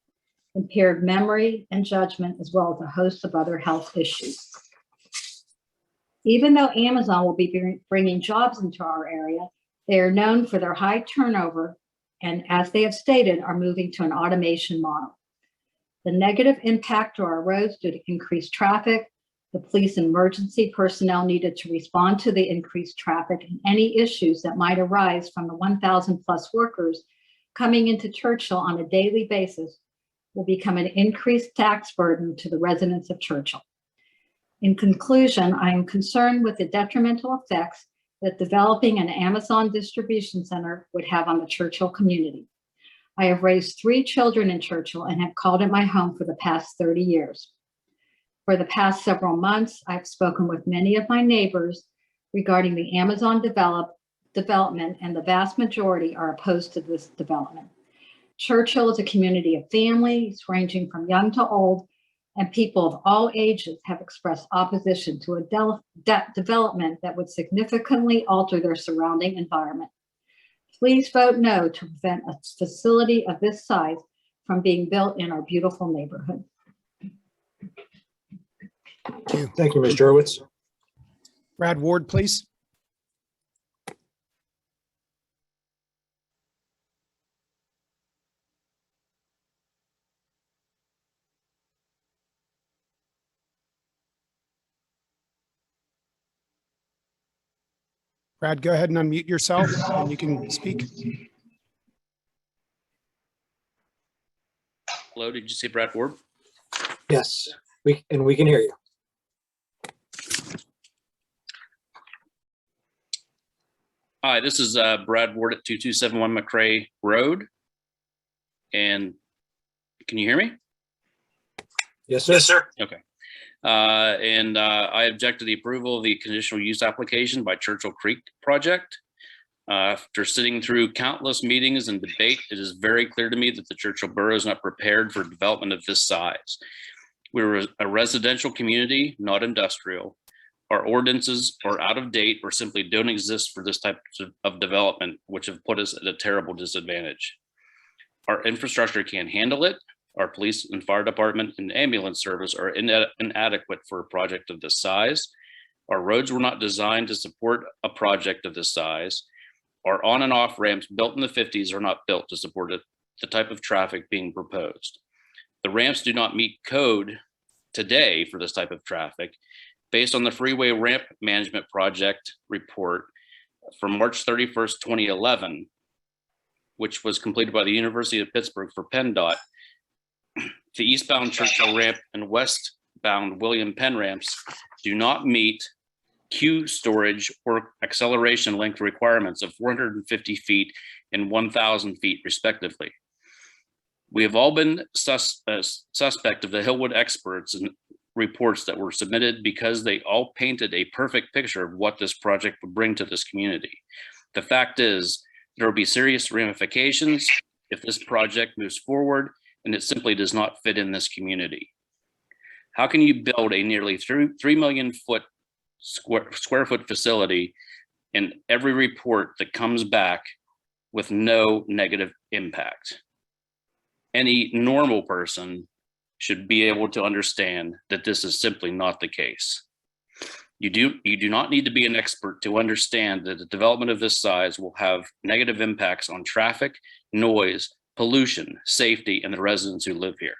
impaired memory and judgment, as well as a host of other health issues. Even though Amazon will be bringing jobs into our area, they are known for their high turnover and, as they have stated, are moving to an automation model. The negative impact to our roads due to increased traffic, the police and emergency personnel needed to respond to the increased traffic, and any issues that might arise from the 1,000 plus workers coming into Churchill on a daily basis will become an increased tax burden to the residents of Churchill. In conclusion, I am concerned with the detrimental effects that developing an Amazon distribution center would have on the Churchill community. I have raised 3 children in Churchill and have called it my home for the past 30 years. For the past several months, I've spoken with many of my neighbors regarding the Amazon development, and the vast majority are opposed to this development. Churchill is a community of families ranging from young to old, and people of all ages have expressed opposition to a development that would significantly alter their surrounding environment. Please vote no to prevent a facility of this size from being built in our beautiful neighborhood. Thank you, Ms. Jurewicz. Brad Ward, please. Brad, go ahead and unmute yourself and you can speak. Hello, did you say Brad Ward? Yes, we can hear you. Hi, this is Brad Ward at 2271 McCrae Road. And can you hear me? Yes, sir. Yes, sir. Okay. I object to the approval of the conditional use application by Churchill Creek project. After sitting through countless meetings and debate, it is very clear to me that the Churchill Borough is not prepared for development of this size. We're a residential community, not industrial. Our ordinances are out of date or simply don't exist for this type of development, which have put us at a terrible disadvantage. Our infrastructure can't handle it. Our police and fire department and ambulance service are inadequate for a project of this size. Our roads were not designed to support a project of this size. Our on and off ramps built in the 50s are not built to support the type of traffic being proposed. The ramps do not meet code today for this type of traffic. Based on the Freeway Ramp Management Project report from March 31st, 2011, which was completed by the University of Pittsburgh for PennDOT, the eastbound Churchill ramp and westbound William Penn ramps do not meet queue storage or acceleration length requirements of 450 feet and 1,000 feet respectively. We have all been suspect of the Hillwood experts and reports that were submitted because they all painted a perfect picture of what this project would bring to this community. The fact is, there will be serious ramifications if this project moves forward and it simply does not fit in this community. How can you build a nearly 3 million square foot facility in every report that comes back with no negative impact? Any normal person should be able to understand that this is simply not the case. You do not need to be an expert to understand that the development of this size will have negative impacts on traffic, noise, pollution, safety, and the residents who live here.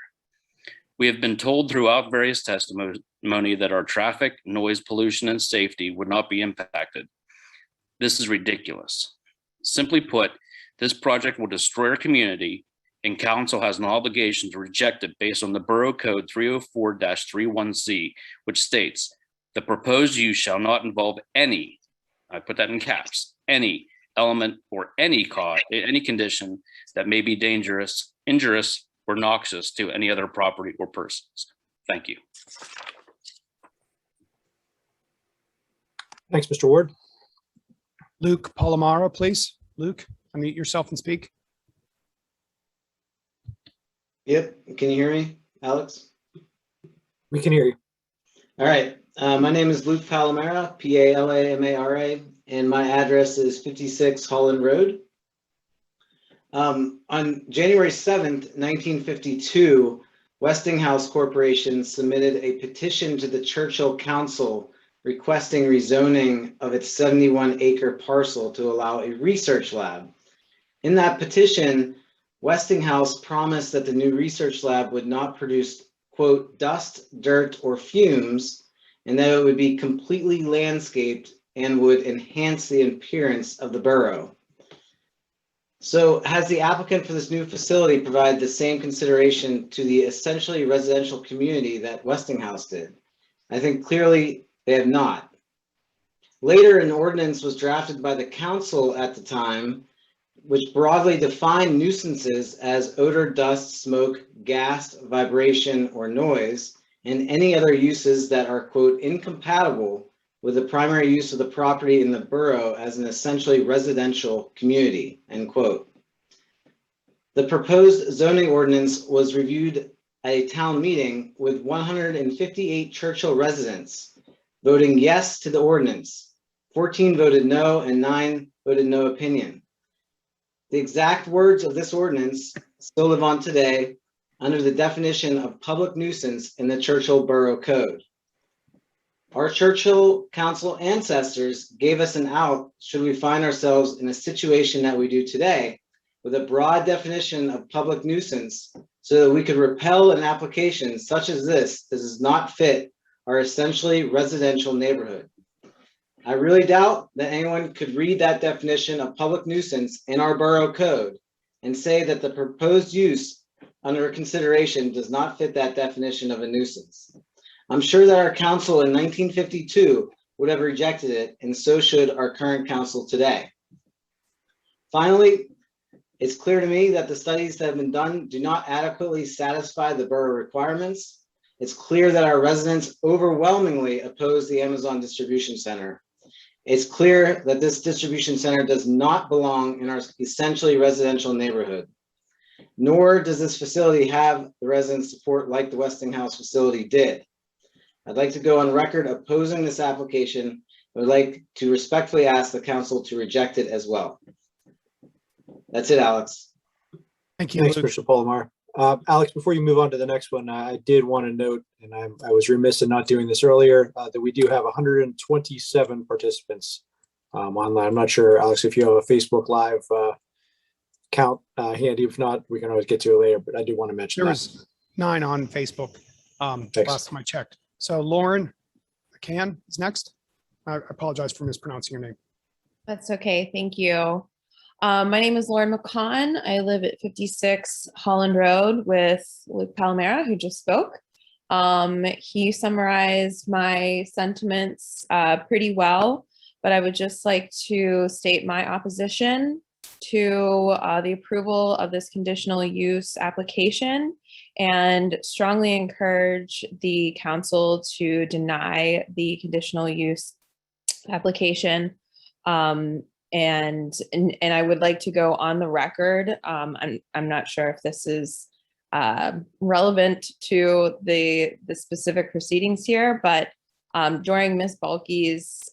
We have been told throughout various testimony that our traffic, noise, pollution, and safety would not be impacted. This is ridiculous. Simply put, this project will destroy our community, and council has an obligation to reject it based on the Borough Code 304-31C, which states, the proposed use shall not involve any, I put that in caps, any element or any cause, any condition that may be dangerous, injurious, or noxious to any other property or persons. Thank you. Thanks, Mr. Ward. Luke Palamara, please. Luke, unmute yourself and speak. Yep, can you hear me, Alex? We can hear you. All right, my name is Luke Palamara, Palamara, and my address is 56 Holland Road. On January 7th, 1952, Westinghouse Corporation submitted a petition to the Churchill Council requesting rezoning of its 71-acre parcel to allow a research lab. In that petition, Westinghouse promised that the new research lab would not produce, quote, dust, dirt, or fumes, and that it would be completely landscaped and would enhance the appearance of the borough. So has the applicant for this new facility provided the same consideration to the essentially residential community that Westinghouse did? I think clearly they have not. Later, an ordinance was drafted by the council at the time, which broadly defined nuisances as odor, dust, smoke, gas, vibration, or noise, and any other uses that are, quote, incompatible with the primary use of the property in the borough as an essentially residential community, end quote. The proposed zoning ordinance was reviewed at a town meeting with 158 Churchill residents voting yes to the ordinance. 14 voted no and 9 voted no opinion. The exact words of this ordinance still live on today under the definition of public nuisance in the Churchill Borough Code. Our Churchill Council ancestors gave us an out should we find ourselves in a situation that we do today with a broad definition of public nuisance so that we could repel an application such as this that does not fit our essentially residential neighborhood. I really doubt that anyone could read that definition of public nuisance in our borough code and say that the proposed use under consideration does not fit that definition of a nuisance. I'm sure that our council in 1952 would have rejected it, and so should our current council today. Finally, it's clear to me that the studies that have been done do not adequately satisfy the borough requirements. It's clear that our residents overwhelmingly oppose the Amazon distribution center. It's clear that this distribution center does not belong in our essentially residential neighborhood, nor does this facility have the resident support like the Westinghouse facility did. I'd like to go on record opposing this application. I would like to respectfully ask the council to reject it as well. That's it, Alex. Thank you. Thanks, Mr. Palamara. Alex, before you move on to the next one, I did want to note, and I was remiss in not doing this earlier, that we do have 127 participants online. I'm not sure, Alex, if you have a Facebook Live count handy. If not, we can always get to it later, but I do want to mention There that. was 9 on Facebook last time I checked. So Lauren McCann is next. I apologize for mispronouncing your name. That's okay. Thank you. My name is Lauren McCaughan. I live at 56 Holland Road with Luke Palamara, who just spoke. He summarized my sentiments pretty well, but I would just like to state my opposition to the approval of this conditional use application and strongly encourage the council to deny the conditional use application. And I would like to go on the record. I'm not sure if this is relevant to the specific proceedings here, but during Ms. Balkey's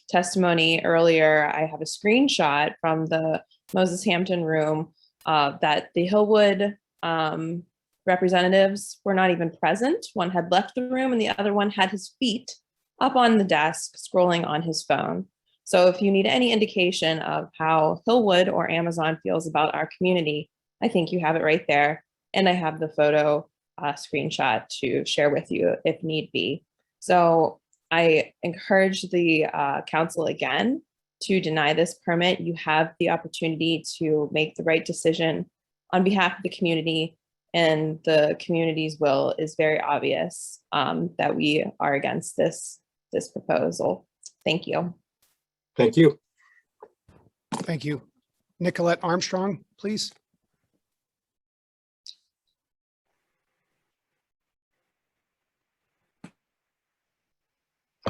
testimony earlier, I have a screenshot from the Moses Hampton room that the Hillwood representatives were not even present. One had left the room and the other one had his feet up on the desk scrolling on his phone. So if you need any indication of how Hillwood or Amazon feels about our community, I think you have it right there. And I have the photo screenshot to share with you if need be. So I encourage the council again to deny this permit. You have the opportunity to make the right decision on behalf of the community, and the community's will is very obvious that we are against this proposal. Thank you. Thank you. Thank you. Nicolette Armstrong, please.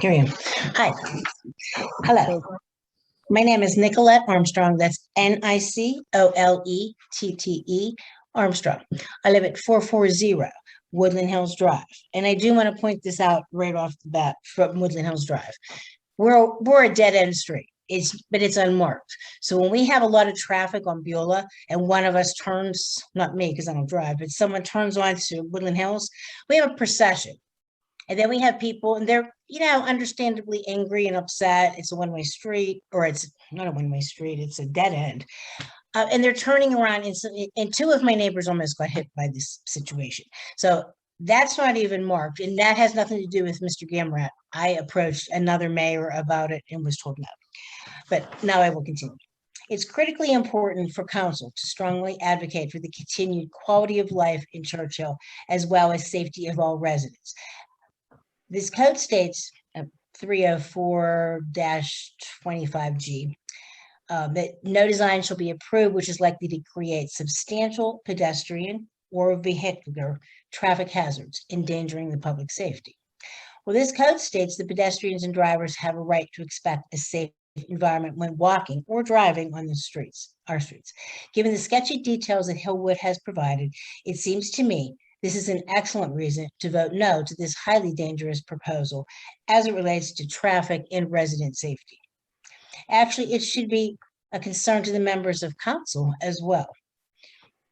Here I am. Hi. Hello. My name is Nicolette Armstrong. That's Nicolette Armstrong. I live at 440 Woodland Hills Drive. And I do want to point this out right off the bat from Woodland Hills Drive. We're a dead end street. But it's unmarked. So when we have a lot of traffic on Beulah and one of us turns, not me because I don't drive, but someone turns onto Woodland Hills, we have a procession. And then we have people, and they're, understandably angry and upset. It's a one-way street, or it's not a one-way street, it's a dead end. And they're turning around, and 2 of my neighbors almost got hit by this situation. So that's not even marked, and that has nothing to do with Mr. Gamrat. I approached another mayor about it and was told no. But now I will continue. It's critically important for council to strongly advocate for the continued quality of life in Churchill, as well as safety of all residents. This code states 304-25G that no design shall be approved which is likely to create substantial pedestrian or vehicular traffic hazards, endangering the public safety. Well, this code states that pedestrians and drivers have a right to expect a safe environment when walking or driving on the streets, our streets. Given the sketchy details that Hillwood has provided, it seems to me this is an excellent reason to vote no to this highly dangerous proposal as it relates to traffic and resident safety. Actually, it should be a concern to the members of council as well,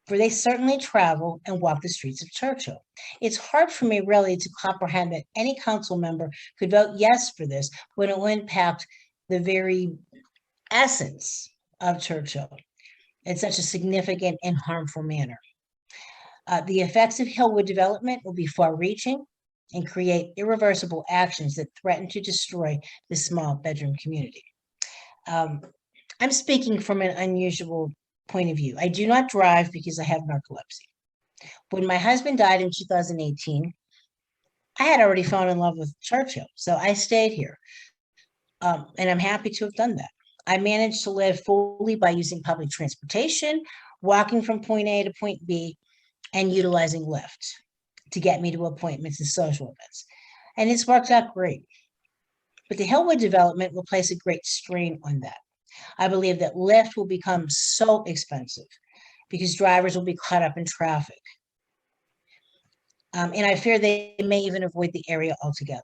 for they certainly travel and walk the streets of Churchill. It's hard for me really to comprehend that any council member could vote yes for this when it will impact the very essence of Churchill in such a significant and harmful manner. The effects of Hillwood development will be far-reaching and create irreversible actions that threaten to destroy the small bedroom community. I'm speaking from an unusual point of view. I do not drive because I have narcolepsy. When my husband died in 2018, I had already fallen in love with Churchill, so I stayed here. And I'm happy to have done that. I managed to live fully by using public transportation, walking from point A to point B, and utilizing Lyft to get me to appointments and social events. And it's worked out great. But the Hillwood development will place a great strain on that. I believe that Lyft will become so expensive because drivers will be caught up in traffic. And I fear they may even avoid the area altogether.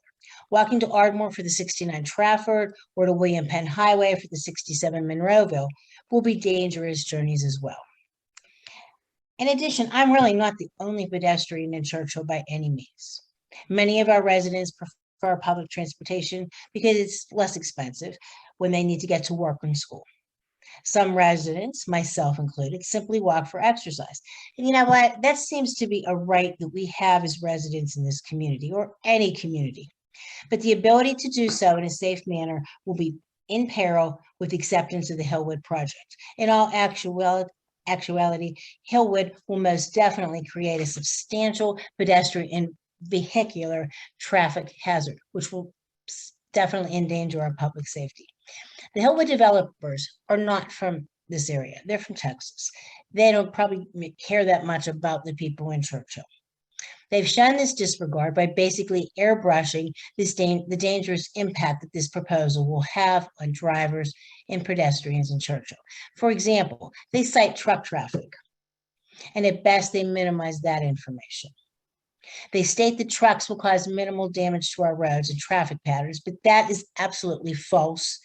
Walking to Ardmore for the 69 Trafford or to William Penn Highway for the 67 Monroeville will be dangerous journeys as well. In addition, I'm really not the only pedestrian in Churchill by any means. Many of our residents prefer public transportation because it's less expensive when they need to get to work and school. Some residents, myself included, simply walk for exercise. And you know what? That seems to be a right that we have as residents in this community or any community. But the ability to do so in a safe manner will be in peril with acceptance of the Hillwood project. In all actuality, Hillwood will most definitely create a substantial pedestrian and vehicular traffic hazard, which will definitely endanger our public safety. The Hillwood developers are not from this area. They're from Texas. They don't probably care that much about the people in Churchill. They've shown this disregard by basically airbrushing the dangerous impact that this proposal will have on drivers and pedestrians in Churchill. For example, they cite truck traffic, and at best they minimize that information. They state that trucks will cause minimal damage to our roads and traffic patterns, but that is absolutely false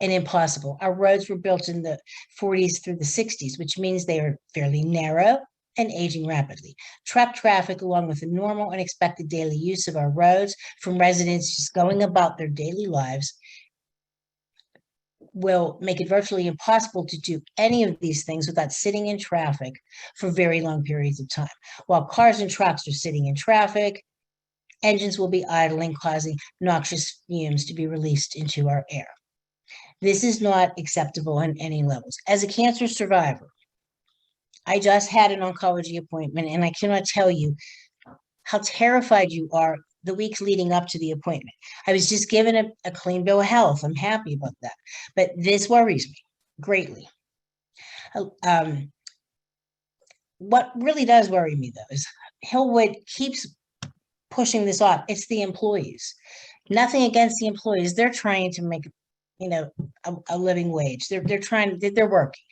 and impossible. Our roads were built in the 40s through the 60s, which means they are fairly narrow and aging rapidly. Truck traffic, along with the normal and expected daily use of our roads from residents just going about their daily lives, will make it virtually impossible to do any of these things without sitting in traffic for very long periods of time. While cars and trucks are sitting in traffic, engines will be idling, causing noxious fumes to be released into our air. This is not acceptable on any levels. As a cancer survivor, I just had an oncology appointment, and I cannot tell you how terrified you are the weeks leading up to the appointment. I was just given a clean bill of health. I'm happy about that. But this worries me greatly. What really does worry me, though, is Hillwood keeps pushing this off. It's the employees. Nothing against the employees. They're trying to make a living wage. They're working,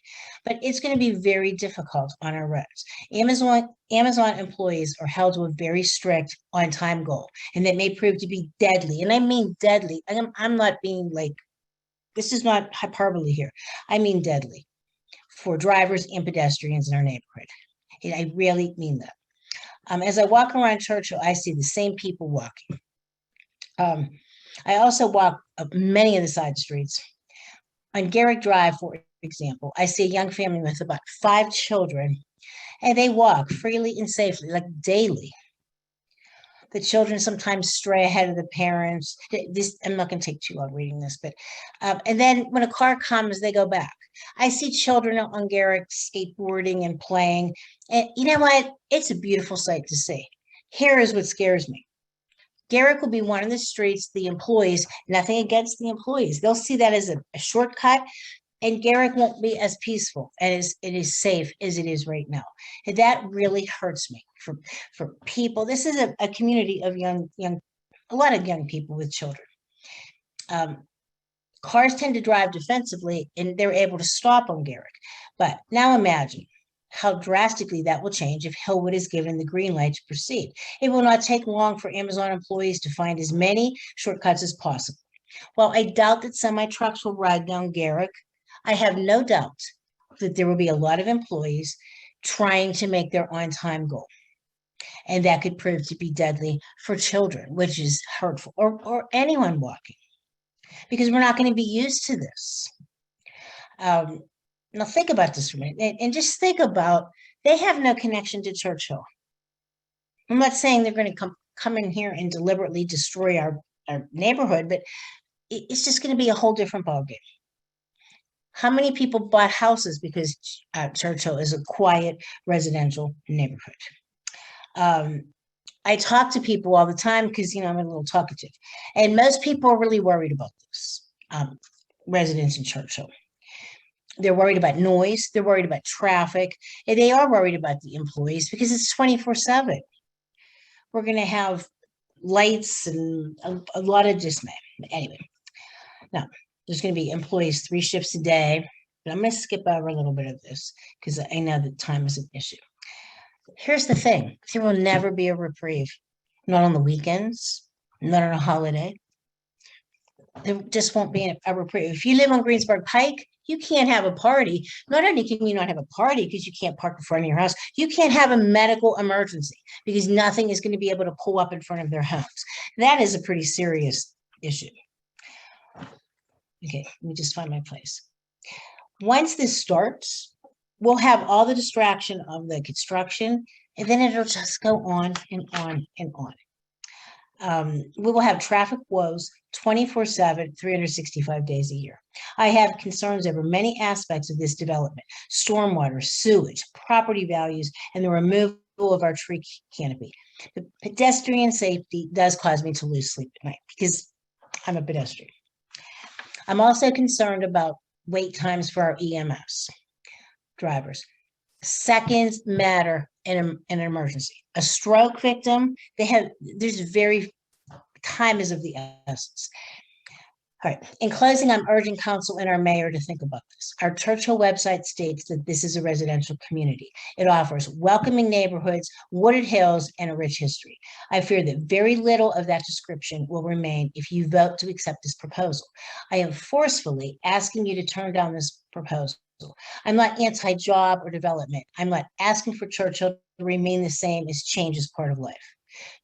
but it's going to be very difficult on our roads. Amazon employees are held to a very strict on-time goal, and that may prove to be deadly. And I mean deadly. I'm not being like, this is not hyperbole here. I mean deadly for drivers and pedestrians in our neighborhood. And I really mean that. As I walk around Churchill, I see the same people walking. I also walk up many of the side streets. On Garrick Drive, for example, I see a young family with about 5 children, and they walk freely and safely, like daily. The children sometimes stray ahead of the parents. I'm not going to take too long reading this, but and then when a car comes, they go back. I see children on Garrick skateboarding and playing, and you know what? It's a beautiful sight to see. Here is what scares me. Garrick will be one of the streets, the employees, nothing against the employees. They'll see that as a shortcut, and Garrick won't be as peaceful as it is safe as it is right now. And that really hurts me for people. This is a community of young a lot of young people with children. Cars tend to drive defensively and they're able to stop on Garrick. But now imagine how drastically that will change if Hillwood is given the green light to proceed. It will not take long for Amazon employees to find as many shortcuts as possible. While I doubt that semi-trucks will ride down Garrick, I have no doubt that there will be a lot of employees trying to make their on-time goal. And that could prove to be deadly for children, which is hurtful, or anyone walking, because we're not going to be used to this. Now think about this for a minute, and just think about, they have no connection to Churchill. I'm not saying they're going to come in here and deliberately destroy our neighborhood, but it's just going to be a whole different ballgame. How many people bought houses because Churchill is a quiet residential neighborhood? I talk to people all the time because, I'm a little talkative, and most people are really worried about this. Residents in Churchill. They're worried about noise. They're worried about traffic. And they are worried about the employees because it's 24/7. We're going to have lights and a lot of dismay. Anyway, now there's going to be employees 3 shifts a day. But I'm going to skip over a little bit of this because I know that time is an issue. Here's the thing. There will never be a reprieve. Not on the weekends, not on a holiday. There just won't be a reprieve. If you live on Greensburg Pike, you can't have a party. Not only can you not have a party because you can't park in front of your house, you can't have a medical emergency because nothing is going to be able to pull up in front of their homes. That is a pretty serious issue. Okay, let me just find my place. Once this starts, we'll have all the distraction of the construction, and then it'll just go on and on and on. We will have traffic woes 24/7, 365 days a year. I have concerns over many aspects of this development: stormwater, sewage, property values, and the removal of our tree canopy. The pedestrian safety does cause me to lose sleep at night because I'm a pedestrian. I'm also concerned about wait times for our EMS drivers. Seconds matter in an emergency. A stroke victim, time is of the essence. All right, in closing, I'm urging council and our mayor to think about this. Our Churchill website states that this is a residential community. It offers welcoming neighborhoods, wooded hills, and a rich history. I fear that very little of that description will remain if you vote to accept this proposal. I am forcefully asking you to turn down this proposal. I'm not anti-job or development. I'm not asking for Churchill to remain the same as change is part of life.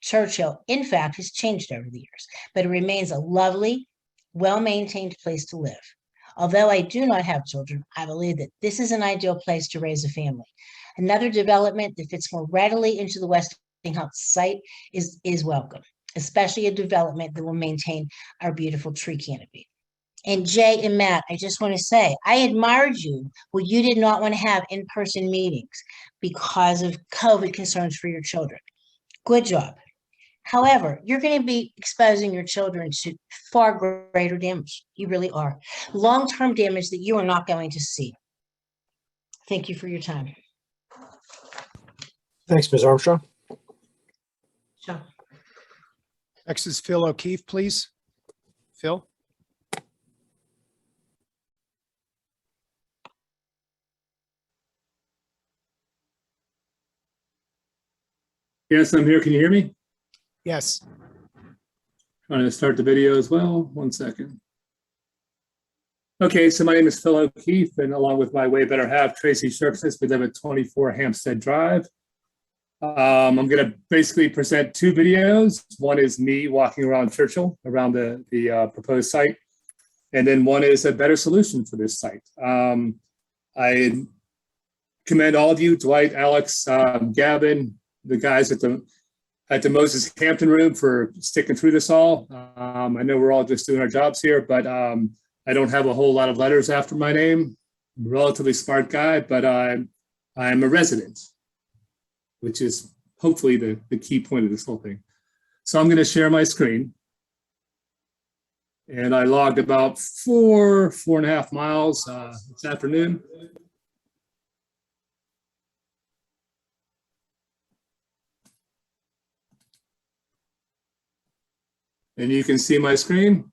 Churchill, in fact, has changed over the years, but it remains a lovely, well-maintained place to live. Although I do not have children, I believe that this is an ideal place to raise a family. Another development that fits more readily into the Westinghouse site is welcome, especially a development that will maintain our beautiful tree canopy. And Jay and Matt, I just want to say, I admired you when you did not want to have in-person meetings because of COVID concerns for your children. Good job. However, you're going to be exposing your children to far greater damage. You really are. Long-term damage that you are not going to see. Thank you for your time. Thanks, Ms. Armstrong. Sure. Next is Phil O'Keefe, please. Phil? Yes, I'm here. Can you hear me? Yes. Trying to start the video as well. 1 second. Okay, so my name is Phil O'Keefe, and along with my way better half, Tracy Shirksis, we live at 24 Hampstead Drive. I'm going to basically present 2 videos. One is me walking around Churchill, around the proposed site, and then one is a better solution for this site. I commend all of you, Dwight, Alex, Gavin, the guys at the Moses Hampton room for sticking through this all. I know we're all just doing our jobs here, but I don't have a whole lot of letters after my name. I'm a relatively smart guy, but I'm a resident, which is hopefully the key point of this whole thing. So I'm going to share my screen. And I logged about 4.5 miles this afternoon. And you can see my screen?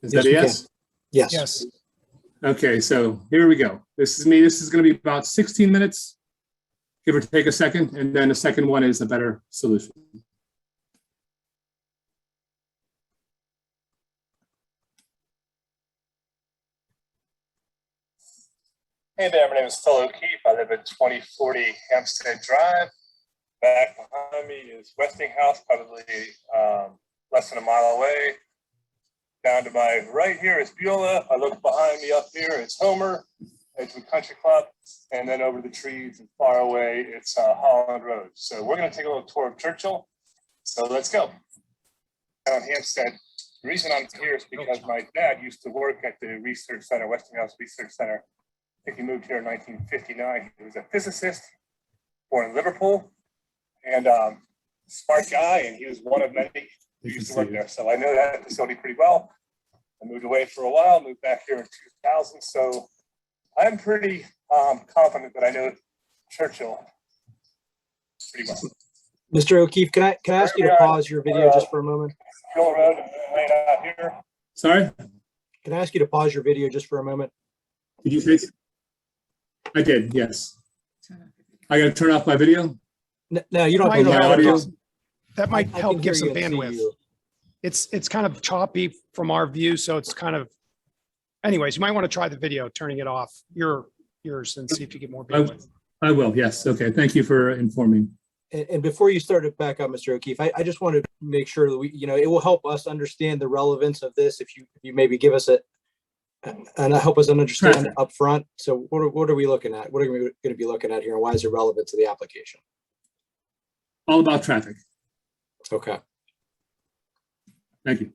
Is Yes, that a we can. yes? Yes. Yes. Okay, so here we go. This is me. This is going to be about 16 minutes, give or take a second, and then the second one is a better solution. Hey there, my name is Phil O'Keefe. I live at 2040 Hampstead Drive. Back behind me is Westinghouse, probably less than a mile away. Down to my right here is Beulah. I look behind me up here, it's Homer, Edgewood Country Club, and then over the trees and far away, it's Holland Road. So we're going to take a little tour of Churchill. So let's go. Down Hampstead. The reason I'm here is because my dad used to work at the Research Center, Westinghouse Research Center. I think he moved here in 1959. He was a physicist, born in Liverpool, and smart guy, and he was one of many who used to work there. So I know that facility pretty well. I moved away for a while, moved back here in 2000. So I'm pretty confident that I know Churchill pretty well. Mr. O'Keefe, can I ask you to pause your video just for a moment? Road, right out here. Sorry? Can I ask you to pause your video just for a moment? Did you say? I did, yes. I got to turn off my video? No, you don't Or have to. my audio? That might I help can give hear some you and see bandwidth. you. It's kind of choppy from our view, so it's kind of, anyways, you might want to try the video, turning it off, yours, and see if you get more bandwidth. I will, yes. Okay, thank you for informing. And before you start it back up, Mr. O'Keefe, I just want to make sure that we, it will help us understand the relevance of this if you maybe give us and help us understand up front. So what are we looking at? What are we going to be looking at here, and why is it relevant to the application? All about traffic. Okay. Thank you.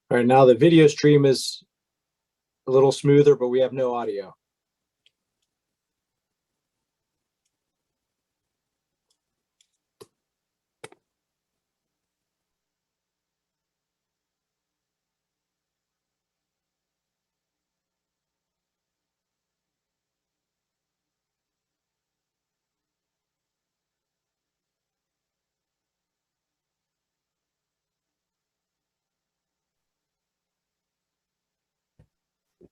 All right, now the video stream is a little smoother, but we have no audio.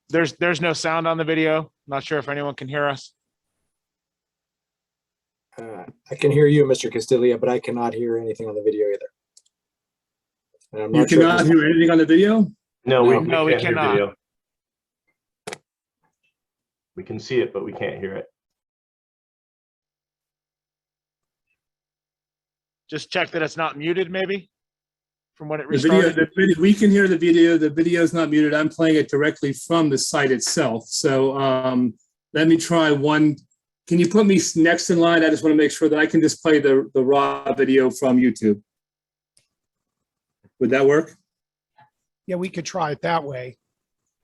There's no sound on the video. Not sure if anyone can hear us. I can hear you, Mr. Castilla, but I cannot hear anything on the video either. And I'm You not sure if cannot this- hear anything on the video? No, No. we No, we can't hear cannot. video. We can see it, but we can't hear it. Just check that it's not muted, maybe, from when it The video, restarted. we can hear the video. The video is not muted. I'm playing it directly from the site itself. So let me try one. Can you put me next in line? I just want to make sure that I can just play the raw video from YouTube. Would that work? Yeah, we could try it that way.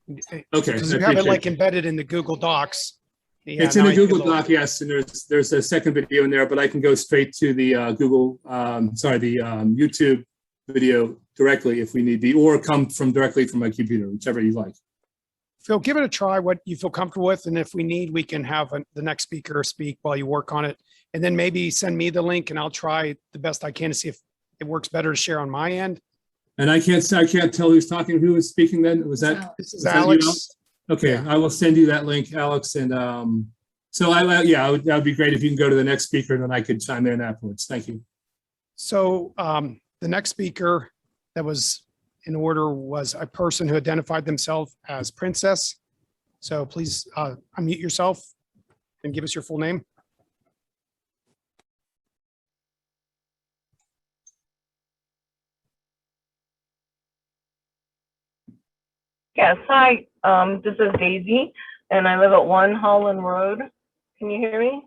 Okay. Because I you have it appreciate like it. embedded in the Google Docs. Yeah, It's in now the I feel Google a little- Doc, yes, and there's a second video in there, but I can go straight to the YouTube video directly if we need be, or come directly from my computer, whichever you like. Phil, give it a try, what you feel comfortable with, and if we need, we can have the next speaker speak while you work on it. And then maybe send me the link and I'll try the best I can to see if it works better to share on my end. And I can't tell who's talking, who is speaking then? Was that? This is was that you, Alex. Okay, I will send you that link, Alex, and so that would be great if you can go to the next speaker and then I could chime in afterwards. Thank you. So the next speaker that was in order was a person who identified themselves as Princess. So please unmute yourself and give us your full name. Yes, hi, this is Daisy, and I live at 1 Holland Road. Can you hear me?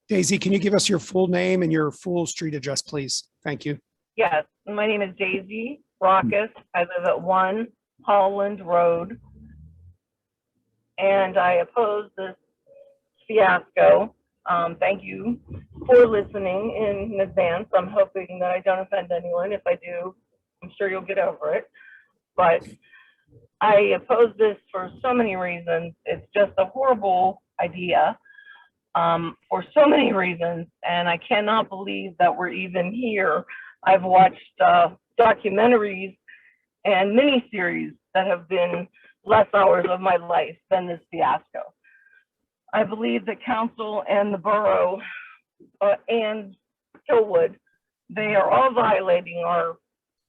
Daisy, can you give us your full name and your full street address, please? Thank you. Yes, My name is Daisie Rakas. I live at 1 Holland Road. And I oppose this fiasco. Thank you for listening in advance. I'm hoping that I don't offend anyone. If I do, I'm sure you'll get over it. But I oppose this for so many reasons. It's just a horrible idea for so many reasons. And I cannot believe that we're even here. I've watched documentaries and miniseries that have been less hours of my life than this fiasco. I believe the council and the borough and Hillwood, they are all violating our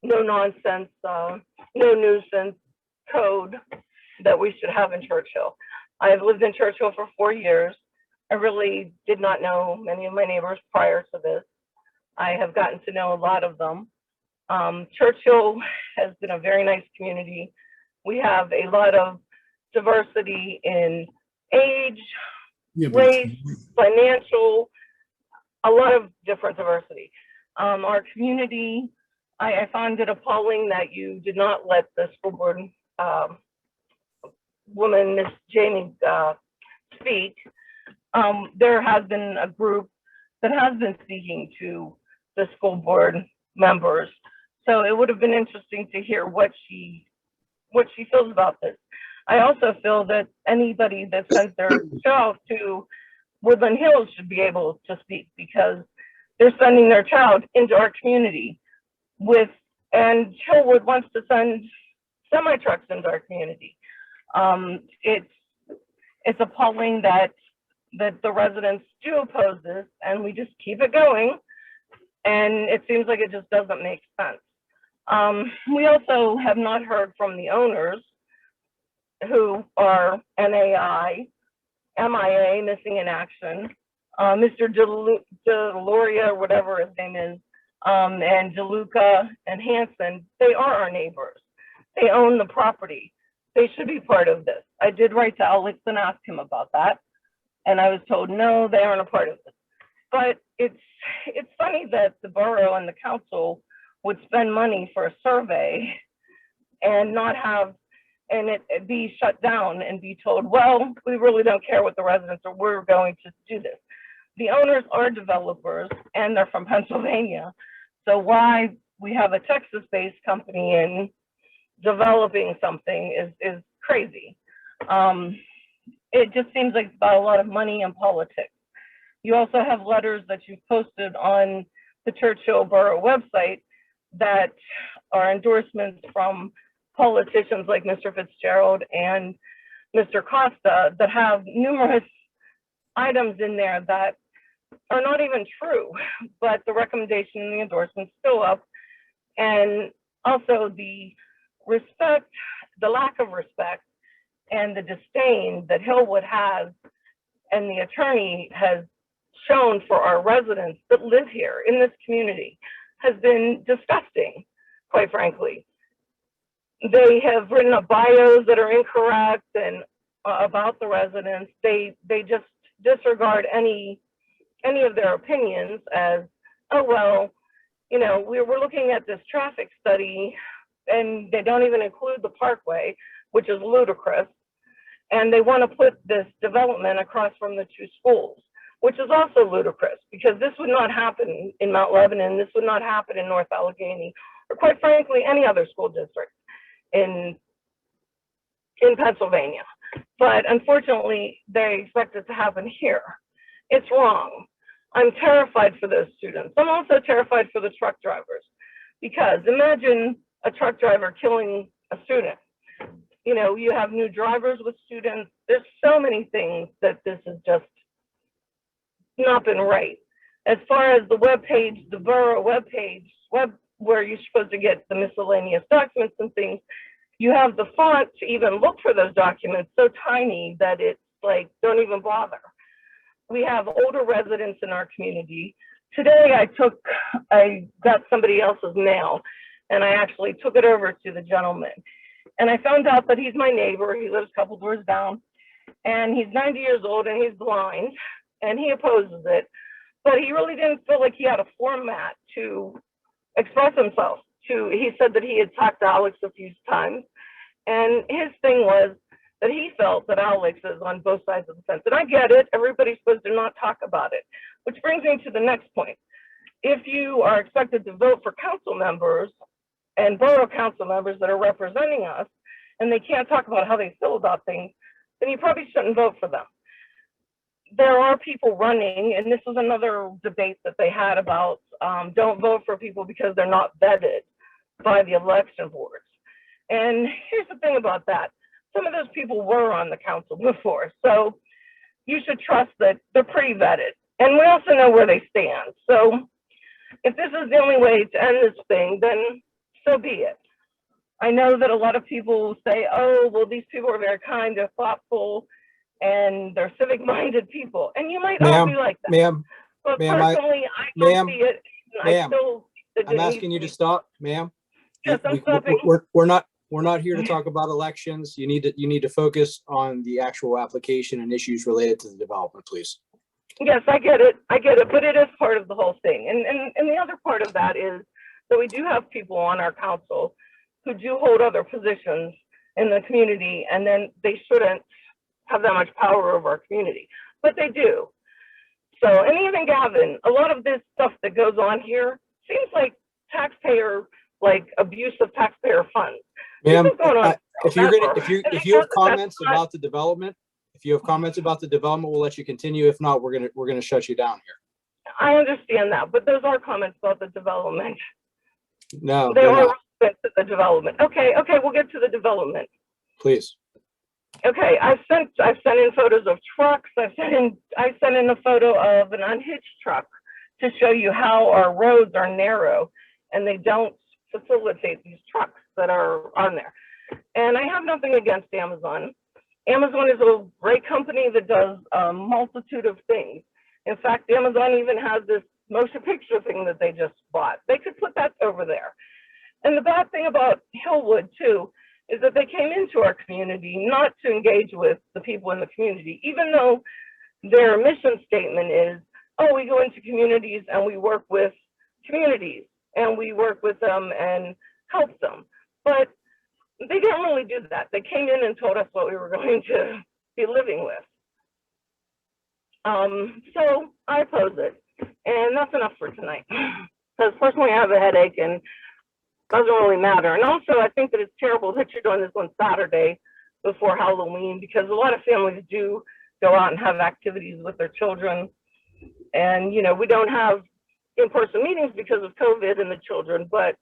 no nonsense, no nuisance code that we should have in Churchill. I've lived in Churchill for 4 years. I really did not know many of my neighbors prior to this. I have gotten to know a lot of them. Churchill has been a very nice community. We have a lot of diversity in age, race, financial, a lot of different diversity. Our community, I found it appalling that you did not let the school board woman, Miss Jamie, speak. There has been a group that has been speaking to the school board members. So it would have been interesting to hear what she feels about this. I also feel that anybody that sends their child to Woodland Hills should be able to speak, because they're sending their child into our community and Hillwood wants to send semi trucks into our community. It's appalling that the residents do oppose this, and we just keep it going, and it seems like it just doesn't make sense. We also have not heard from the owners, who are NAI, MIA, Missing in Action, Mr. DeLoria, or whatever his name is, and DeLuca and Hanson. They are our neighbors. They own the property. They should be part of this. I did write to Alex and ask him about that, and I was told, no, they aren't a part of this. But it's funny that the borough and the council would spend money for a survey and not have, and it be shut down and be told, well, we really don't care what the residents are, we're going to do this. The owners are developers and they're from Pennsylvania. So why we have a Texas-based company in developing something is crazy. It just seems like it's about a lot of money and politics. You also have letters that you've posted on the Churchill Borough website that are endorsements from politicians like Mr. Fitzgerald and Mr. Costa that have numerous items in there that are not even true, but the recommendation and the endorsement still up. And also the respect, the lack of respect and the disdain that Hillwood has and the attorney has shown for our residents that live here in this community has been disgusting, quite frankly. They have written up bios that are incorrect and about the residents. They just disregard any of their opinions as, oh, well, you know, we're looking at this traffic study and they don't even include the parkway, which is ludicrous. And they want to put this development across from the two schools, which is also ludicrous, because this would not happen in Mount Lebanon. This would not happen in North Allegheny, or quite frankly, any other school district in Pennsylvania. But unfortunately, they expect it to happen here. It's wrong. I'm terrified for those students. I'm also terrified for the truck drivers, because imagine a truck driver killing a student. You know, you have new drivers with students. There's so many things that this has just not been right. As far as the webpage, the borough webpage, where you're supposed to get the miscellaneous documents and things, you have the font to even look for those documents so tiny that it's like, don't even bother. We have older residents in our community. Today I got somebody else's mail and I actually took it over to the gentleman. And I found out that he's my neighbor. He lives a couple doors down and he's 90 years old and he's blind and he opposes it. But he really didn't feel like he had a format to express himself. He said that he had talked to Alex a few times, and his thing was that he felt that Alex is on both sides of the fence. And I get it. Everybody's supposed to not talk about it, which brings me to the next point. If you are expected to vote for council members and borough council members that are representing us, and they can't talk about how they feel about things, then you probably shouldn't vote for them. There are people running, and this was another debate that they had about don't vote for people because they're not vetted by the election boards. And here's the thing about that. Some of those people were on the council before, so you should trust that they're pretty vetted. And we also know where they stand. So if this is the only way to end this thing, then so be it. I know that a lot of people say, oh, well, these people are very kind, they're thoughtful, and they're civic-minded people. And you might all be like that. But personally, I don't see it. I'm asking you to stop, ma'am. Yes, I'm stopping. We're not here to talk about elections. You need to focus on the actual application and issues related to the development, please. Yes, I get it, but it is part of the whole thing. And the other part of that is that we do have people on our council who do hold other positions in the community, and then they shouldn't have that much power over our community, but they do. So, and even Gavin, a lot of this stuff that goes on here seems like abuse of taxpayer funds. Ma'am, if you have comments about the development, we'll let you continue. If not, we're gonna shut you down here. I understand that, but those are comments about the development. No, they are relevant to the development. Okay, we'll get to the development. Please. Okay, I've sent in photos of trucks. I sent in a photo of an unhitched truck to show you how our roads are narrow and they don't facilitate these trucks that are on there. And I have nothing against Amazon. Amazon is a great company that does a multitude of things. In fact, Amazon even has this motion picture thing that they just bought. They could put that over there. And the bad thing about Hillwood too is that they came into our community not to engage with the people in the community, even though their mission statement is, oh, we go into communities and we work with communities and we work with them and help them. But they didn't really do that. They came in and told us what we were going to be living with. So I oppose it. And that's enough for tonight. Because personally, I have a headache and it doesn't really matter. And also, I think that it's terrible that you're doing this on Saturday before Halloween, because a lot of families do go out and have activities with their children. And, you know, we don't have in-person meetings because of COVID and the children, but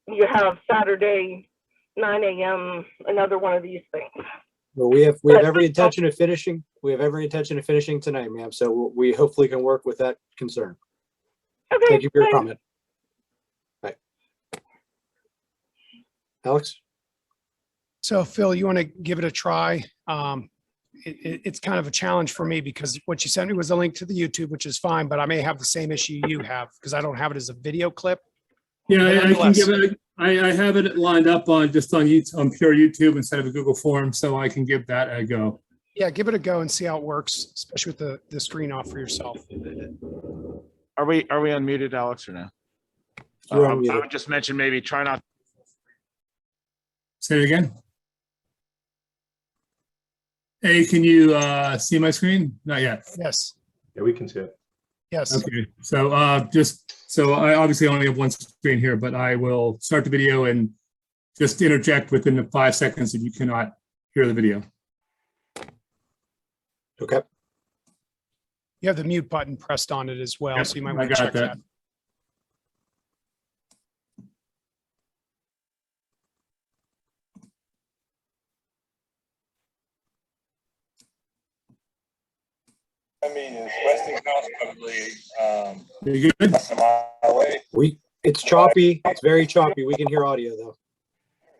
you have Saturday, 9 a.m., another one of these things. Well, we have every intention of finishing. We have every intention of finishing tonight, ma'am. So we hopefully can work with that concern. Okay, thank you for your comment. Bye. Alex? So Phil, you want to give it a try? It's kind of a challenge for me because what you sent me was a link to the YouTube, which is fine, but I may have the same issue you have because I don't have it as a video clip. Yeah, I can give it. I have it lined up on YouTube, on pure YouTube instead of a Google form, so I can give that a go. Yeah, give it a go and see how it works, especially with the screen off for yourself. Are we unmuted, Alex, or no? You're I unmuted. would just mention maybe try not. Say it again. Hey, can you see my screen? Not yet. Yes. Yeah, we can see it. Yes. Okay. So I obviously only have one screen here, but I will start the video and just interject within the 5 seconds if you cannot hear the video. Okay. You have the mute button pressed on it as well, Yep, so you might I want to got check that. I mean, is Westinghouse probably You good? a mile away? It's choppy. It's very choppy. We can hear audio though.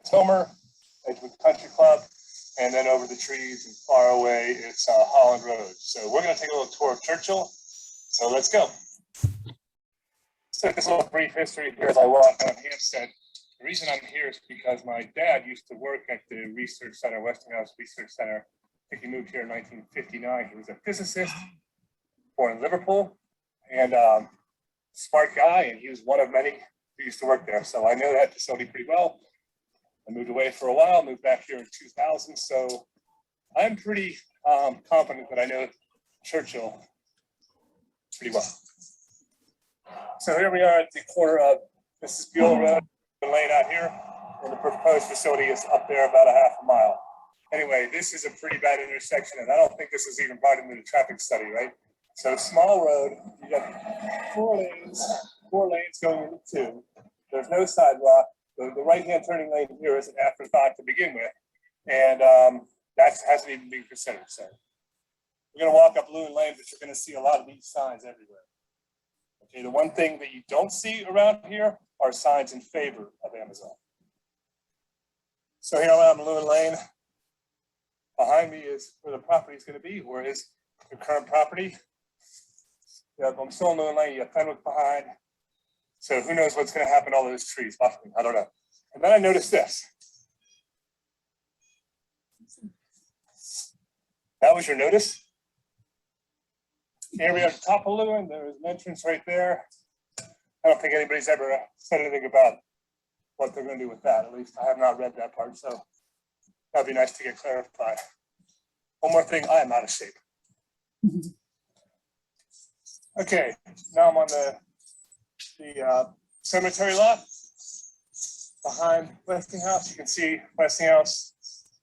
It's Homer, Edgewood Country Club, and then over the trees and far away, it's Holland Road. So we're going to take a little tour of Churchill. So let's go. So just a little brief history here as I walk on Hampstead. The reason I'm here is because my dad used to work at the Research Center, Westinghouse Research Center. I think he moved here in 1959. He was a physicist, born in Liverpool, and smart guy. And he was one of many who used to work there, so I know that facility pretty well. I moved away for a while, moved back here in 2000, so I'm pretty confident that I know Churchill pretty well. So here we are at the corner of Mrs. Buell Road, the lane out here, and the proposed facility is up there about a half a mile. Anyway, this is a pretty bad intersection, and I don't think this is even part of the traffic study, right? So small road, you got four lanes going into two. There's no sidewalk. The right-hand turning lane here is an afterthought to begin with, and that hasn't even been considered. So we're going to walk up Lewin Lane, but you're going to see a lot of these signs everywhere. Okay, the one thing that you don't see around here are signs in favor of Amazon. So here I'm on Lewin Lane. Behind me is where the property is going to be, where is the current property. Yeah, I'm still in Lewin Lane. You have Fenwick behind. So who knows what's going to happen to all those trees? I don't know. And then I noticed this. That was your notice. Here we are at the top of Lewin. There is an entrance right there. I don't think anybody's ever said anything about what they're going to do with that. At least I have not read that part. So that'd be nice to get clarified. One more thing, I am out of shape. Okay, now I'm on the cemetery lot behind Westinghouse. You can see Westinghouse,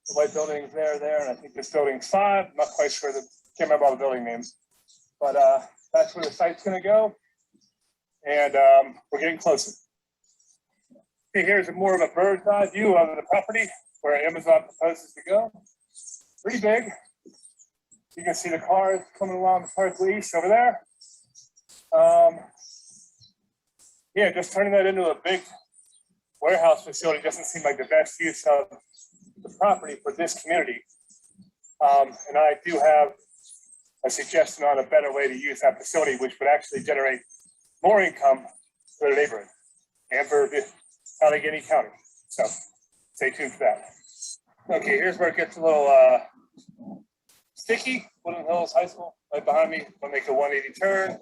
the white building is there, and I think this building 5. I'm not quite sure, can't remember all the building names, but that's where the site's going to go, and we're getting closer. Okay, here's more of a bird's eye view of the property where Amazon proposes to go. Pretty big. You can see the cars coming along the Parkway East over there. Yeah, just turning that into a big warehouse facility doesn't seem like the best use of the property for this community. And I do have a suggestion on a better way to use that facility, which would actually generate more income for the neighborhood and for the Allegheny County. So stay tuned for that. Okay, here's where it gets a little sticky. Woodland Hills High School, right behind me. I'll make a 180 turn.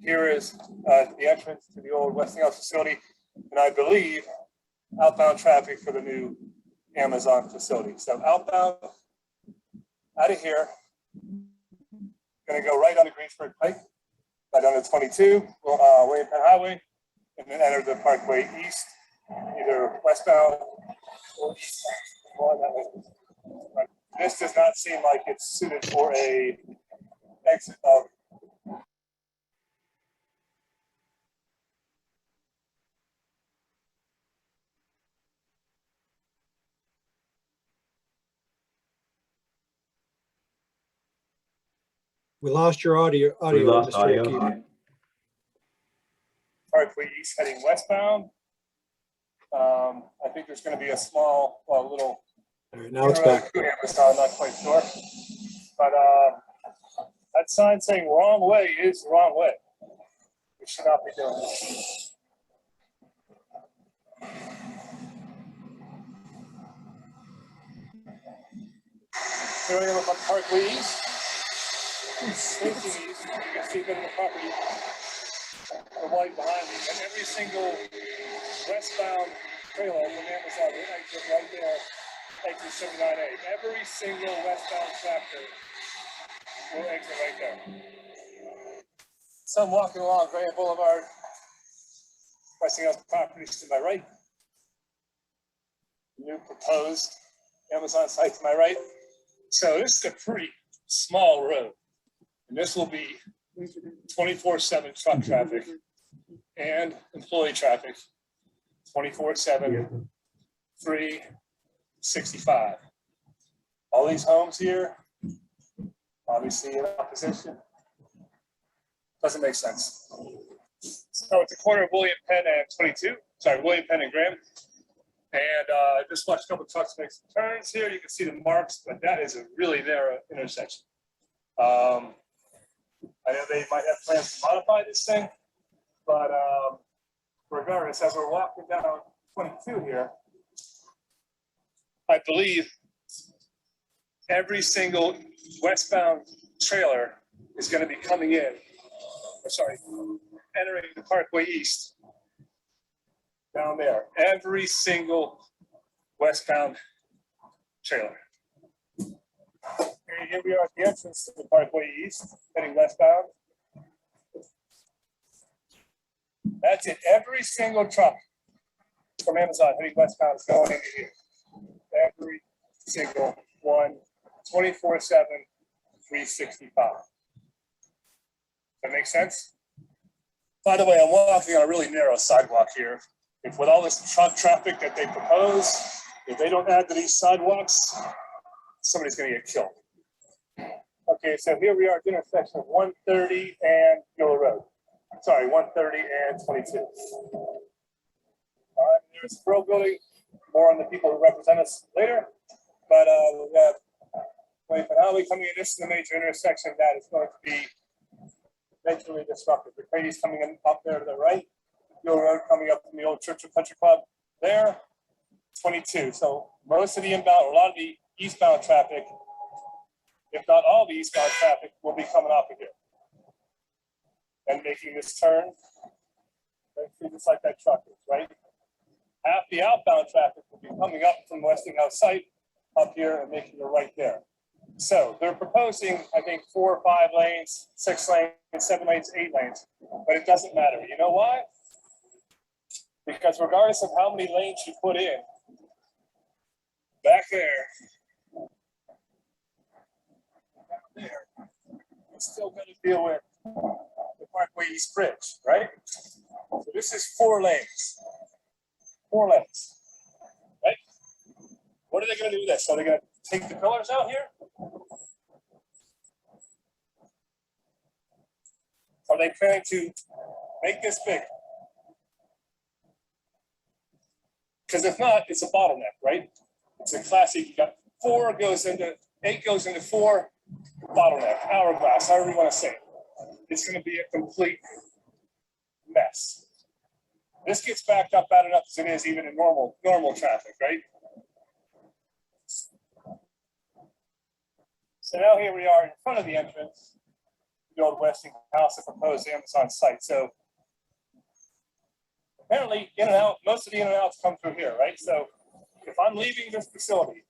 Here is the entrance to the old Westinghouse facility, and I believe outbound traffic for the new Amazon facility. So outbound out of here, going to go right on the Greensburg Pike, right on the 22, William Penn Highway, and then enter the Parkway East, either westbound or eastbound. This does not seem like it's suited for a exit of We lost your audio. We lost Mr. audio. O'Keefe. Parkway East heading westbound. I think there's going to be a small, little. All right, now it's back. I'm not quite sure, but that sign saying wrong way is the wrong way. We should not be doing this. Here we are on Parkway East. Facing east, you can see that in the property, the white behind me, and every single westbound trailer from Amazon will exit right there, exit 79A. Every single westbound tractor will exit right there. So I'm walking along Graham Boulevard, Westinghouse properties to my right. New proposed Amazon site to my right. So this is a pretty small road. And this will be 24/7 truck traffic and employee traffic, 24/7, 365. All these homes here, obviously in opposition, doesn't make sense. So it's the corner of William Penn and 22, William Penn and Graham. And just watched a couple of trucks make some turns here. You can see the marks, but that is a really narrow intersection. I know they might have plans to modify this thing, but regardless, as we're walking down 22 here, I believe every single westbound trailer is going to be coming in, entering the Parkway East down there, every single westbound trailer. Here we are at the entrance to the Parkway East, heading westbound. That's it. Every single truck from Amazon heading westbound is going into here. Every single one, 24/7, 365. That makes sense? By the way, I'm walking on a really narrow sidewalk here. If with all this truck traffic that they propose, if they don't add to these sidewalks, somebody's going to get killed. Okay, so here we are at the intersection of 130 and Gila Road. Sorry, 130 and 22. All right, there's the Borough Building. More on the people who represent us later. But we have 25th Highway coming in. This is the major intersection that is going to be majorly disrupted. The Brady's coming in up there to the right. Gila Road coming up from the old Churchill Country Club there. 22. So most of the inbound, or a lot of the eastbound traffic, if not all the eastbound traffic, will be coming off of here and making this turn. Just like that truck is, right? Half the outbound traffic will be coming up from Westinghouse site up here and making a right there. So they're proposing, I think, 4 or 5 lanes, 6 lanes, 7 lanes, 8 lanes, but it doesn't matter. You know why? Because regardless of how many lanes you put in, back there, we're still going to deal with the Parkway East Bridge, right? So this is 4 lanes. 4 lanes, right? What are they going to do with this? So they're going to take the pillars out here? Are they planning to make this big? Because if not, it's a bottleneck, right? It's a classic. You got 4 goes into 8 goes into 4, bottleneck, hourglass, however you want to say it. It's going to be a complete mess. This gets backed up bad enough as it is even in normal traffic, right? So now here we are in front of the entrance, the old Westinghouse, the proposed Amazon site. So apparently in and out, most of the in and outs come through here, right? So if I'm leaving this facility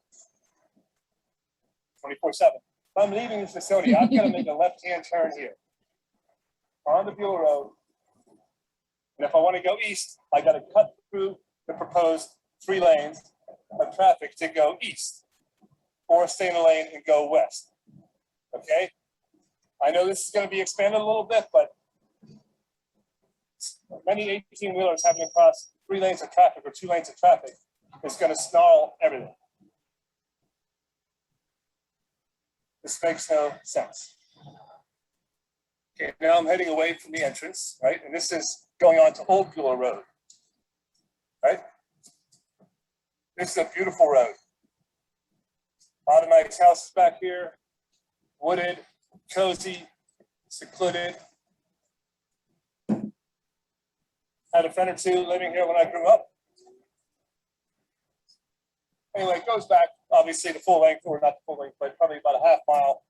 24/7, if I'm leaving this facility, I've got to make a left-hand turn here on the Buell Road. And if I want to go east, I got to cut through the proposed 3 lanes of traffic to go east, or stay in a lane and go west. Okay? I know this is going to be expanded a little bit, but many 18-wheelers having to cross 3 lanes of traffic or 2 lanes of traffic is going to snarl everything. This makes no sense. Okay, now I'm heading away from the entrance, right? And this is going on to Old Buell Road, right? This is a beautiful road. A lot of nice houses back here, wooded, cozy, secluded. Had a friend or 2 living here when I grew up. Anyway, it goes back, obviously, the full length, or not the full length, but probably about a half mile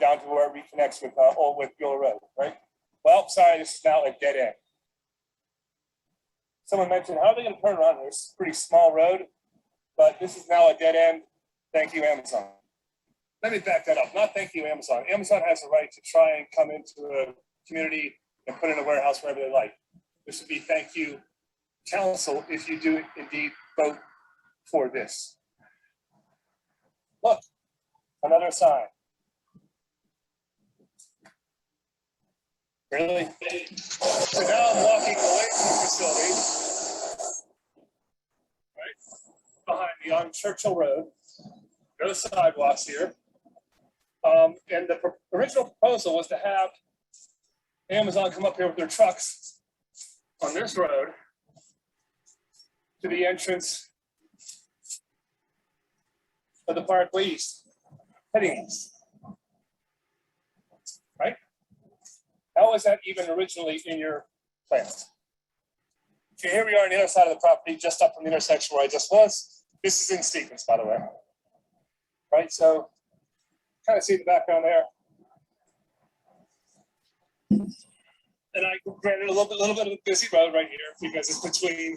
down to where it reconnects with Buell Road, right? Well, sorry, this is now a dead end. Someone mentioned, how are they going to turn around? This is a pretty small road, but this is now a dead end. Thank you, Amazon. Let me back that up. Not thank you, Amazon. Amazon has the right to try and come into a community and put in a warehouse wherever they like. This would be thank you, council, if you do indeed vote for this. Look, another sign. Really? So now I'm walking away from the facility, right, behind me on Churchill Road. There are the sidewalks here. And the original proposal was to have Amazon come up here with their trucks on this road to the entrance of the Parkway East, heading east, right? How was that even originally in your plans? Okay, here we are on the other side of the property, just up from the intersection where I just was. This is in sequence, by the way. Right, so kind of see the background there. And I granted a little bit of a busy road right here because it's between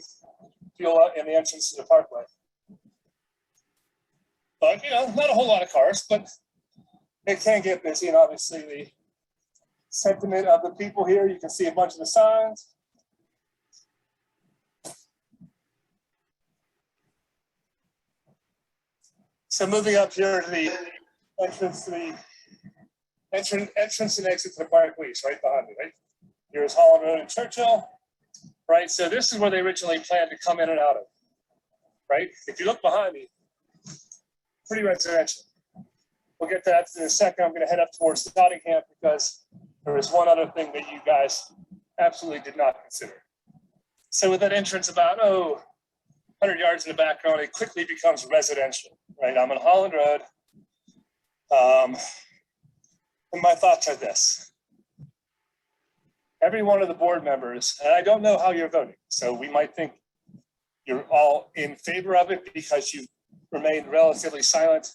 Viola and the entrance to the parkway. But, you know, not a whole lot of cars, but it can get busy. And obviously the sentiment of the people here, you can see a bunch of the signs. So moving up here to the entrance and exit to the Parkway, right behind me, right? Here's Holland Road and Churchill, right? So this is where they originally planned to come in and out of, right? If you look behind me, pretty residential. We'll get to that in a second. I'm going to head up towards Nottingham because there is one other thing that you guys absolutely did not consider. So with that entrance about, 100 yards in the background, it quickly becomes residential, right? I'm on Holland Road. And my thoughts are this. Every one of the board members, and I don't know how you're voting, so we might think you're all in favor of it because you've remained relatively silent,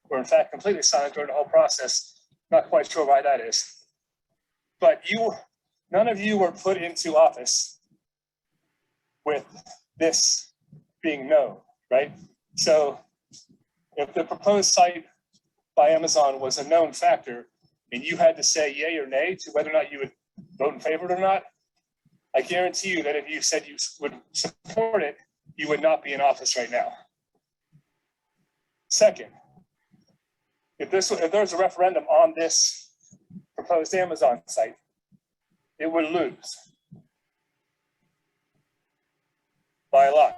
or in fact completely silent during the whole process. Not quite sure why that is. But none of you were put into office with this being known, right? So if the proposed site by Amazon was a known factor and you had to say yay or nay to whether or not you would vote in favor or not, I guarantee you that if you said you would support it, you would not be in office right now. Second, if there's a referendum on this proposed Amazon site, it would lose by a lot,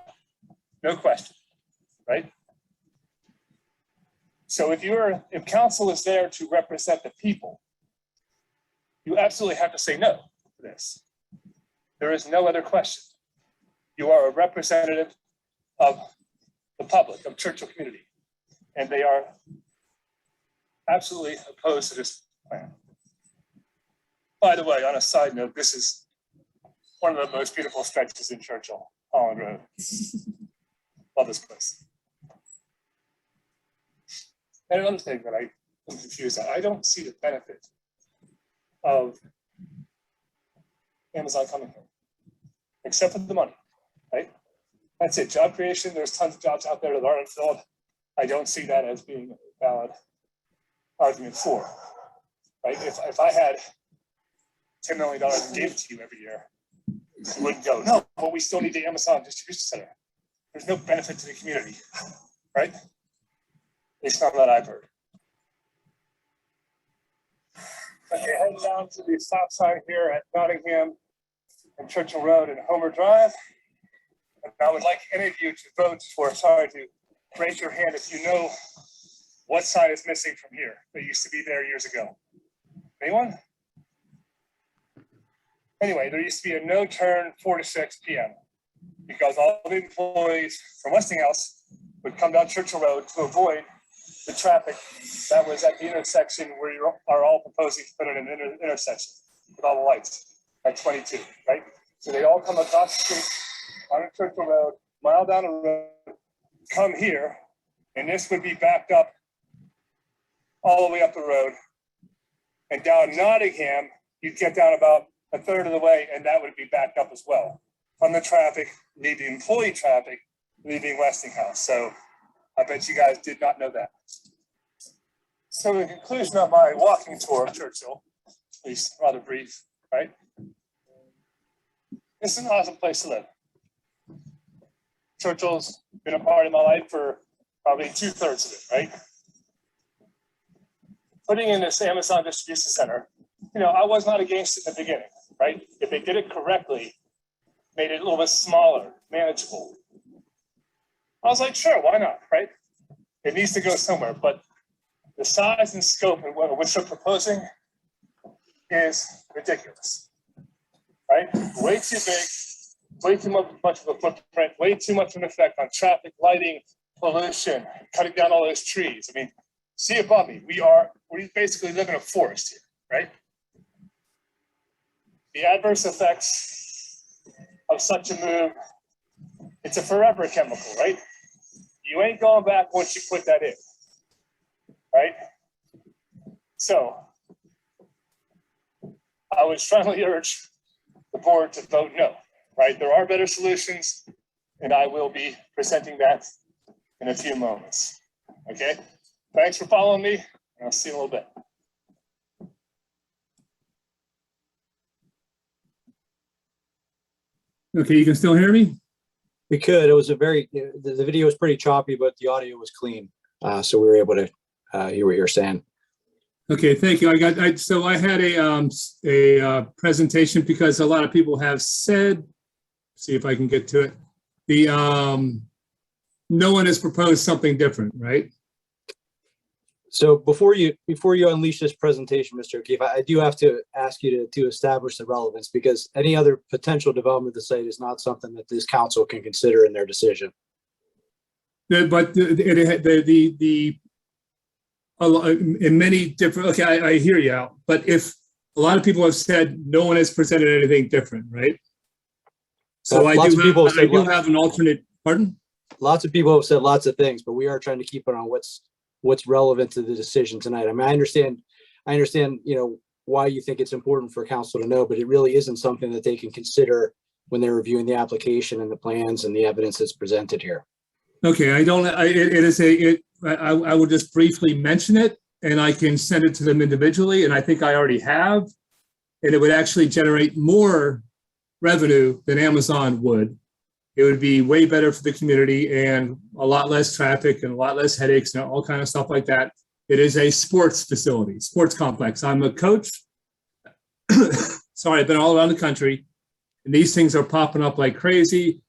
no question, right? So if council is there to represent the people, you absolutely have to say no to this. There is no other question. You are a representative of the public, of Churchill community, and they are absolutely opposed to this plan. By the way, on a side note, this is one of the most beautiful stretches in Churchill, Holland Road. Love this place. And another thing that I'm confused at, I don't see the benefit of Amazon coming here, except for the money, right? That's it, job creation, there's tons of jobs out there that aren't filled. I don't see that as being a valid argument for, right? If I had $10 million and gave it to you every year, you wouldn't go, no, but we still need the Amazon distribution center. There's no benefit to the community, right? At least not that I've heard. Okay, head down to the stop sign here at Nottingham and Churchill Road and Homer Drive. And I would like any of you to vote for, to raise your hand if you know what sign is missing from here that used to be there years ago. Anyone? Anyway, there used to be a no turn 4 to 6 p.m. because all the employees from Westinghouse would come down Churchill Road to avoid the traffic that was at the intersection where you are all proposing to put in an intersection with all the lights at 22, right? So they all come across the street on Churchill Road, mile down the road, come here, and this would be backed up all the way up the road. And down Nottingham, you'd get down about a third of the way, and that would be backed up as well from the traffic, leaving employee traffic, leaving Westinghouse. So I bet you guys did not know that. So in conclusion of my walking tour of Churchill, at least rather brief, right? It's an awesome place to live. Churchill's been a part of my life for probably 2/3 of it, right? Putting in this Amazon distribution center, I was not against it in the beginning, right? If they did it correctly, made it a little bit smaller, manageable. I was like, sure, why not, right? It needs to go somewhere, but the size and scope of what they're proposing is ridiculous, right? Way too big, way too much of a footprint, way too much of an effect on traffic, lighting, pollution, cutting down all those trees. I mean, see above me, we basically live in a forest here, right? The adverse effects of such a move, it's a forever chemical, right? You ain't going back once you put that in, right? So I would strongly urge the board to vote no, right? There are better solutions, and I will be presenting that in a few moments. Okay, thanks for following me, and I'll see you in a little bit. Okay, you can still hear me? We could. It was a very, the video was pretty choppy, but the audio was clean. So we were able to hear what you're saying. Okay, thank you. I had a presentation because a lot of people have said, see if I can get to it. No one has proposed something different, right? So before you unleash this presentation, Mr. O'Keefe, I do have to ask you to establish the relevance, because any other potential development of the site is not something that this council can consider in their decision. But in many different, okay, I hear you out, but if a lot of people have said no one has presented anything different, right? So I do have an alternate, pardon? Lots of people have said lots of things, but we are trying to keep it on what's relevant to the decision tonight. I mean, I understand, why you think it's important for council to know, but it really isn't something that they can consider when they're reviewing the application and the plans and the evidence that's presented here. Okay, I will just briefly mention it, and I can send it to them individually, and I think I already have, and it would actually generate more revenue than Amazon would. It would be way better for the community and a lot less traffic and a lot less headaches and all kind of stuff like that. It is a sports facility, sports complex. I'm a coach. Sorry, I've been all around the country, and these things are popping up like crazy,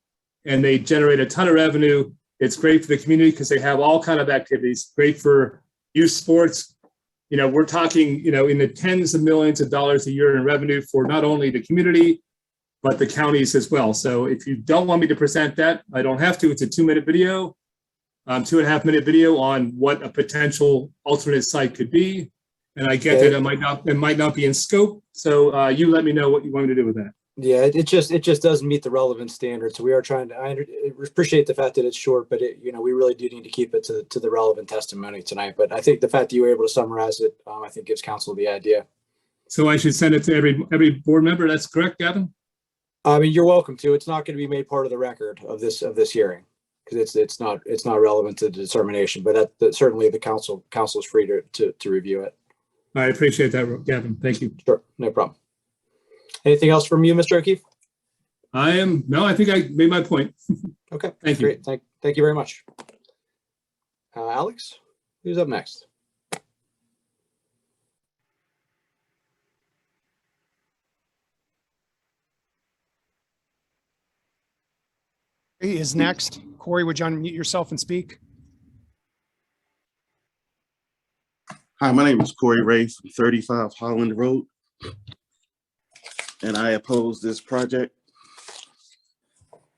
and they generate a ton of revenue. It's great for the community because they have all kind of activities, great for youth sports. We're talking, in the tens of millions of dollars a year in revenue for not only the community, but the counties as well. So if you don't want me to present that, I don't have to. It's a 2-minute video, 2.5-minute video on what a potential alternate site could be. And I get that it might not be in scope. So you let me know what you want me to do with that. Yeah, it just doesn't meet the relevant standards. So we are trying to, I appreciate the fact that it's short, but we really do need to keep it to the relevant testimony tonight. But I think the fact that you were able to summarize it, I think gives council the idea. So I should send it to every board member. That's correct, Gavin? I mean, you're welcome to. It's not going to be made part of the record of this hearing, because it's not relevant to the determination. But that certainly the council is free to review it. I appreciate that, Gavin. Thank you. Sure, no problem. Anything else from you, Mr. O'Keefe? No, I think I made my point. Okay, thank you. Great. Thank you very much. Alex, who's up next? Is next. Korey, would you unmute yourself and speak? Hi, my name is Korey Rea from 35 Holland Road, and I oppose this project.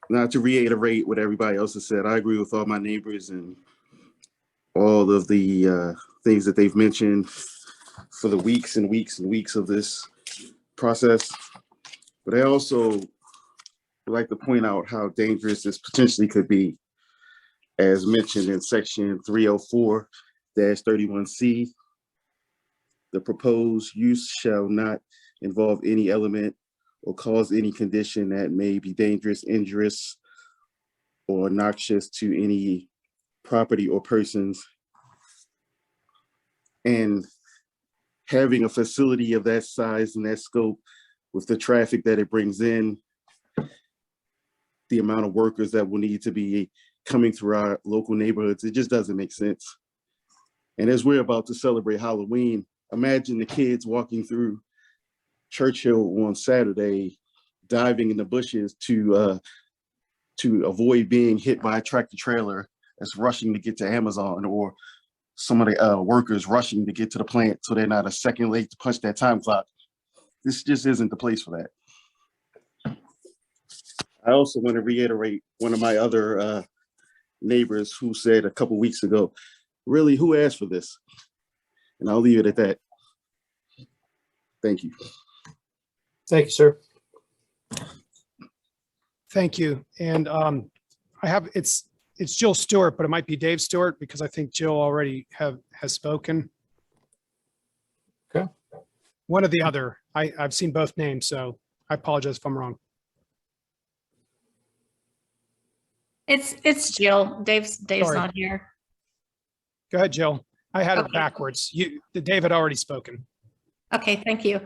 Not to reiterate what everybody else has said, I agree with all my neighbors and all of the things that they've mentioned for the weeks and weeks and weeks of this process. But I also would like to point out how dangerous this potentially could be, as mentioned in section 304-31C. The proposed use shall not involve any element or cause any condition that may be dangerous, injurious, or noxious to any property or persons. And having a facility of that size and that scope, with the traffic that it brings in, the amount of workers that will need to be coming through our local neighborhoods, it just doesn't make sense. And as we're about to celebrate Halloween, imagine the kids walking through Churchill on Saturday, diving in the bushes to avoid being hit by a tractor trailer that's rushing to get to Amazon, or some of the workers rushing to get to the plant so they're not a second late to punch that time clock. This just isn't the place for that. I also want to reiterate one of my other neighbors who said a couple weeks ago, really, who asked for this? And I'll leave it at that. Thank you. Thank you, sir. Thank you. And I have, it's Jill Stewart, but it might be Dave Stewart, because I think Jill already has spoken. Okay. One or the other. I've seen both names, so I apologize if I'm wrong. It's Jill. Dave's Sorry. not here. Go ahead, Jill. I had it Okay. backwards. Dave had already spoken. Okay, thank you.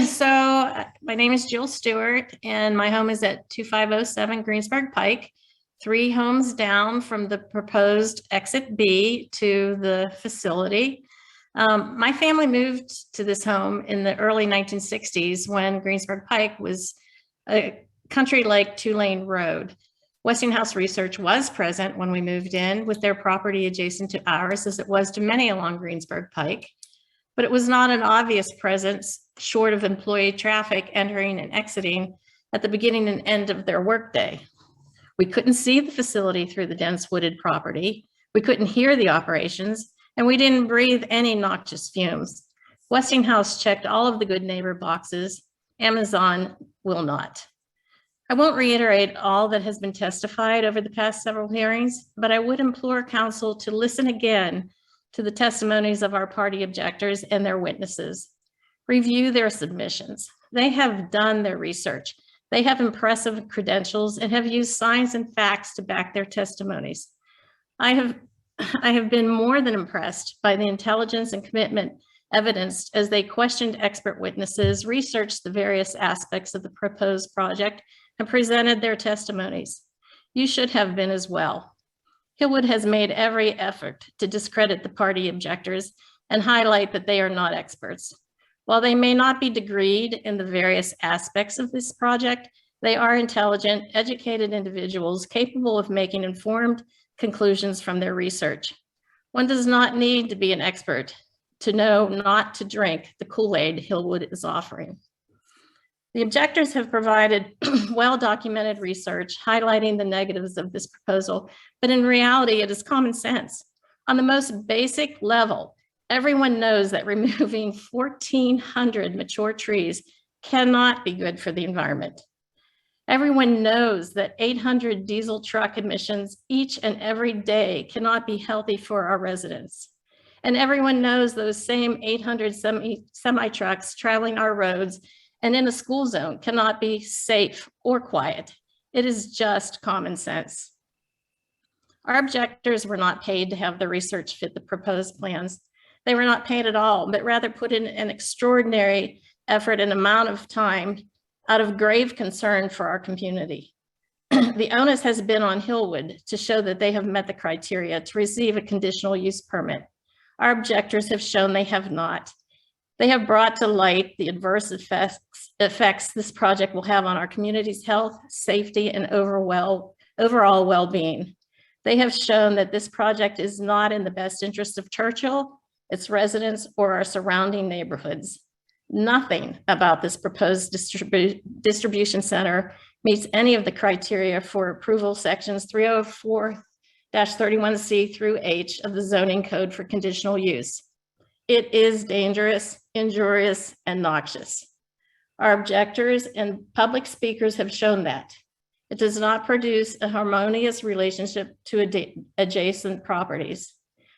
So my name is Jill Stewart and my home is at 2507 Greensburg Pike, 3 homes down from the proposed exit B to the facility. My family moved to this home in the early 1960s when Greensburg Pike was a country like 2-lane road. Westinghouse Research was present when we moved in with their property adjacent to ours, as it was to many along Greensburg Pike. But it was not an obvious presence short of employee traffic entering and exiting at the beginning and end of their workday. We couldn't see the facility through the dense wooded property. We couldn't hear the operations, and we didn't breathe any noxious fumes. Westinghouse checked all of the good neighbor boxes. Amazon will not. I won't reiterate all that has been testified over the past several hearings, but I would implore council to listen again to the testimonies of our party objectors and their witnesses. Review their submissions. They have done their research. They have impressive credentials and have used science and facts to back their testimonies. I have been more than impressed by the intelligence and commitment evidenced as they questioned expert witnesses, researched the various aspects of the proposed project, and presented their testimonies. You should have been as well. Hillwood has made every effort to discredit the party objectors and highlight that they are not experts. While they may not be degreed in the various aspects of this project, they are intelligent, educated individuals capable of making informed conclusions from their research. One does not need to be an expert to know not to drink the Kool-Aid Hillwood is offering. The objectors have provided well-documented research highlighting the negatives of this proposal, but in reality, it is common sense. On the most basic level, everyone knows that removing 1,400 mature trees cannot be good for the environment. Everyone knows that 800 diesel truck emissions each and every day cannot be healthy for our residents. And everyone knows those same 800 semi-trucks traveling our roads and in a school zone cannot be safe or quiet. It is just common sense. Our objectors were not paid to have the research fit the proposed plans. They were not paid at all, but rather put in an extraordinary effort and amount of time out of grave concern for our community. The onus has been on Hillwood to show that they have met the criteria to receive a conditional use permit. Our objectors have shown they have not. They have brought to light the adverse effects this project will have on our community's health, safety, and overall well-being. They have shown that this project is not in the best interest of Churchill, its residents, or our surrounding neighborhoods. Nothing about this proposed distribution center meets any of the criteria for approval sections 304-31C through H of the zoning code for conditional use. It is dangerous, injurious, and noxious. Our objectors and public speakers have shown that. It does not produce a harmonious relationship to adjacent properties.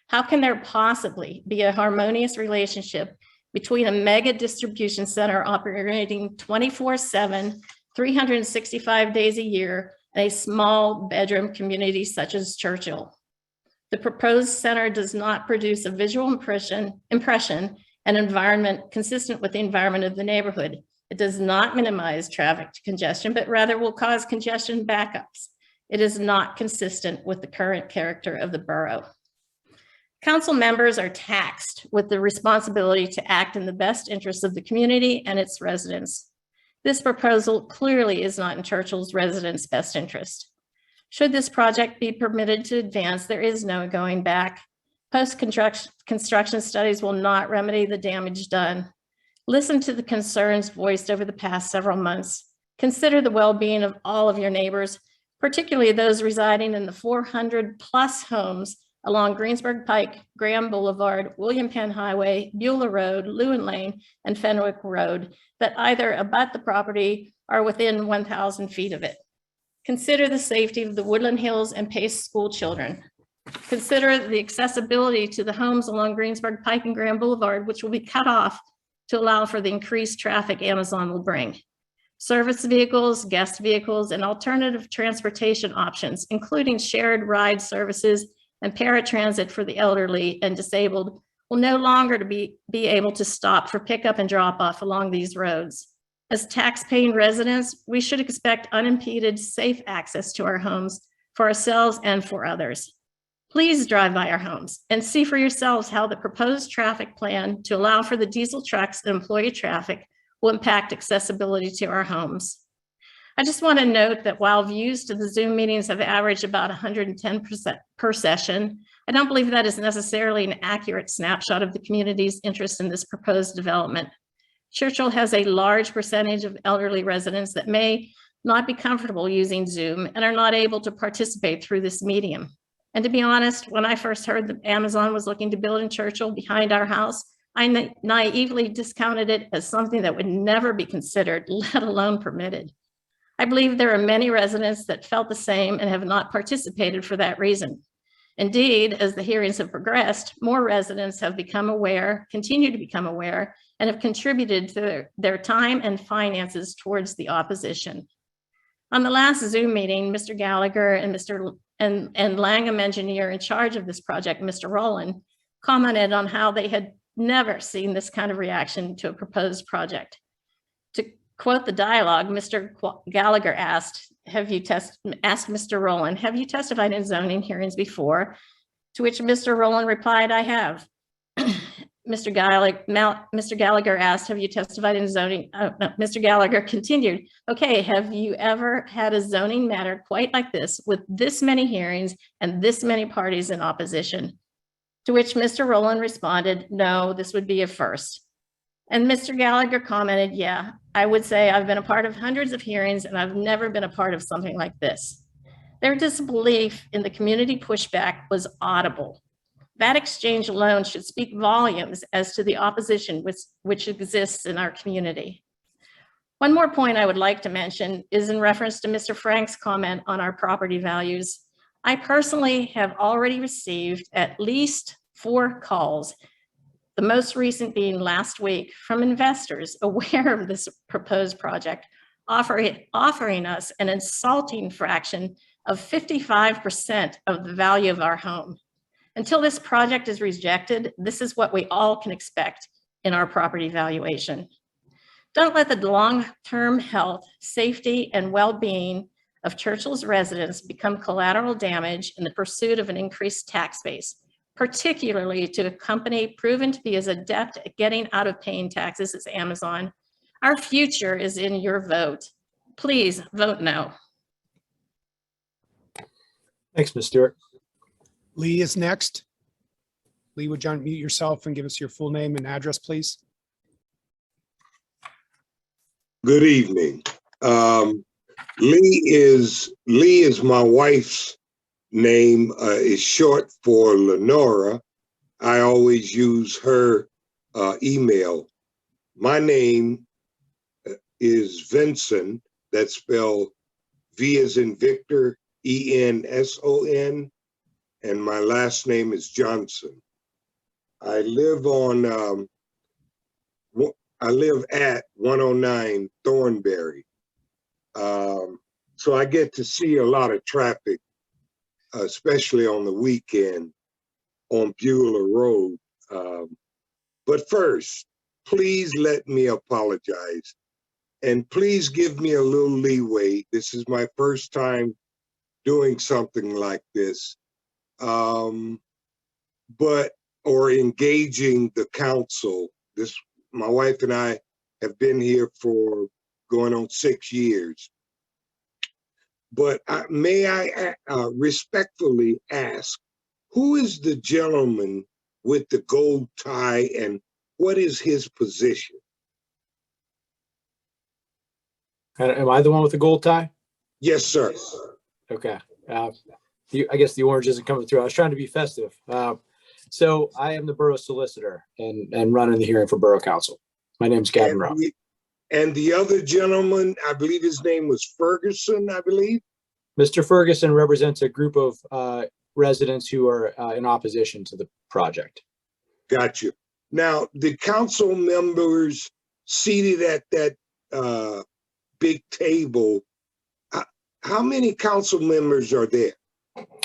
How can there possibly be a harmonious relationship between a mega distribution center operating 24/7, 365 days a year, and a small bedroom community such as Churchill? The proposed center does not produce a visual impression and environment consistent with the environment of the neighborhood. It does not minimize traffic congestion, but rather will cause congestion backups. It is not consistent with the current character of the borough. Council members are taxed with the responsibility to act in the best interests of the community and its residents. This proposal clearly is not in Churchill's residents' best interest. Should this project be permitted to advance, there is no going back. Post-construction studies will not remedy the damage done. Listen to the concerns voiced over the past several months. Consider the well-being of all of your neighbors, particularly those residing in the 400+ homes along Greensburg Pike, Graham Boulevard, William Penn Highway, Beulah Road, Lewin Lane, and Fenwick Road that either abut the property or within 1,000 feet of it. Consider the safety of the Woodland Hills and Pace school children. Consider the accessibility to the homes along Greensburg Pike and Graham Boulevard, which will be cut off to allow for the increased traffic Amazon will bring. service vehicles, guest vehicles, and alternative transportation options, including shared ride services and paratransit for the elderly and disabled, will no longer be able to stop for pickup and drop off along these roads. As tax-paying residents, we should expect unimpeded, safe access to our homes for ourselves and for others. Please drive by our homes and see for yourselves how the proposed traffic plan to allow for the diesel trucks and employee traffic will impact accessibility to our homes. I just want to note that while views to the Zoom meetings have averaged about 110% per session, I don't believe that is necessarily an accurate snapshot of the community's interest in this proposed development. Churchill has a large percentage of elderly residents that may not be comfortable using Zoom and are not able to participate through this medium. And to be honest, when I first heard that Amazon was looking to build in Churchill behind our house, I naively discounted it as something that would never be considered, let alone permitted. I believe there are many residents that felt the same and have not participated for that reason. Indeed, as the hearings have progressed, more residents have become aware, continue to become aware, and have contributed to their time and finances towards the opposition. On the last Zoom meeting, Mr. Gallagher and Langham engineer in charge of this project, Mr. Rowland, commented on how they had never seen this kind of reaction to a proposed project. To quote the dialogue, Mr. Gallagher asked Mr. Rowland, have you testified in zoning hearings before? To which Mr. Rowland replied, I have. Mr. Gallagher asked, have you testified in zoning? Mr. Gallagher continued, okay, have you ever had a zoning matter quite like this with this many hearings and this many parties in opposition? To which Mr. Rowland responded, no, this would be a first. And Mr. Gallagher commented, yeah, I would say I've been a part of hundreds of hearings and I've never been a part of something like this. Their disbelief in the community pushback was audible. That exchange alone should speak volumes as to the opposition which exists in our community. One more point I would like to mention is in reference to Mr. Frank's comment on our property values. I personally have already received at least 4 calls, the most recent being last week, from investors aware of this proposed project, offering us an insulting fraction of 55% of the value of our home. Until this project is rejected, this is what we all can expect in our property valuation. Don't let the long-term health, safety, and well-being of Churchill's residents become collateral damage in the pursuit of an increased tax base, particularly to a company proven to be as adept at getting out of paying taxes as Amazon. Our future is in your vote. Please vote no. Thanks, Ms. Stewart. Lee is next. Lee, would you unmute yourself and give us your full name and address, please? Good evening. Lee is my wife's name. Is short for Lenora. I always use her email. My name is Venson. That's spelled V as in Victor, E-N-S-O-N, and my last name is Johnson. I live at 109 Thornberry. So I get to see a lot of traffic, especially on the weekend on Beulah Road. But first, please let me apologize. And please give me a little leeway. This is my first time doing something like this. Or engaging the council. My wife and I have been here for going on 6 years. But may I respectfully ask, who is the gentleman with the gold tie and what is his position? Am I the one with the gold tie? Yes, sir. Okay. I guess the orange isn't coming through. I was trying to be festive. So I am the borough solicitor and running the hearing for borough council. My name's Gavin Rowe. And the other gentleman, I believe his name was Ferguson, I believe. Mr. Ferguson represents a group of residents who are in opposition to the project. Got you. Now, the council members seated at that big table. How many council members are there?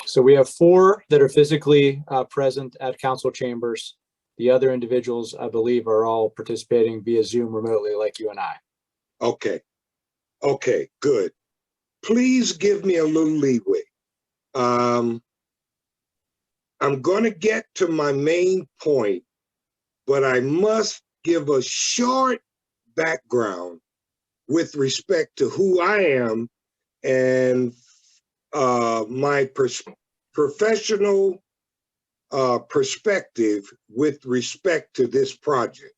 So we have 4 that are physically present at council chambers. The other individuals, I believe, are all participating via Zoom remotely like you and I. Okay. Okay, good. Please give me a little leeway. I'm going to get to my main point, but I must give a short background with respect to who I am and my professional perspective with respect to this project.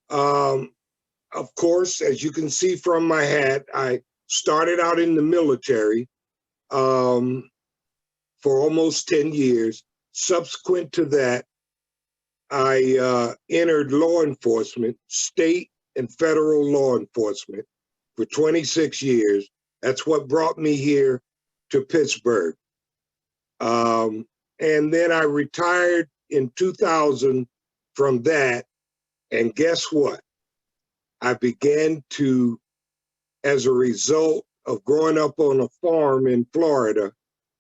Of course, as you can see from my hat, I started out in the military for almost 10 years. Subsequent to that, I entered law enforcement, state and federal law enforcement for 26 years. That's what brought me here to Pittsburgh. And then I retired in 2000 from that. And guess what? I began to, as a result of growing up on a farm in Florida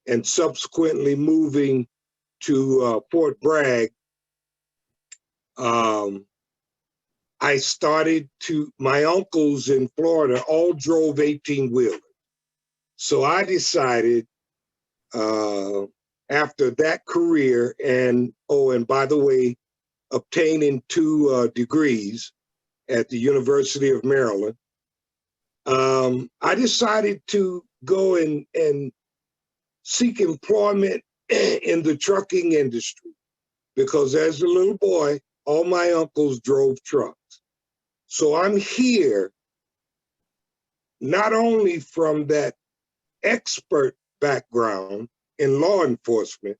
and subsequently moving to Fort Bragg, I started to, my uncles in Florida all drove 18-wheelers. So I decided after that career, and by the way, obtaining 2 degrees at the University of Maryland, I decided to go and seek employment in the trucking industry, because as a little boy, all my uncles drove trucks. So I'm here not only from that expert background in law enforcement,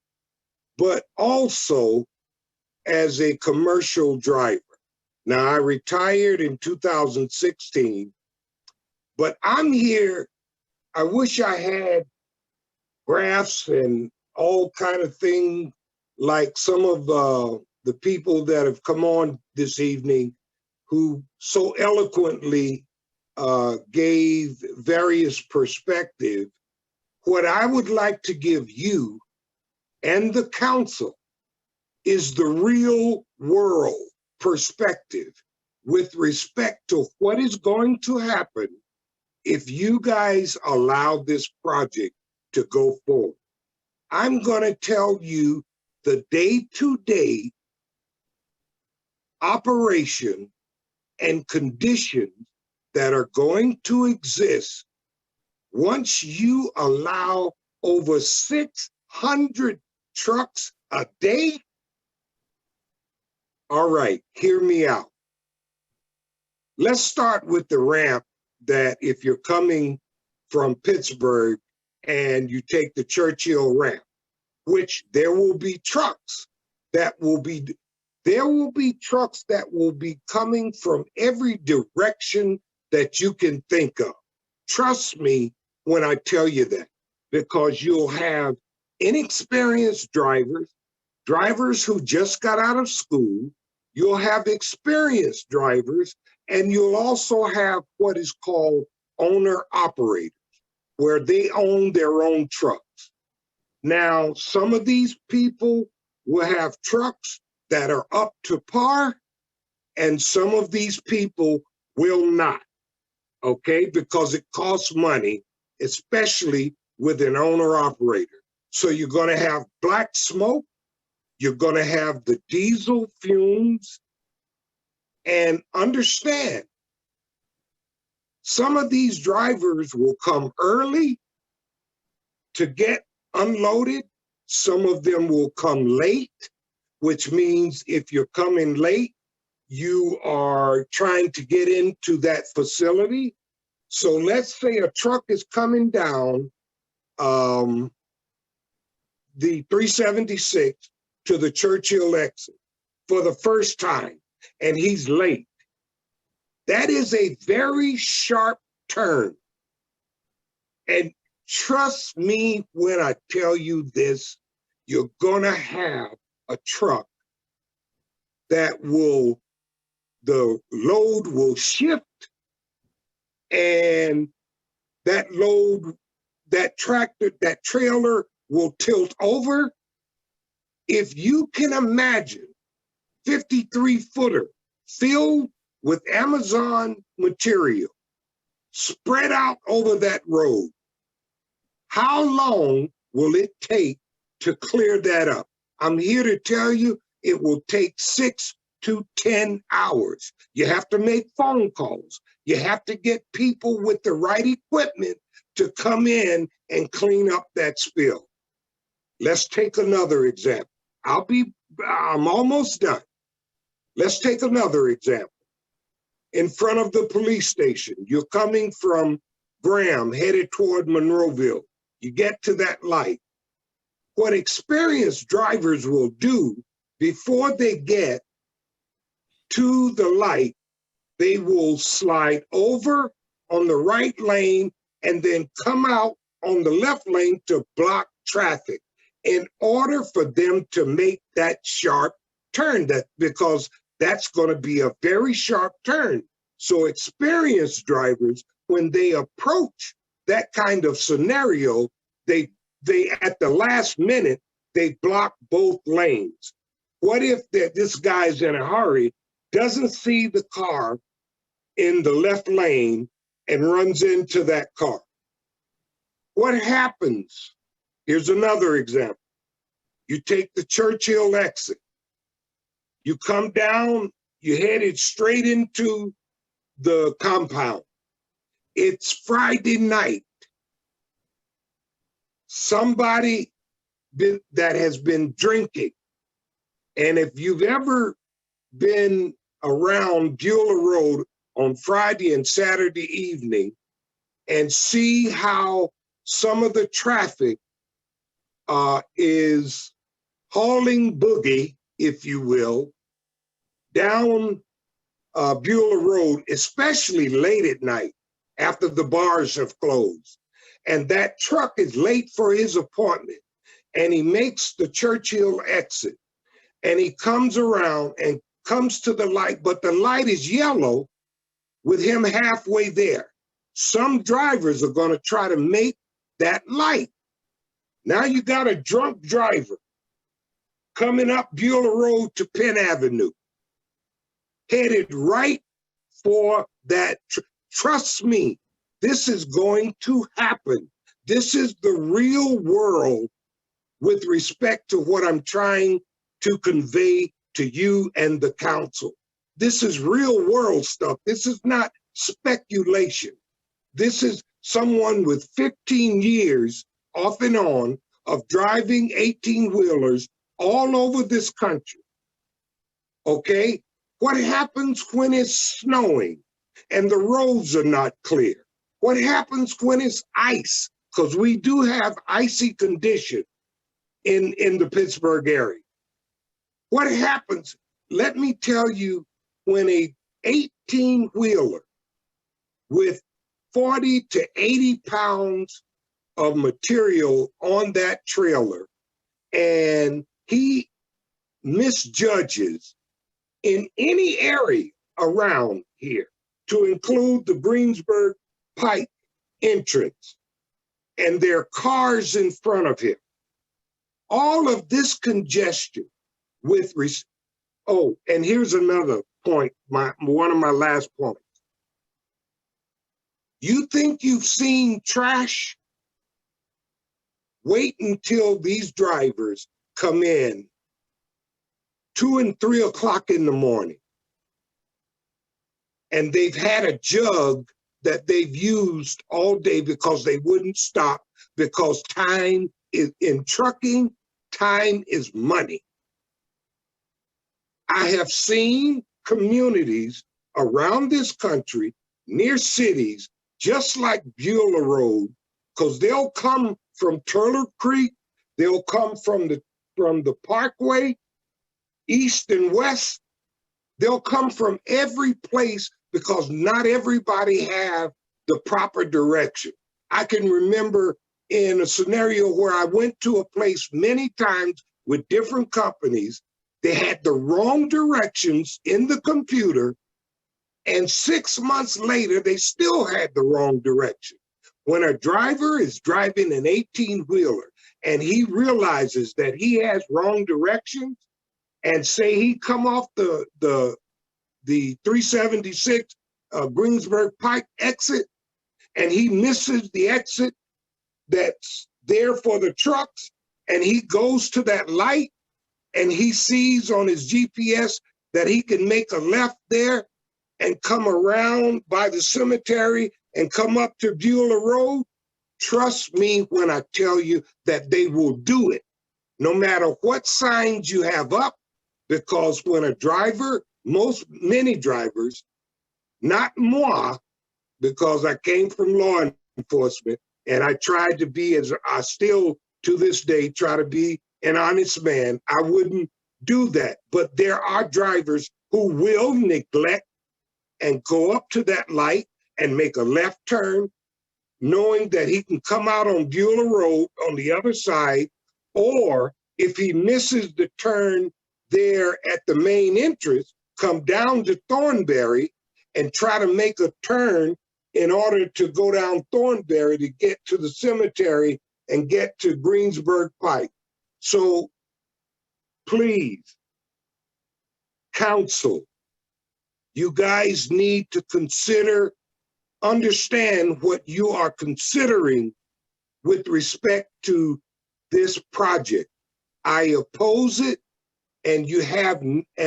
but also as a commercial driver. Now, I retired in 2016, but I'm here. I wish I had graphs and all kind of things like some of the people that have come on this evening who so eloquently gave various perspectives. What I would like to give you and the council is the real world perspective with respect to what is going to happen if you guys allow this project to go forward. I'm going to tell you the day-to-day operation and conditions that are going to exist once you allow over 600 trucks a day. All right, hear me out. Let's start with the ramp that if you're coming from Pittsburgh and you take the Churchill ramp, which there will be trucks that will be, there will be trucks that will be coming from every direction that you can think of. Trust me when I tell you that, because you'll have inexperienced drivers, drivers who just got out of school, you'll have experienced drivers, and you'll also have what is called owner-operators, where they own their own trucks. Now, some of these people will have trucks that are up to par, and some of these people will not, okay? Because it costs money, especially with an owner-operator. So you're gonna have black smoke, you're gonna have the diesel fumes, and understand, some of these drivers will come early to get unloaded. Some of them will come late, which means if you're coming late, you are trying to get into that facility. So let's say a truck is coming down the 376 to the Churchill exit for the first time, and he's late. That is a very sharp turn. And trust me when I tell you this, you're gonna have a truck that will, the load will shift and that load, that tractor, that trailer will tilt over. If you can imagine 53-footer filled with Amazon material spread out over that road, how long will it take to clear that up? I'm here to tell you it will take 6 to 10 hours. You have to make phone calls. You have to get people with the right equipment to come in and clean up that spill. Let's take another example. I'm almost done. Let's take another example. In front of the police station, you're coming from Graham, headed toward Monroeville. You get to that light. What experienced drivers will do before they get to the light, they will slide over on the right lane and then come out on the left lane to block traffic in order for them to make that sharp turn, because that's going to be a very sharp turn. So experienced drivers, when they approach that kind of scenario, they at the last minute, they block both lanes. What if this guy's in a hurry, doesn't see the car in the left lane and runs into that car? What happens? Here's another example. You take the Churchill exit. You come down, you headed straight into the compound. It's Friday night. Somebody that has been drinking, and if you've ever been around Beulah Road on Friday and Saturday evening and see how some of the traffic is hauling boogie, if you will, down Beulah Road, especially late at night after the bars have closed. And that truck is late for his appointment, and he makes the Churchill exit, and he comes around and comes to the light, but the light is yellow with him halfway there. Some drivers are going to try to make that light. Now you got a drunk driver coming up Beulah Road to Penn Avenue, headed right for that. Trust me, this is going to happen. This is the real world with respect to what I'm trying to convey to you and the council. This is real world stuff. This is not speculation. This is someone with 15 years off and on of driving 18-wheelers all over this country. Okay? What happens when it's snowing and the roads are not clear? What happens when it's ice? Because we do have icy condition in the Pittsburgh area. What happens? Let me tell you, when a 18-wheeler with 40 to 80 pounds of material on that trailer, and he misjudges in any area around here, to include the Greensburg Pike entrance, and there are cars in front of him. All of this congestion with, oh, and here's another point, one of my last points. You think you've seen trash? Wait until these drivers come in 2 and 3 o'clock in the morning, and they've had a jug that they've used all day because they wouldn't stop, because time is, in trucking, time is money. I have seen communities around this country, near cities, just like Beulah Road, because they'll come from Turtle Creek, they'll come from the Parkway, east and west. They'll come from every place because not everybody have the proper direction. I can remember in a scenario where I went to a place many times with different companies, they had the wrong directions in the computer, And 6 months later, they still had the wrong direction. When a driver is driving an 18-wheeler and he realizes that he has wrong directions, and say he come off the 376 Greensburg Pike exit, and he misses the exit that's there for the trucks, and he goes to that light, and he sees on his GPS that he can make a left there and come around by the cemetery and come up to Beulah Road, trust me when I tell you that they will do it, no matter what signs you have up, because when a driver, many drivers, not moi, because I came from law enforcement and I tried to be, as I still to this day try to be, an honest man, I wouldn't do that. But there are drivers who will neglect and go up to that light and make a left turn, knowing that he can come out on Beulah Road on the other side, or if he misses the turn there at the main entrance, come down to Thornberry and try to make a turn in order to go down Thornberry to get to the cemetery and get to Greensburg Pike. So please, council, you guys need to understand what you are considering with respect to this project. I oppose it, and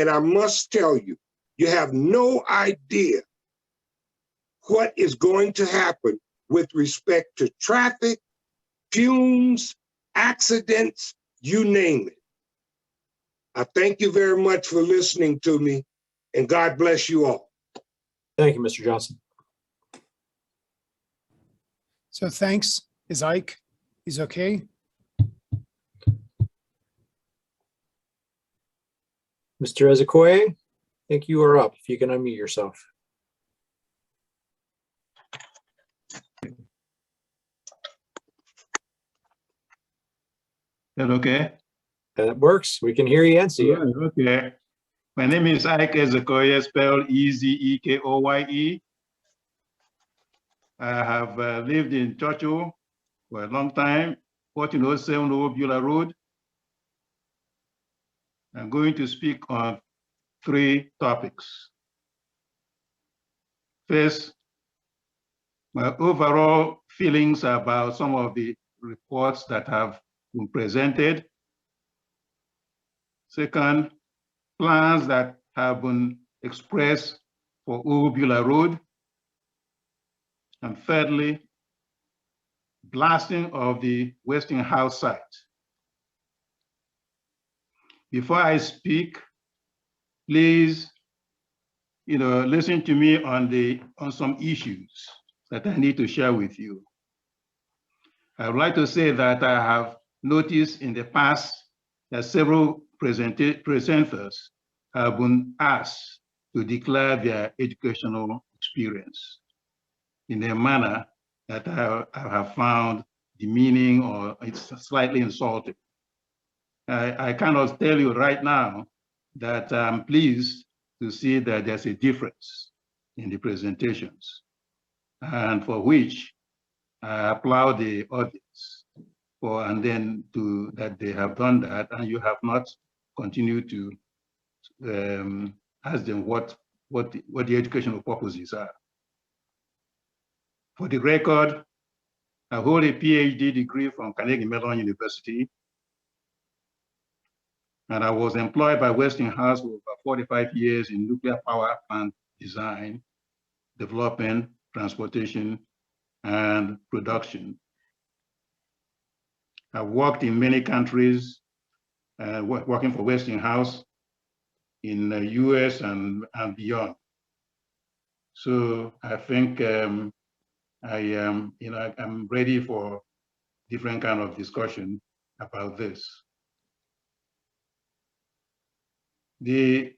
I must tell you, you have no idea what is going to happen with respect to traffic, fumes, accidents, you name it. I thank you very much for listening to me, and God bless you all. Thank you, Mr. Johnson. So thanks. Is Ike Ezokoye? Mr. Ezokoye, I think you are up. If you can unmute yourself. That okay? That works. We can hear you and see you. Okay. My name is Ike Ezokoye, spelled Ezekoye. I have lived in Churchill for a long time, 1407 Old Beulah Road. I'm going to speak on 3 topics. First, my overall feelings about some of the reports that have been presented. Second, plans that have been expressed for Old Beulah Road. And thirdly, blasting of the Westinghouse site. Before I speak, please, listen to me on some issues that I need to share with you. I would like to say that I have noticed in the past that several presenters have been asked to declare their educational experience in a manner that I have found demeaning or it's slightly insulting. I cannot tell you right now that I'm pleased to see that there's a difference in the presentations, and for which I applaud the audience for, and then that they have done that, and you have not continued to ask them what the educational purposes are. For the record, I hold a PhD degree from Carnegie Mellon University, and I was employed by Westinghouse for over 45 years in nuclear power plant design, development, transportation, and production. I worked in many countries, working for Westinghouse in the US and beyond. So I think I'm ready for different kind of discussion about this. The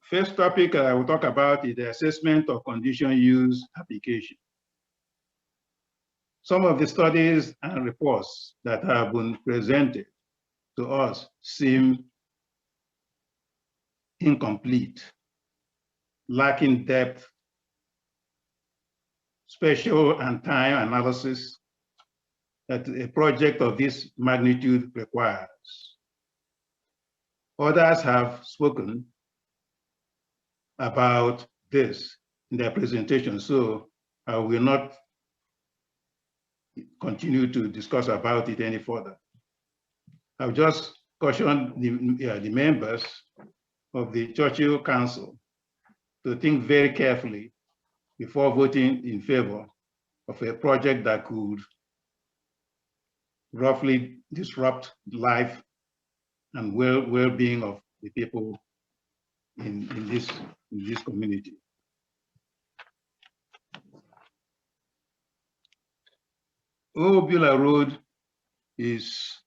first topic I will talk about is the assessment of conditional use application. Some of the studies and reports that have been presented to us seem incomplete. lacking depth, spatial and time analysis that a project of this magnitude requires. Others have spoken about this in their presentation, so I will not continue to discuss about it any further. I've just cautioned the members of the Churchill Council to think very carefully before voting in favor of a project that could roughly disrupt life and well-being of the people in this community. Beulah Road is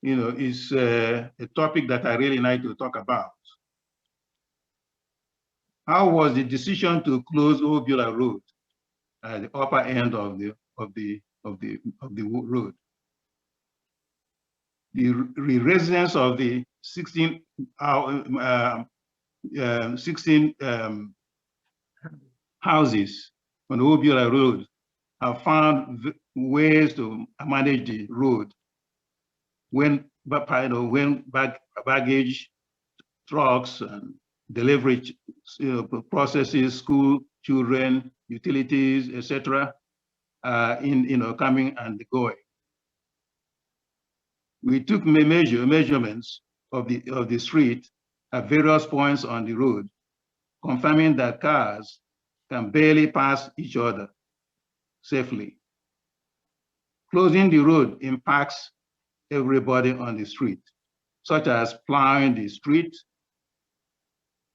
a topic that I really like to talk about. How was the decision to close Beulah Road at the upper end of the road? The residents of the 16 houses on Beulah Road have found ways to manage the road when baggage trucks and delivery processes, school children, utilities, etc., coming and going. We took measurements of the street at various points on the road, confirming that cars can barely pass each other safely. Closing the road impacts everybody on the street, such as plowing the street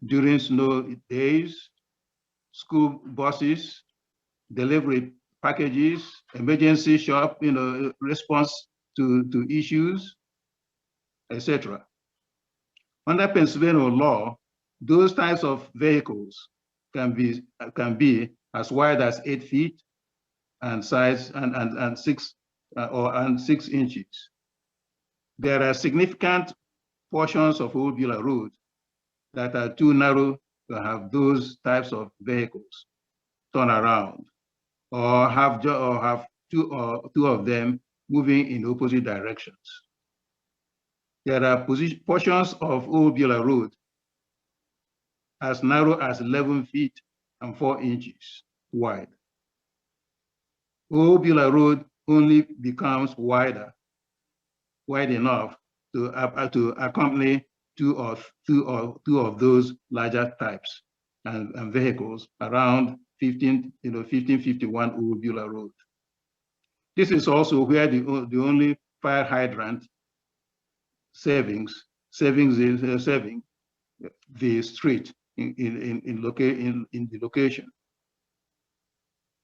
during snow days, school buses, delivery packages, emergency shop, response to issues, etc. Under Pennsylvania law, those types of vehicles can be as wide as 8 feet and size and 6 inches. There are significant portions of Beulah Road that are too narrow to have those types of vehicles turn around, or have two of them moving in opposite directions. There are portions of Beulah Road as narrow as 11 feet and 4 inches wide. Beulah Road only becomes wide enough to accompany two of those larger types and vehicles around 1551 Beulah Road. This is also where the only fire hydrant saving the street in the location.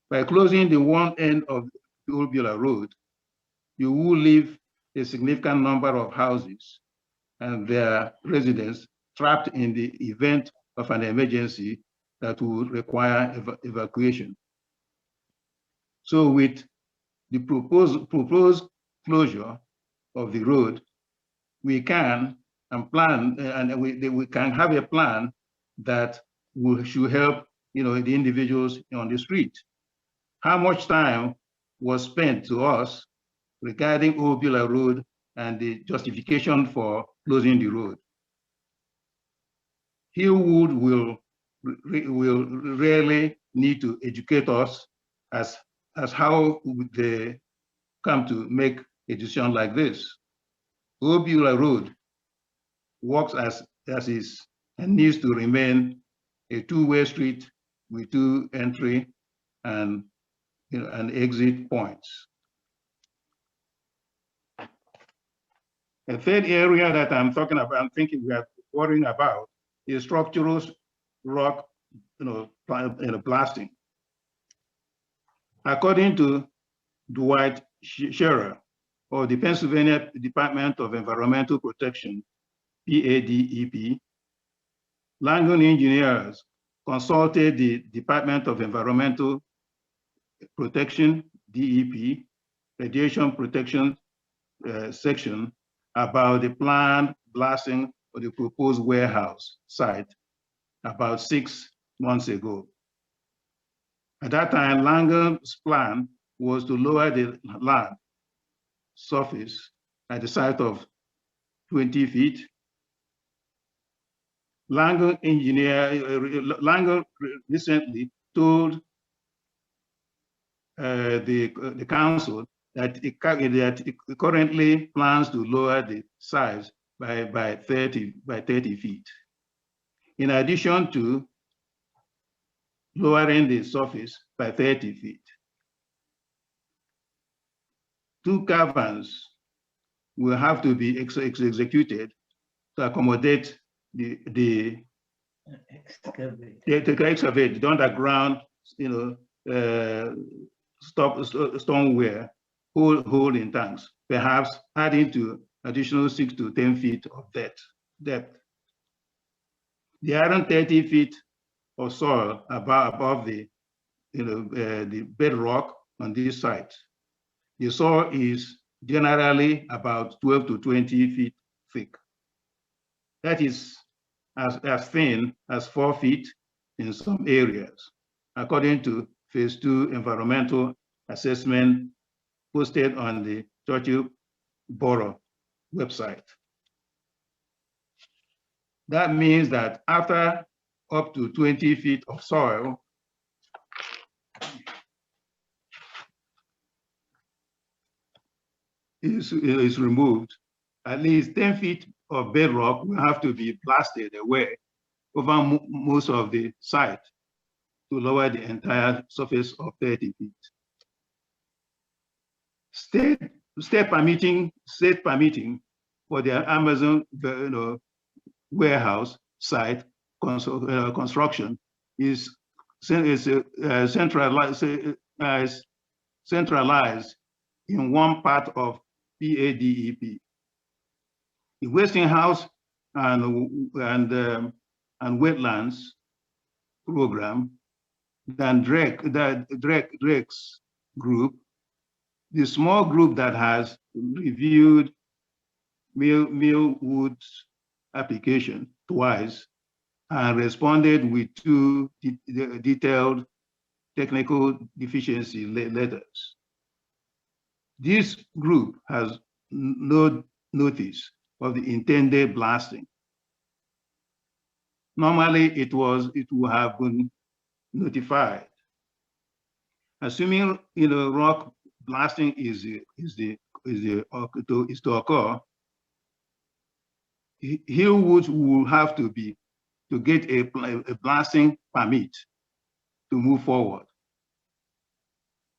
By closing the one end of the Beulah Road, you will leave a significant number of houses and their residents trapped in the event of an emergency that would require evacuation. So with the proposed closure of the road, we can plan we can have a plan that should help the individuals on the street. How much time was spent to us regarding Beulah Road and the justification for closing the road? Hillwood will really need to educate us as how they come to make a decision like this. Beulah Road works as is and needs to remain a two-way street with 2 entry and exit points. A third area that I'm thinking we are worrying about is structural rock blasting. According to Dwight Scherer of the Pennsylvania Department of Environmental Protection, PADEP, Langone engineers consulted the Department of Environmental Protection, DEP, Radiation Protection section about the planned blasting of the proposed warehouse site about 6 months ago. At that time, Langer's plan was to lower the land surface at the site of 20 feet. Langer recently told the council that it currently plans to lower the size by 30 feet. In addition to lowering the surface by 30 feet. 2 caverns will have to be executed to accommodate the excavate the underground, stoneware holding tanks, perhaps adding to additional 6 to 10 feet of depth. The iron 30 feet of soil above the bedrock on this site. The soil is generally about 12 to 20 feet thick. That is as thin as 4 feet in some areas, according to phase 2 environmental assessment posted on the Churchill Borough website. That means that after up to 20 feet of soil is removed, at least 10 feet of bedrock will have to be blasted away over most of the site to lower the entire surface of 30 feet. State permitting for the Amazon warehouse site construction is centralized in one part of PADEP. The Westinghouse and wetlands program, then Drake's group, the small group that has reviewed Millwood's application twice and responded with 2 detailed technical deficiency letters. This group has no notice of the intended blasting. Normally, it would have been notified. Assuming rock blasting is to occur, Hillwood will have to get a blasting permit to move forward.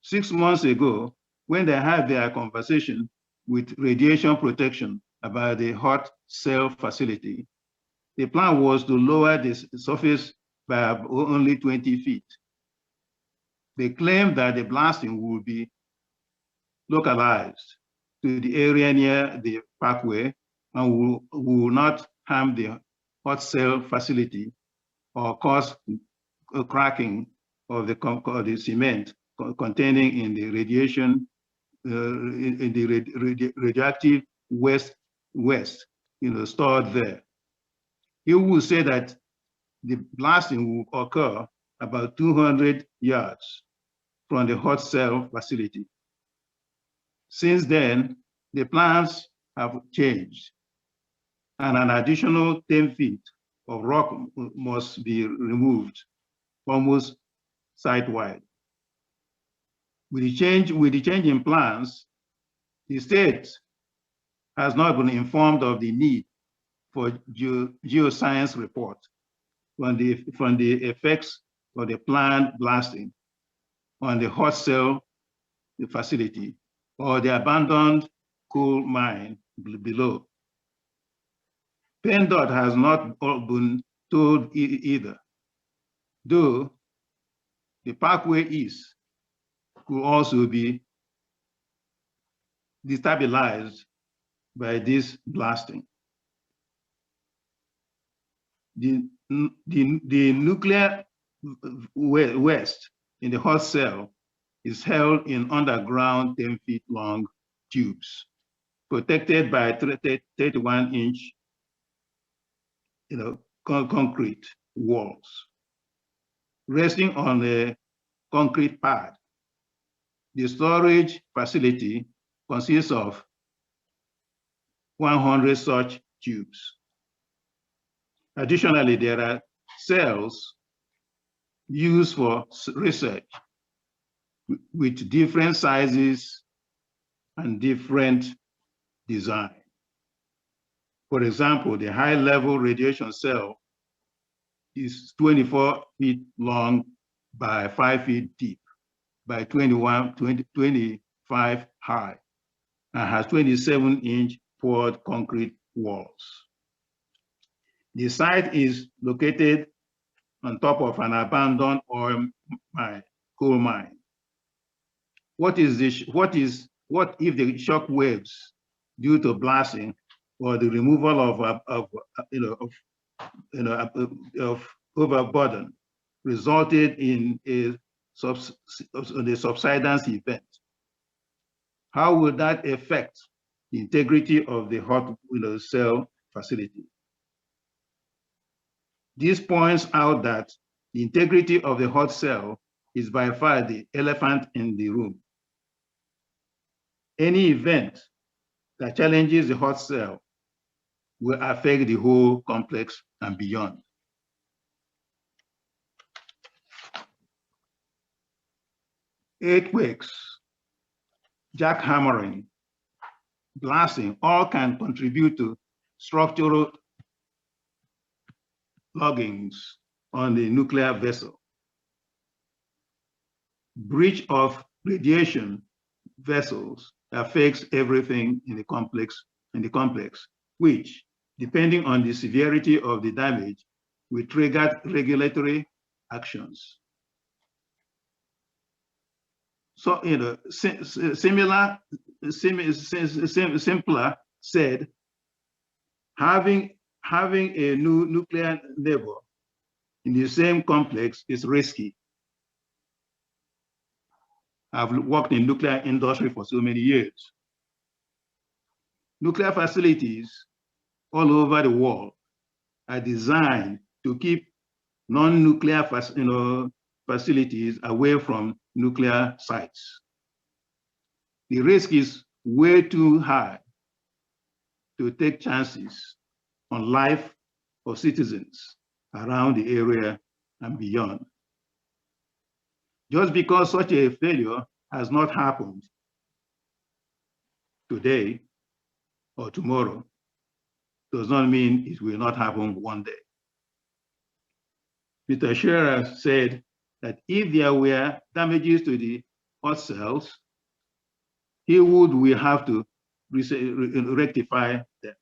6 months ago, when they had their conversation with radiation protection about the hot cell facility, the plan was to lower the surface by only 20 feet. They claimed that the blasting would be localized to the area near the parkway and will not harm the hot cell facility or cause a cracking of the cement containing in the radiation, in the radioactive waste stored there. He will say that the blasting will occur about 200 yards from the hot cell facility. Since then, the plans have changed, and an additional 10 feet of rock must be removed almost site-wide. With the change in plans, the state has not been informed of the need for geoscience report from the effects of the planned blasting on the hot cell facility or the abandoned coal mine below. PennDOT has not been told either, though the Parkway East could also be destabilized by this blasting. The nuclear waste in the hot cell is held in underground 10 feet long tubes, protected by 31-inch concrete walls. resting on a concrete pad. The storage facility consists of 100 such tubes. Additionally, there are cells used for research with different sizes and different design. For example, the high-level radiation cell is 24 feet long by 5 feet deep by 25 high and has 27-inch poured concrete walls. The site is located on top of an abandoned oil mine, coal mine. What if the shock waves due to blasting or the removal of overburden resulted in a subsidence event? How will that affect the integrity of the hot cell facility? This points out that the integrity of the hot cell is by far the elephant in the room. Any event that challenges the hot cell will affect the whole complex and beyond. Earthquakes, jackhammering, blasting, all can contribute to structural loggings on the nuclear vessel. Breach of radiation vessels affects everything in the complex, which, depending on the severity of the damage, will trigger regulatory actions. So, simpler said, having a new nuclear neighbor in the same complex is risky. I've worked in nuclear industry for so many years. Nuclear facilities all over the world are designed to keep non-nuclear facilities away from nuclear sites. The risk is way too high to take chances on life of citizens around the area and beyond. Just because such a failure has not happened today or tomorrow does not mean it will not happen one day. Mr. Scherer said that if there were damages to the hot cells, he will have to rectify them.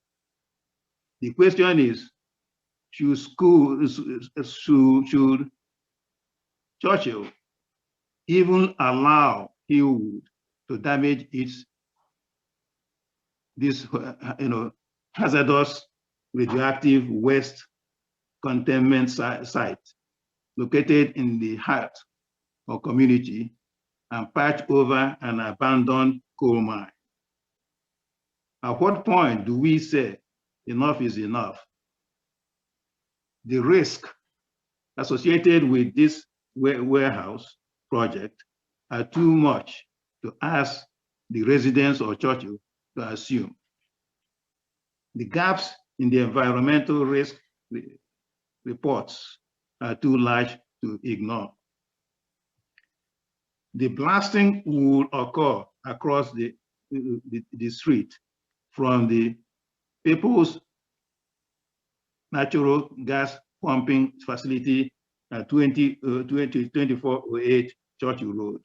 The question is, should Churchill even allow Hillwood to damage this hazardous radioactive waste containment site located in the heart of community and patch over an abandoned coal mine? At what point do we say enough is enough? The risk associated with this warehouse project are too much to ask the residents of Churchill to assume. The gaps in the environmental risk reports are too large to ignore. The blasting will occur across the street from the People's Natural Gas Pumping Facility at 2408 Churchill Road.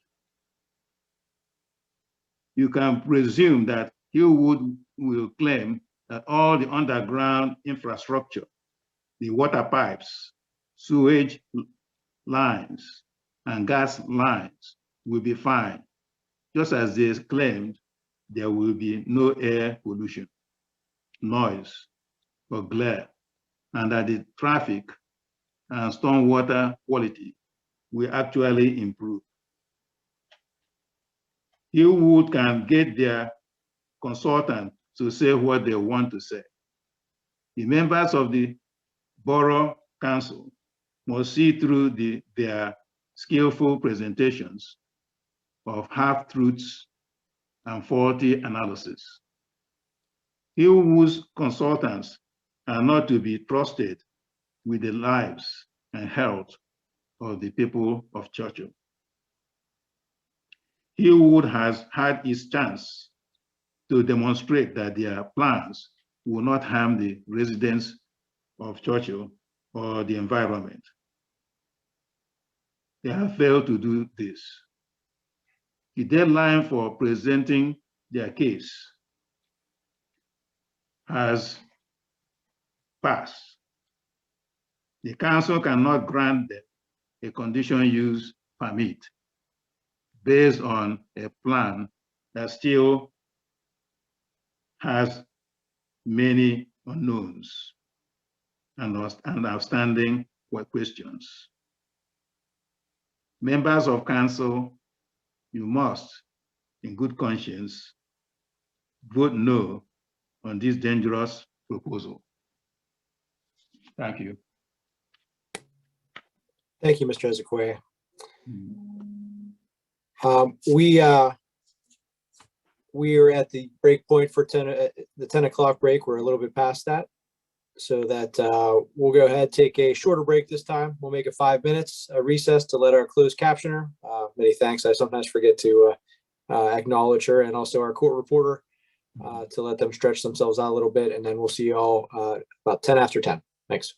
You can presume that Hillwood will claim that all the underground infrastructure, the water pipes, sewage lines, and gas lines will be fine, just as they claimed there will be no air pollution, noise, or glare, and that the traffic and stormwater quality will actually improve. Hillwood can get their consultant to say what they want to say. The members of the Borough Council must see through their skillful presentations of half-truths and faulty analysis. He whose consultants are not to be trusted with the lives and health of the people of Churchill. He who has had his chance to demonstrate that their plans will not harm the residents of Churchill or the environment. They have failed to do this. The deadline for presenting their case has passed. The council cannot grant them a conditional use permit based on a plan that still has many unknowns and outstanding questions. Members of council, you must, in good conscience, vote no on this dangerous proposal. Thank you. Thank you, Mr. Ezokoye. We are at the break point for the 10 o'clock break. We're a little bit past that, so that we'll go ahead, take a shorter break this time. We'll make it 5 minutes recess to let our closed captioner. Many thanks. I sometimes forget to acknowledge her, and also our court reporter, to let them stretch themselves out a little bit, and then we'll see you all about 10 after 10. Thanks.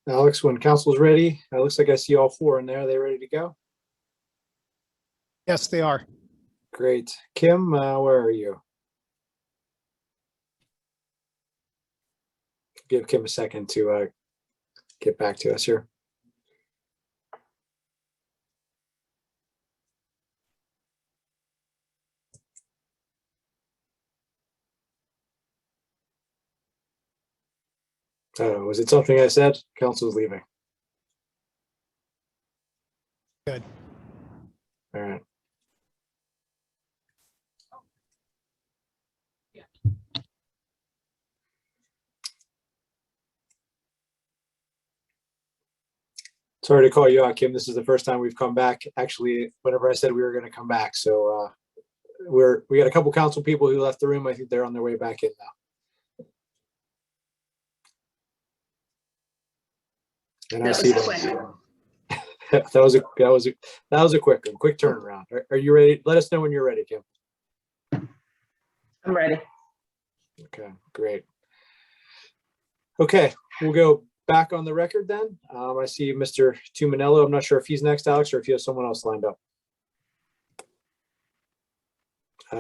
Alex, when council's ready, it looks like I see all four in there. Are they ready to go? Yes, they are. Great. Kim, where are you? Give Kim a second to get back to us here. Oh, was it something I said? Council's leaving. Good. All right. Sorry to call you out, Kim. This is the first time we've come back. Actually, whenever I said we were going to come back, so we got a couple council people who left the room. I think they're on their way back in now. And I see that. that was a quick one, quick turnaround. Are you ready? Let us know when you're ready, Kim. I'm ready. Okay, great. Okay, we'll go back on the record then. I see Mr. Tuminello. I'm not sure if he's next, Alex, or if you have someone else lined up.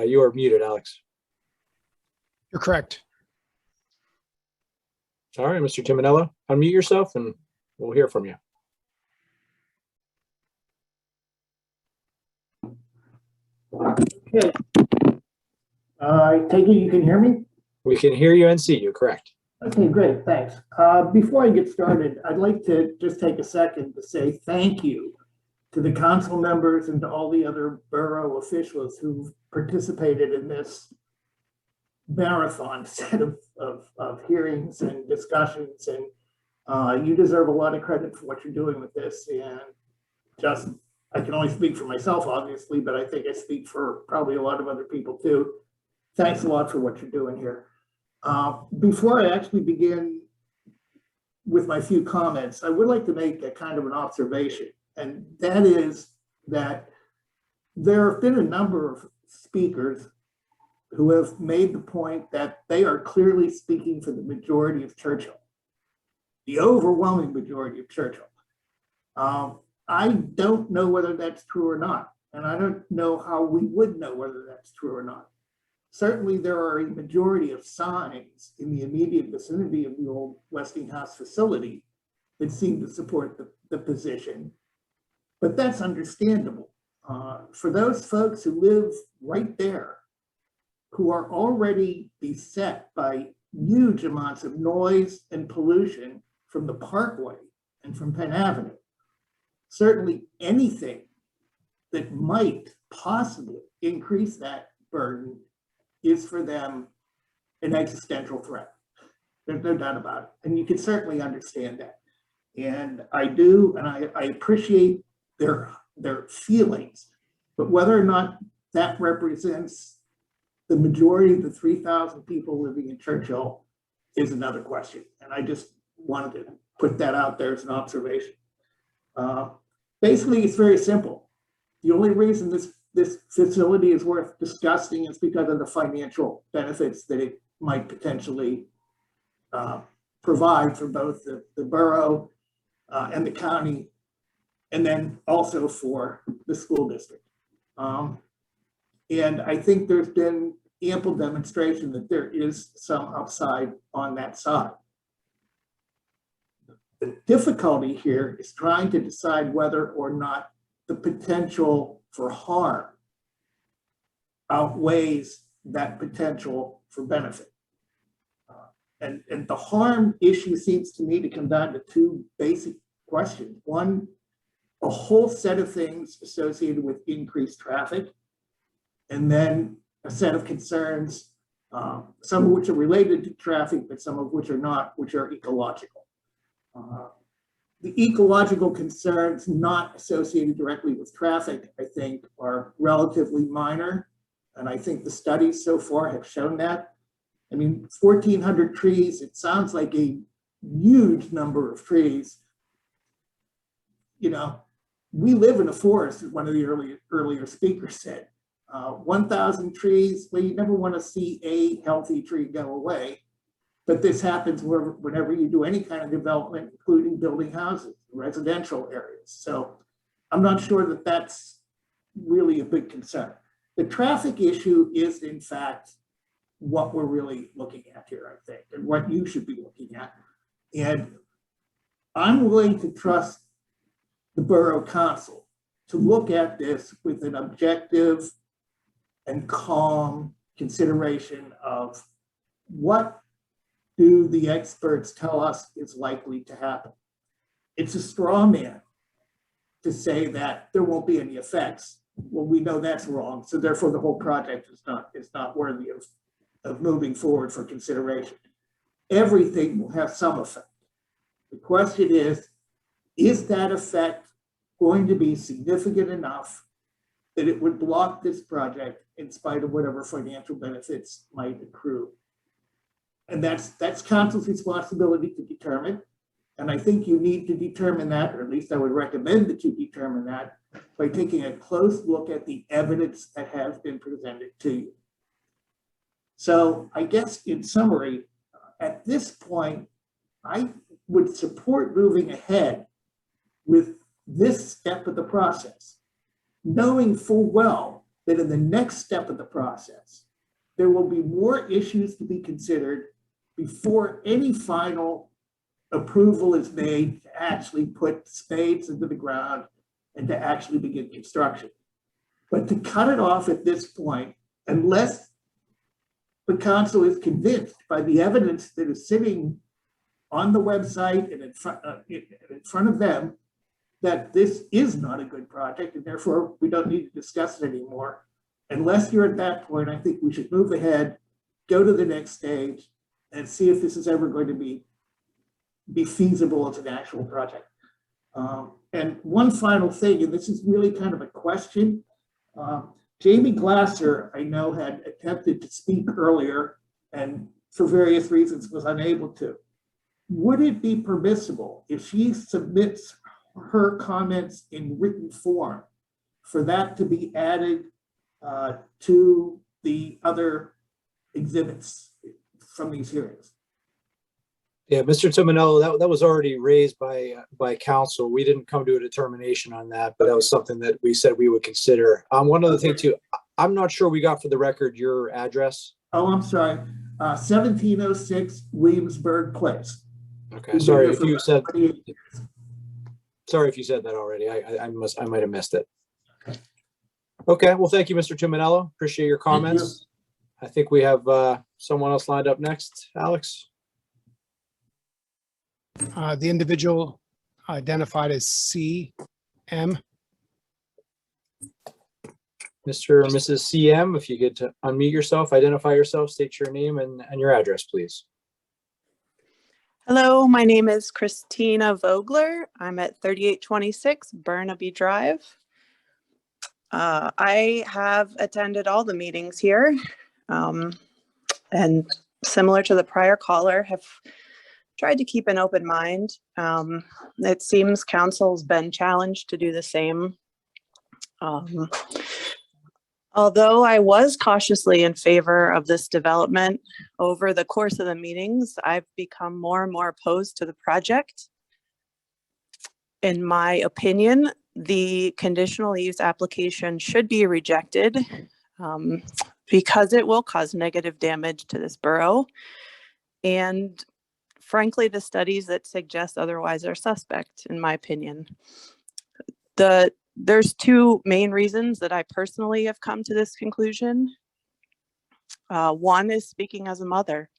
You are muted, Alex. You're correct. All right, Mr. Tuminello, unmute yourself and we'll hear from you. Okay. I take it you can hear me? We can hear you and see you, correct. Okay, great, thanks. Before I get started, I'd like to just take a second to say thank you to the council members and to all the other borough officials who've participated in this marathon set of hearings and discussions. And you deserve a lot of credit for what you're doing with this. And just, I can only speak for myself, obviously, but I think I speak for probably a lot of other people too. Thanks a lot for what you're doing here. Before I actually begin with my few comments, I would like to make a kind of an observation, and that is that there have been a number of speakers who have made the point that they are clearly speaking for the majority of Churchill, the overwhelming majority of Churchill. I don't know whether that's true or not, and I don't know how we would know whether that's true or not. Certainly, there are a majority of signs in the immediate vicinity of the old Westinghouse facility that seem to support the position, but that's understandable. For those folks who live right there, who are already beset by huge amounts of noise and pollution from the Parkway and from Penn Avenue, certainly anything that might possibly increase that burden is for them an existential threat. There's no doubt about it. And you can certainly understand that. And I do, and I appreciate their feelings, but whether or not that represents the majority of the 3,000 people living in Churchill is another question. And I just wanted to put that out there as an observation. Basically, it's very simple. The only reason this facility is worth discussing is because of the financial benefits that it might potentially provide for both the borough and the county, and then also for the school district. And I think there's been ample demonstration that there is some upside on that side. The difficulty here is trying to decide whether or not the potential for harm outweighs that potential for benefit. And the harm issue seems to me to come down to two basic questions. One, a whole set of things associated with increased traffic, and then a set of concerns, some of which are related to traffic, but some of which are not, which are ecological. The ecological concerns not associated directly with traffic, I think, are relatively minor. And I think the studies so far have shown that. I mean, 1,400 trees, it sounds like a huge number of trees. You know, we live in a forest, as one of the earlier speakers said. 1,000 trees, well, you never want to see a healthy tree go away. But this happens whenever you do any kind of development, including building houses, residential areas. So I'm not sure that that's really a big concern. The traffic issue is in fact what we're really looking at here, I think, and what you should be looking at. And I'm willing to trust the Borough Council to look at this with an objective and calm consideration of what do the experts tell us is likely to happen. It's a straw man to say that there won't be any effects. Well, we know that's wrong, so therefore the whole project is not worthy of moving forward for consideration. Everything will have some effect. The question is that effect going to be significant enough that it would block this project in spite of whatever financial benefits might accrue? And that's council's responsibility to determine. And I think you need to determine that, or at least I would recommend that you determine that by taking a close look at the evidence that has been presented to you. So I guess in summary, at this point, I would support moving ahead with this step of the process, knowing full well that in the next step of the process, there will be more issues to be considered before any final approval is made to actually put spades into the ground and to actually begin construction. But to cut it off at this point, unless the council is convinced by the evidence that is sitting on the website and in front of them that this is not a good project and therefore we don't need to discuss it anymore. Unless you're at that point, I think we should move ahead, go to the next stage, and see if this is ever going to be feasible as an actual project. And one final thing, and this is really kind of a question. Jamie Glasser, I know, had attempted to speak earlier and for various reasons was unable to. Would it be permissible if she submits her comments in written form for that to be added to the other exhibits from these hearings? Yeah, Mr. Tuminello, that was already raised by council. We didn't come to a determination on that, but that was something that we said we would consider. One other thing too, I'm not sure we got for the record your address. Oh, I'm sorry. 1706 Williamsburg Place. Okay, sorry if you said. Sorry if you said that already. I might have missed it. Okay, well, thank you, Mr. Tuminello. Appreciate your comments. I think we have someone else lined up next. Alex. The individual identified as CM. Mr. or Mrs. CM, if you get to unmute yourself, identify yourself, state your name and your address, please. Hello, my name is Christina Vogeler. I'm at 3826 Burnaby Drive. I have attended all the meetings here and similar to the prior caller, have tried to keep an open mind. It seems council's been challenged to do the same. Although I was cautiously in favor of this development, over the course of the meetings, I've become more and more opposed to the project. In my opinion, the conditional use application should be rejected because it will cause negative damage to this borough. And frankly, the studies that suggest otherwise are suspect, in my opinion. There's two main reasons that I personally have come to this conclusion. One is speaking as a mother.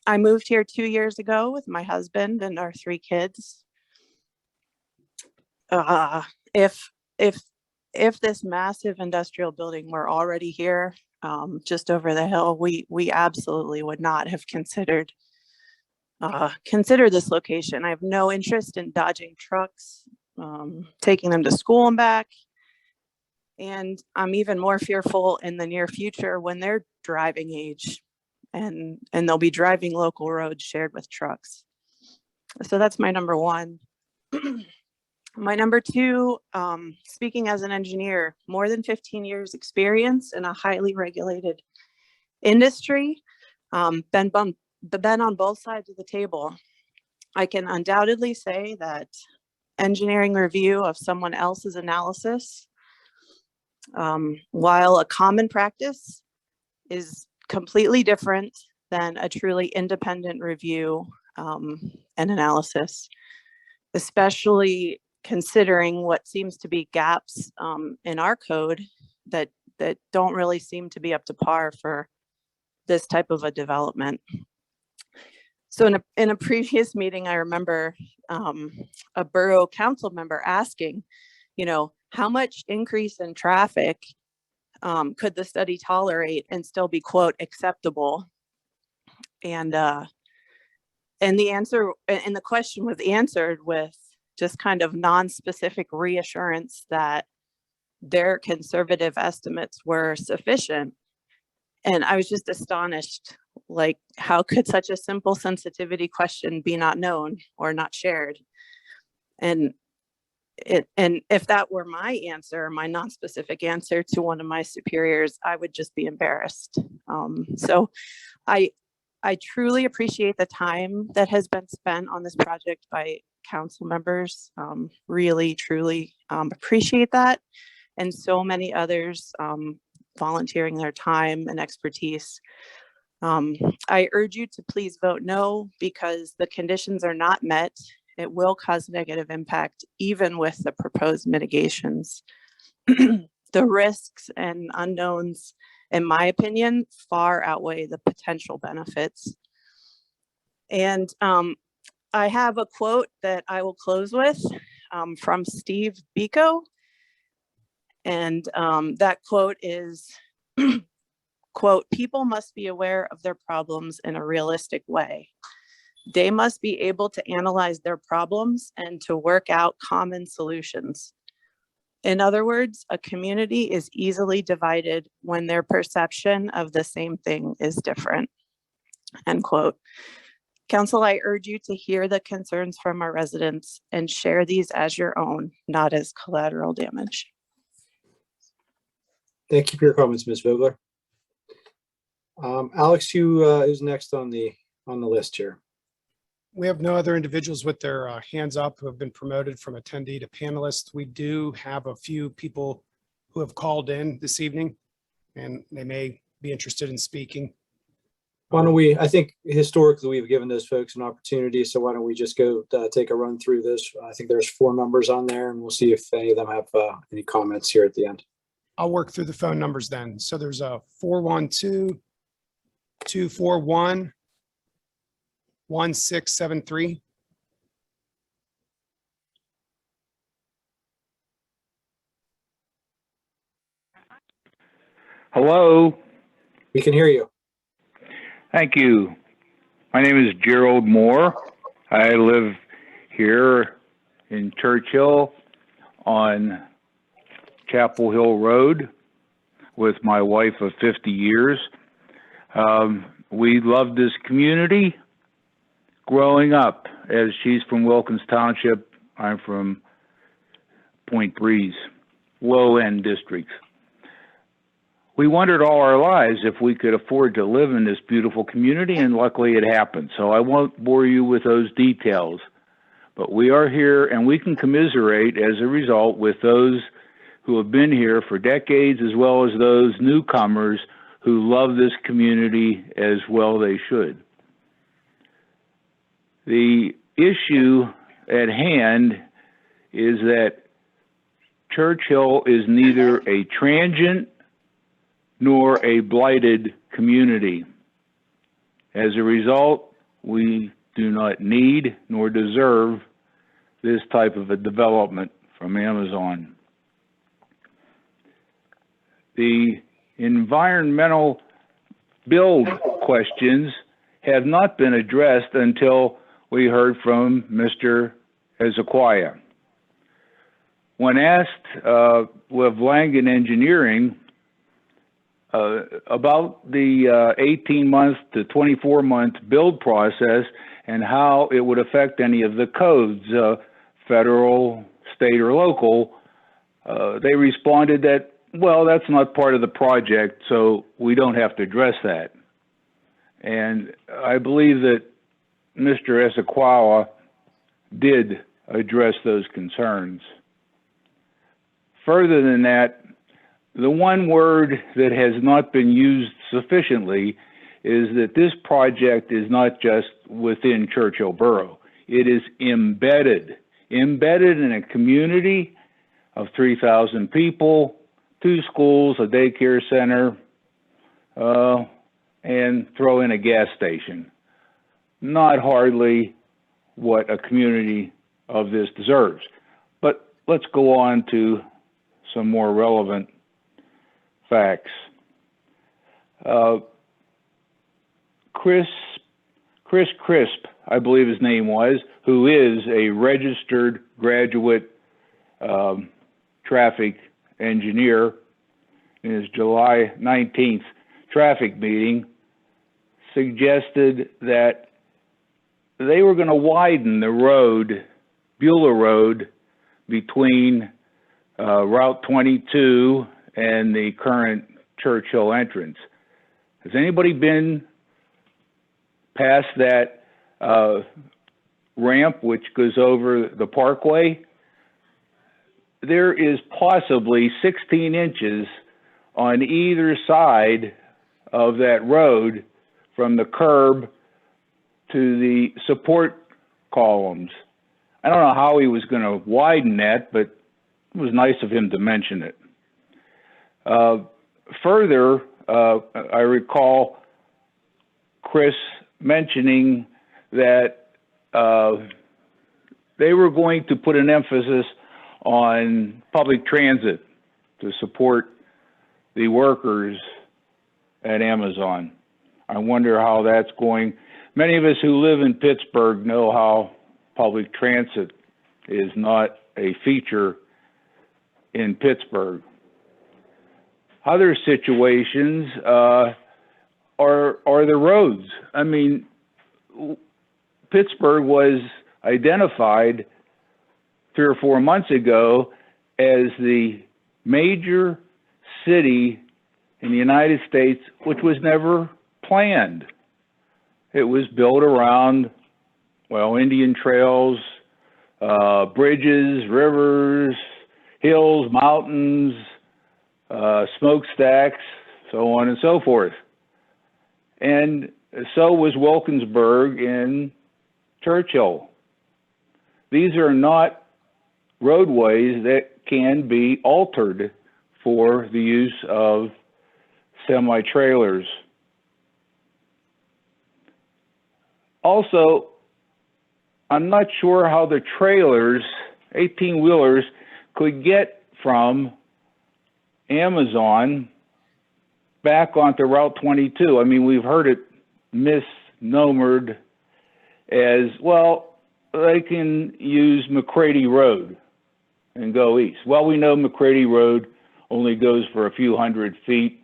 I moved here 2 years ago with my husband and our 3 kids. If this massive industrial building were already here, just over the hill, we absolutely would not have considered this location. I have no interest in dodging trucks, taking them to school and back. And I'm even more fearful in the near future when they're driving age and they'll be driving local roads shared with trucks. So that's my number one. My number two, speaking as an engineer, more than 15 years experience in a highly regulated industry, been been on both sides of the table. I can undoubtedly say that engineering review of someone else's analysis, while a common practice, is completely different than a truly independent review and analysis, especially considering what seems to be gaps in our code that don't really seem to be up to par for this type of a development. So in a previous meeting, I remember a borough council member asking, you know, how much increase in traffic could the study tolerate and still be, quote, acceptable? And the answer, and the question was answered with just kind of non-specific reassurance that their conservative estimates were sufficient. And I was just astonished, like, how could such a simple sensitivity question be not known or not shared? And if that were my answer, my non-specific answer to one of my superiors, I would just be embarrassed. So I truly appreciate the time that has been spent on this project by council members. Really, truly appreciate that. And so many others volunteering their time and expertise. I urge you to please vote no, because the conditions are not met. It will cause negative impact, even with the proposed mitigations. The risks and unknowns, in my opinion, far outweigh the potential benefits. And I have a quote that I will close with from Steve Biko. And that quote is, quote, "People must be aware of their problems in a realistic way. They must be able to analyze their problems and to work out common solutions. In other words, a community is easily divided when their perception of the same thing is different," end quote. Council, I urge you to hear the concerns from our residents and share these as your own, not as collateral damage. Thank you for your comments, Ms. Vogeler. Alex, who's next on the list here? We have no other individuals with their hands up who have been promoted from attendee to panelist. We do have a few people who have called in this evening, and they may be interested in speaking. Why don't we, I think historically we've given those folks an opportunity, so why don't we just go take a run through this? I think there's 4 numbers on there, and we'll see if any of them have any comments here at the end. I'll work through the phone numbers then. So there's a 412-241-1673. Hello. We can hear you. Thank you. My name is Gerald Moore. I live here in Churchill on Chapel Hill Road with my wife of 50 years. We loved this community growing up. As she's from Wilkins Township, I'm from Point Breeze, low-end districts. We wondered all our lives if we could afford to live in this beautiful community, and luckily it happened. So I won't bore you with those details, but we are here and we can commiserate as a result with those who have been here for decades, as well as those newcomers who love this community as well they should. The issue at hand is that Churchill is neither a transient nor a blighted community. As a result, we do not need nor deserve this type of a development from Amazon. The environmental build questions have not been addressed until we heard from Mr. Ezokoye. When asked with Langen Engineering about the 18-month to 24-month build process and how it would affect any of the codes, federal, state, or local, they responded that, well, that's not part of the project, so we don't have to address that. And I believe that Mr. Ezokoye did address those concerns. Further than that, the one word that has not been used sufficiently is that this project is not just within Churchill Borough. It is embedded in a community of 3,000 people, 2 schools, a daycare center, and throw in a gas station. Not hardly what a community of this deserves. But let's go on to some more relevant facts. Chris Crisp, I believe his name was, who is a registered graduate traffic engineer, in his July 19th traffic meeting, suggested that they were going to widen the road, Beulah Road, between Route 22 and the current Churchill entrance. Has anybody been past that ramp which goes over the parkway? There is possibly 16 inches on either side of that road from the curb to the support columns. I don't know how he was going to widen that, but it was nice of him to mention it. Further, I recall Chris mentioning that they were going to put an emphasis on public transit to support the workers at Amazon. I wonder how that's going. Many of us who live in Pittsburgh know how public transit is not a feature in Pittsburgh. Other situations are the roads. I mean, Pittsburgh was identified 3 or 4 months ago as the major city in the United States which was never planned. It was built around, well, Indian trails, bridges, rivers, hills, mountains, smokestacks, so on and so forth. And so was Wilkinsburg and Churchill. These are not roadways that can be altered for the use of semi-trailers. Also, I'm not sure how the trailers, 18-wheelers, could get from Amazon back onto Route 22. I mean, we've heard it misnomered as, well, they can use McCready Road and go east. Well, we know McCready Road only goes for a few hundred feet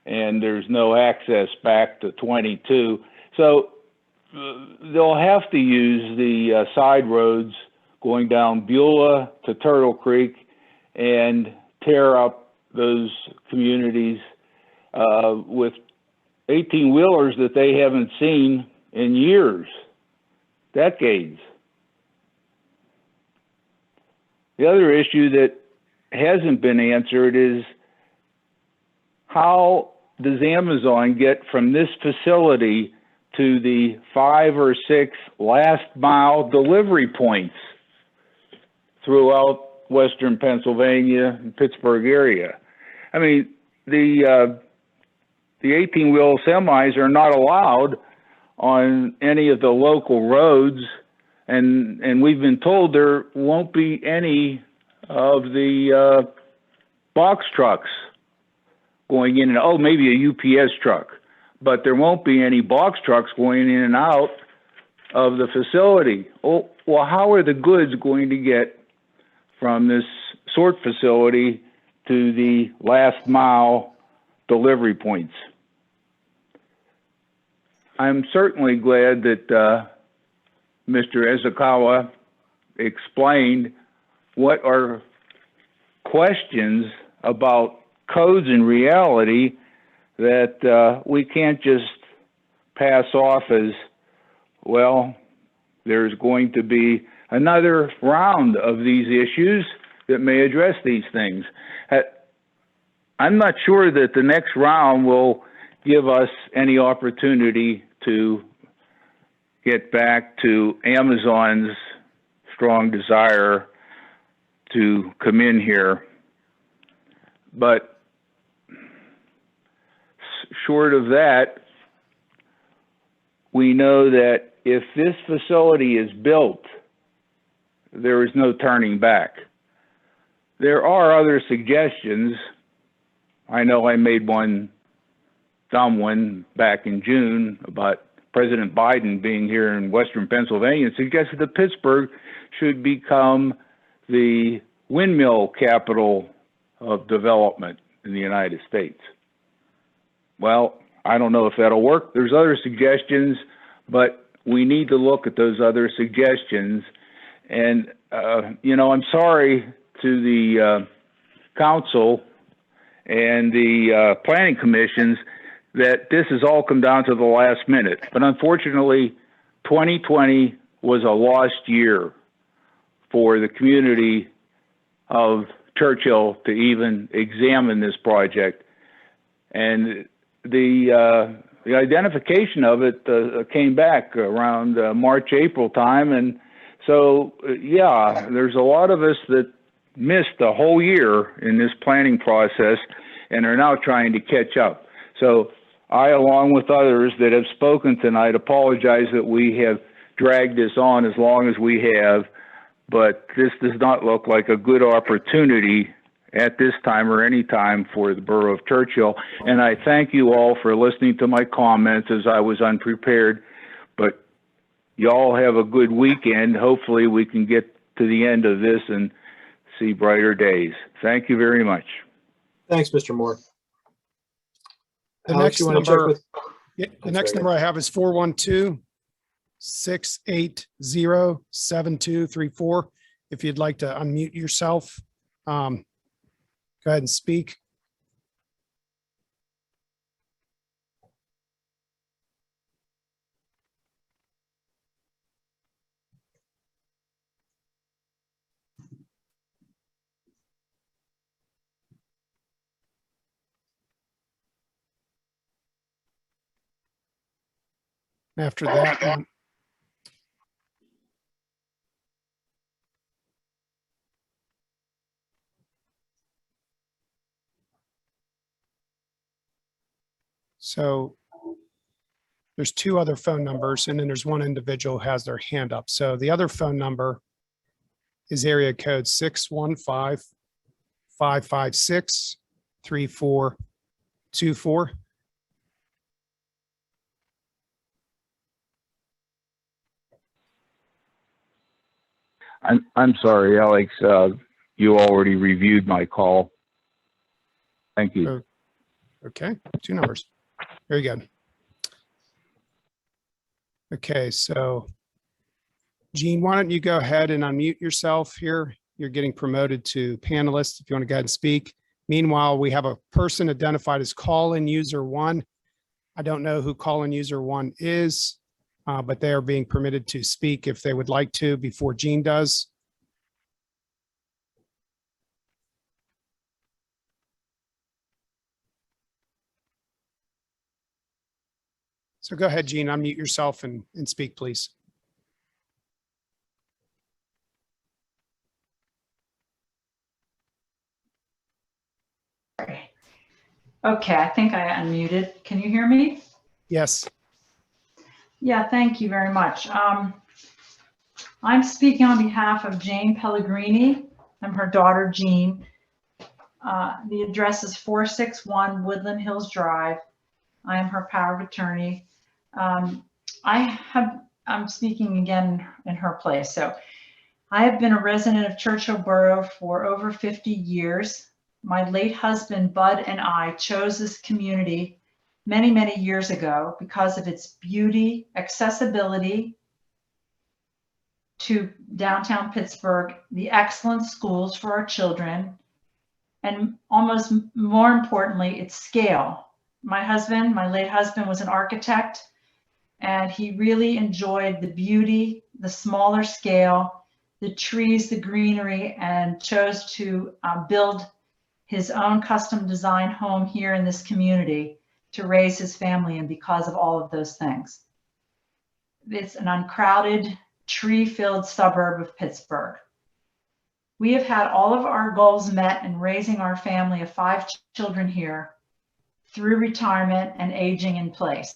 and there's no access back to 22. So they'll have to use the side roads going down Beulah to Turtle Creek and tear up those communities with 18-wheelers that they haven't seen in years, decades. The other issue that hasn't been answered is, how does Amazon get from this facility to the 5 or 6 last mile delivery points throughout Western Pennsylvania and Pittsburgh area? I mean, the 18-wheel semis are not allowed on any of the local roads, and we've been told there won't be any of the box trucks going in and, oh, maybe a UPS truck, but there won't be any box trucks going in and out of the facility. Oh, well, how are the goods going to get from this sort facility to the last mile delivery points? I'm certainly glad that Mr. Ezokoye explained what are questions about codes in reality that we can't just pass off as, well, there's going to be another round of these issues that may address these things. I'm not sure that the next round will give us any opportunity to get back to Amazon's strong desire to come in here. But short of that, we know that if this facility is built, there is no turning back. There are other suggestions. I know I made one dumb one back in June about President Biden being here in Western Pennsylvania and suggested that Pittsburgh should become the windmill capital of development in the United States. Well, I don't know if that'll work. There's other suggestions, but we need to look at those other suggestions. And, you know, I'm sorry to the council and the planning commissions that this has all come down to the last minute. But unfortunately, 2020 was a lost year for the community of Churchill to even examine this project. And the identification of it came back around March, April time. And so, yeah, there's a lot of us that missed a whole year in this planning process and are now trying to catch up. So I, along with others that have spoken tonight, apologize that we have dragged this on as long as we have, but this does not look like a good opportunity at this time or any time for the borough of Churchill. And I thank you all for listening to my comments as I was unprepared, but y'all have a good weekend. Hopefully we can get to the end of this and see brighter days. Thank you very much. Thanks, Mr. Moore. The Alex, next you want to check number, with? the next number I have is 412-680-7234. If you'd like to unmute yourself, go ahead and speak. After that, so there's two other phone numbers, and then there's one individual who has their hand up. So the other phone number is area code 615-556-3424. I'm sorry, Alex, you already reviewed my call. Thank you. Okay, two numbers. Very good. Okay, so Gene, why don't you go ahead and unmute yourself here? You're getting promoted to panelist if you want to go ahead and speak. Meanwhile, we have a person identified as call-in user 1. I don't know who call-in user 1 is, but they are being permitted to speak if they would like to before Gene does. So go ahead, Gene, unmute yourself and speak, please. Okay, I think I unmuted. Can you hear me? Yes. Yeah, thank you very much. I'm speaking on behalf of Jane Pellegrini. I'm her daughter, Jean. The address is 461 Woodland Hills Drive. I am her power of attorney. I'm speaking again in her place. So I have been a resident of Churchill Borough for over 50 years. My late husband, Bud, and I chose this community many, many years ago because of its beauty, accessibility to downtown Pittsburgh, the excellent schools for our children, and almost more importantly, its scale. My late husband was an architect, and he really enjoyed the beauty, the smaller scale, the trees, the greenery, and chose to build his own custom design home here in this community to raise his family in because of all of those things. It's an uncrowded, tree-filled suburb of Pittsburgh. We have had all of our goals met in raising our family of 5 children here through retirement and aging in place.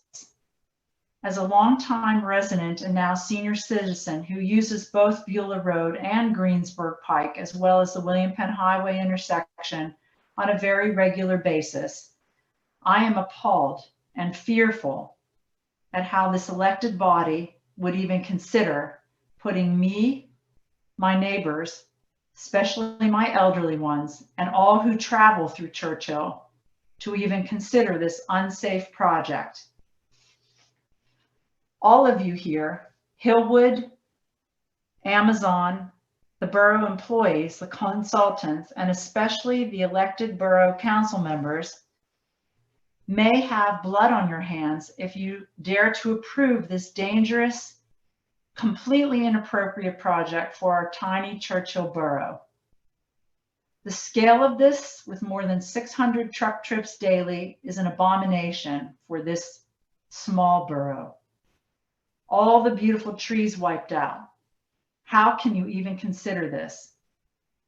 As a longtime resident and now senior citizen who uses both Beulah Road and Greensburg Pike, as well as the William Penn Highway intersection on a very regular basis, I am appalled and fearful at how this elected body would even consider putting me, my neighbors, especially my elderly ones, and all who travel through Churchill to even consider this unsafe project. All of you here, Hillwood, Amazon, the borough employees, the consultants, and especially the elected borough council members, may have blood on your hands if you dare to approve this dangerous, completely inappropriate project for our tiny Churchill borough. The scale of this, with more than 600 truck trips daily, is an abomination for this small borough. All the beautiful trees wiped out. How can you even consider this?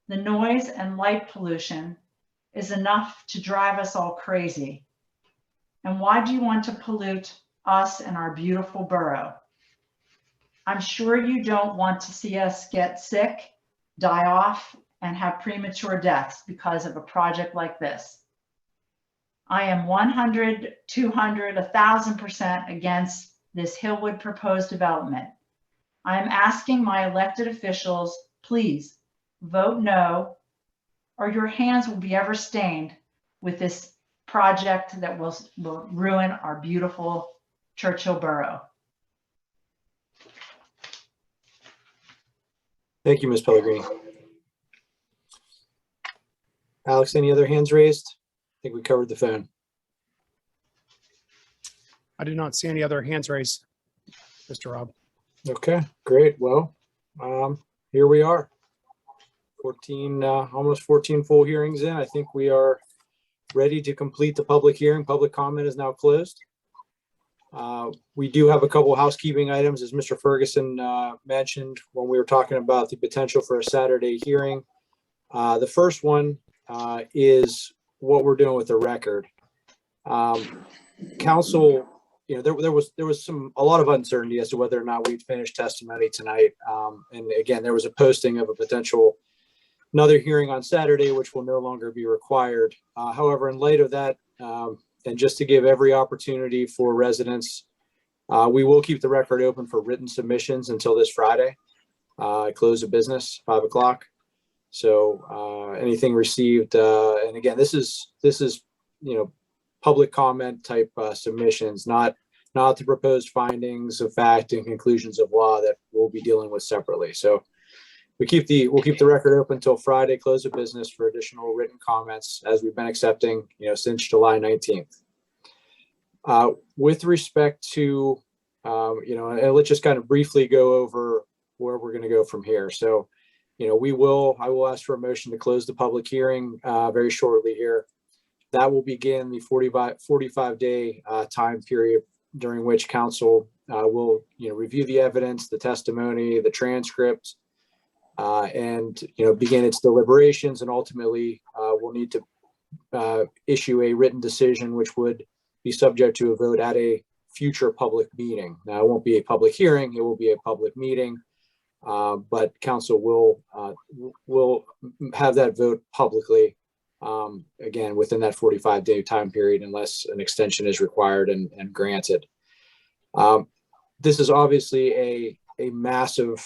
The noise and light pollution is enough to drive us all crazy. And why do you want to pollute us and our beautiful borough? I'm sure you don't want to see us get sick, die off, and have premature deaths because of a project like this. I am 100, 200, 1,000% against this Hillwood proposed development. I am asking my elected officials, please vote no, or your hands will be ever stained with this project that will ruin our beautiful Churchill borough. Thank you, Ms. Pellegrini. Alex, any other hands raised? I think we covered the phone. I do not see any other hands raised, Mr. Rob. Okay, great. Well, here we are. 14, almost 14 full hearings in. I think we are ready to complete the public hearing. Public comment is now closed. We do have a couple housekeeping items, as Mr. Ferguson mentioned when we were talking about the potential for a Saturday hearing. The first one is what we're doing with the record. Council, you know, there was a lot of uncertainty as to whether or not we'd finish testimony tonight. And again, there was a posting of a potential another hearing on Saturday, which will no longer be required. However, in light of that, and just to give every opportunity for residents, we will keep the record open for written submissions until this Friday. Close of business, 5 o'clock. So anything received, and again, this is you know, public comment type submissions, not the proposed findings of fact and conclusions of law that we'll be dealing with separately. So we'll keep the record open until Friday, close of business, for additional written comments, as we've been accepting, you know, since July 19th. With respect to, you know, and let's just kind of briefly go over where we're going to go from here. So, you know, I will ask for a motion to close the public hearing very shortly here. That will begin the 45-day time period during which council will, you know, review the evidence, the testimony, the transcript, and, you know, begin its deliberations, and ultimately we'll need to issue a written decision, which would be subject to a vote at a future public meeting. Now, it won't be a public hearing, it will be a public meeting, but council will have that vote publicly, again, within that 45-day time period, unless an extension is required and granted. This is obviously a massive,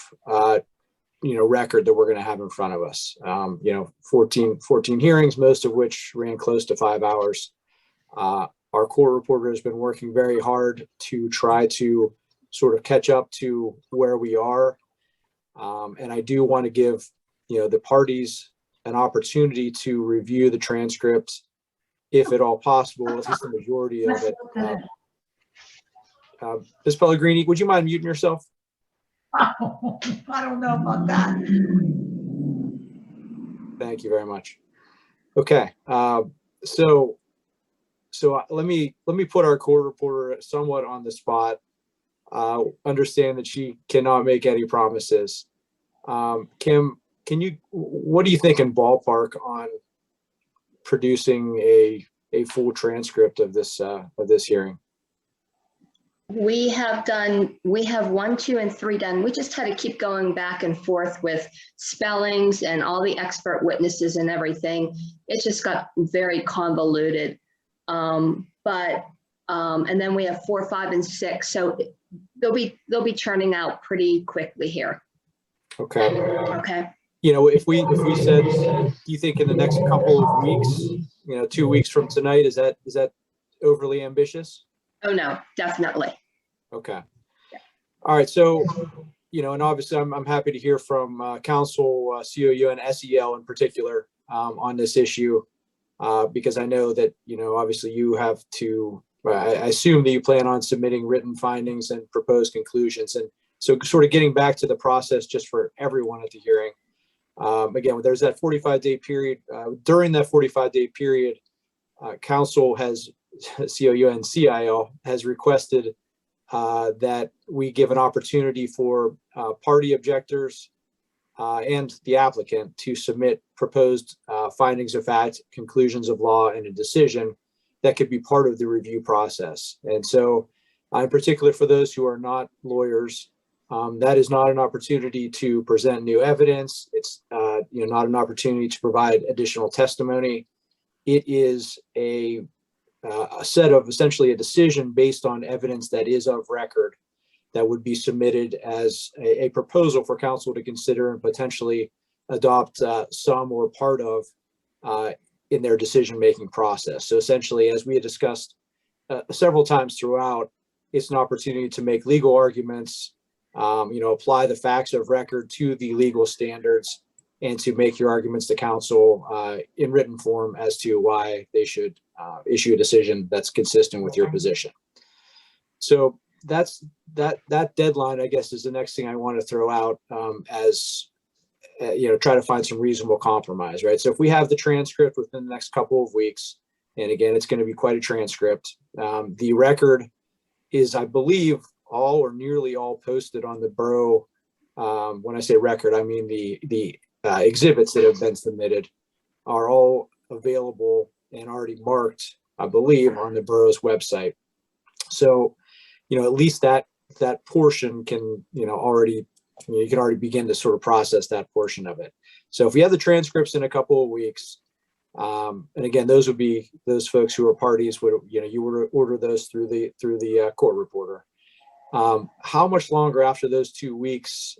you know, record that we're going to have in front of us. You know, 14 hearings, most of which ran close to 5 hours. Our court reporter has been working very hard to try to sort of catch up to where we are. And I do want to give, you know, the parties an opportunity to review the transcript, if at all possible, at least the majority of it, Ms. Pellegrini, would you mind muting yourself? I don't know about that. Thank you very much. Okay, so let me put our court reporter somewhat on the spot. Understand that she cannot make any promises. Kim, what do you think in ballpark on producing a full transcript of this hearing? We have 1, 2, and 3 done. We just had to keep going back and forth with spellings and all the expert witnesses and everything. It just got very convoluted. And then we have 4, 5, and 6. So they'll be churning out pretty quickly here. Okay. Okay. You know, if we said, do you think in the next couple of weeks, 2 weeks from tonight, is that overly ambitious? Oh, no, definitely. Okay. All right. So, and obviously I'm happy to hear from council, COU and SEL in particular on this issue, because I know that, obviously you have to, I assume that you plan on submitting written findings and proposed conclusions. And so sort of getting back to the process just for everyone at the hearing. Again, there's that 45-day period. During that 45-day period, council has, COU and CIL has requested that we give an opportunity for party objectors and the applicant to submit proposed findings of fact, conclusions of law, and a decision that could be part of the review process. And so, in particular, for those who are not lawyers, that is not an opportunity to present new evidence. It's not an opportunity to provide additional testimony. It is a set of essentially a decision based on evidence that is of record that would be submitted as a proposal for council to consider and potentially adopt some or part of in their decision-making process. So essentially, as we had discussed several times throughout, it's an opportunity to make legal arguments, apply the facts of record to the legal standards, and to make your arguments to council in written form as to why they should issue a decision that's consistent with your position. So that deadline, I guess, is the next thing I want to throw out as try to find some reasonable compromise, right? So if we have the transcript within the next couple of weeks, and again, it's going to be quite a transcript. The record is, I believe, all or nearly all posted on the borough. When I say record, I mean the exhibits that have been submitted are all available and already marked, I believe, on the borough's website. So, at least that portion can, already, you can already begin to sort of process that portion of it. So if we have the transcripts in a couple of weeks, and again, those would be those folks who are parties would, you would order those through the court reporter. How much longer after those 2 weeks,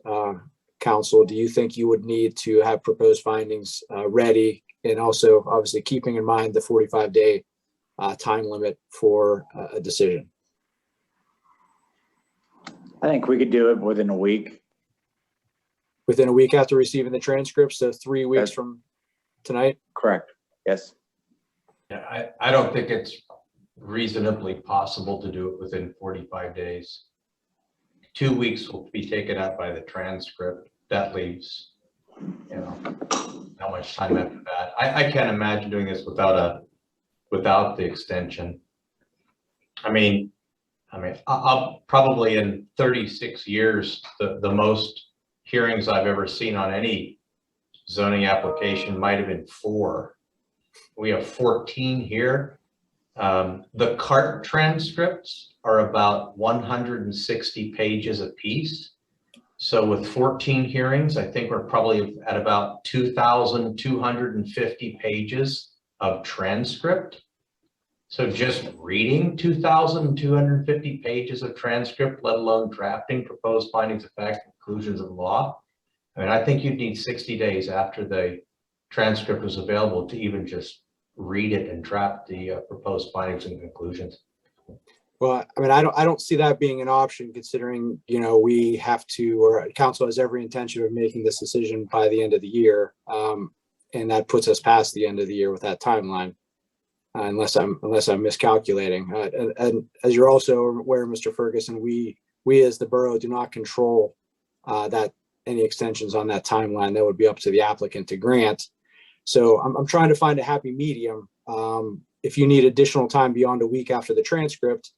council, do you think you would need to have proposed findings ready, and also obviously keeping in mind the 45-day time limit for a decision? I think we could do it within a week. Within a week after receiving the transcript, so 3 weeks from tonight? Correct. Yes. Yeah, I don't think it's reasonably possible to do it within 45 days. 2 weeks will be taken up by the transcript. That leaves, how much time after that? I can't imagine doing this without the extension. I mean, I'll probably in 36 years, the most hearings I've ever seen on any zoning application might have been 4. We have 14 here. The CART transcripts are about 160 pages apiece. So with 14 hearings, I think we're probably at about 2,250 pages of transcript. So just reading 2,250 pages of transcript, let alone drafting proposed findings of fact, conclusions of law. I think you'd need 60 days after the transcript was available to even just read it and draft the proposed findings and conclusions. Well, I don't see that being an option, considering, we have to, or council has every intention of making this decision by the end of the year. And that puts us past the end of the year with that timeline. unless I'm miscalculating. And as you're also aware, Mr. Ferguson, we as the borough do not control that any extensions on that timeline. That would be up to the applicant to grant. So I'm trying to find a happy medium. If you need additional time beyond a week after the transcript,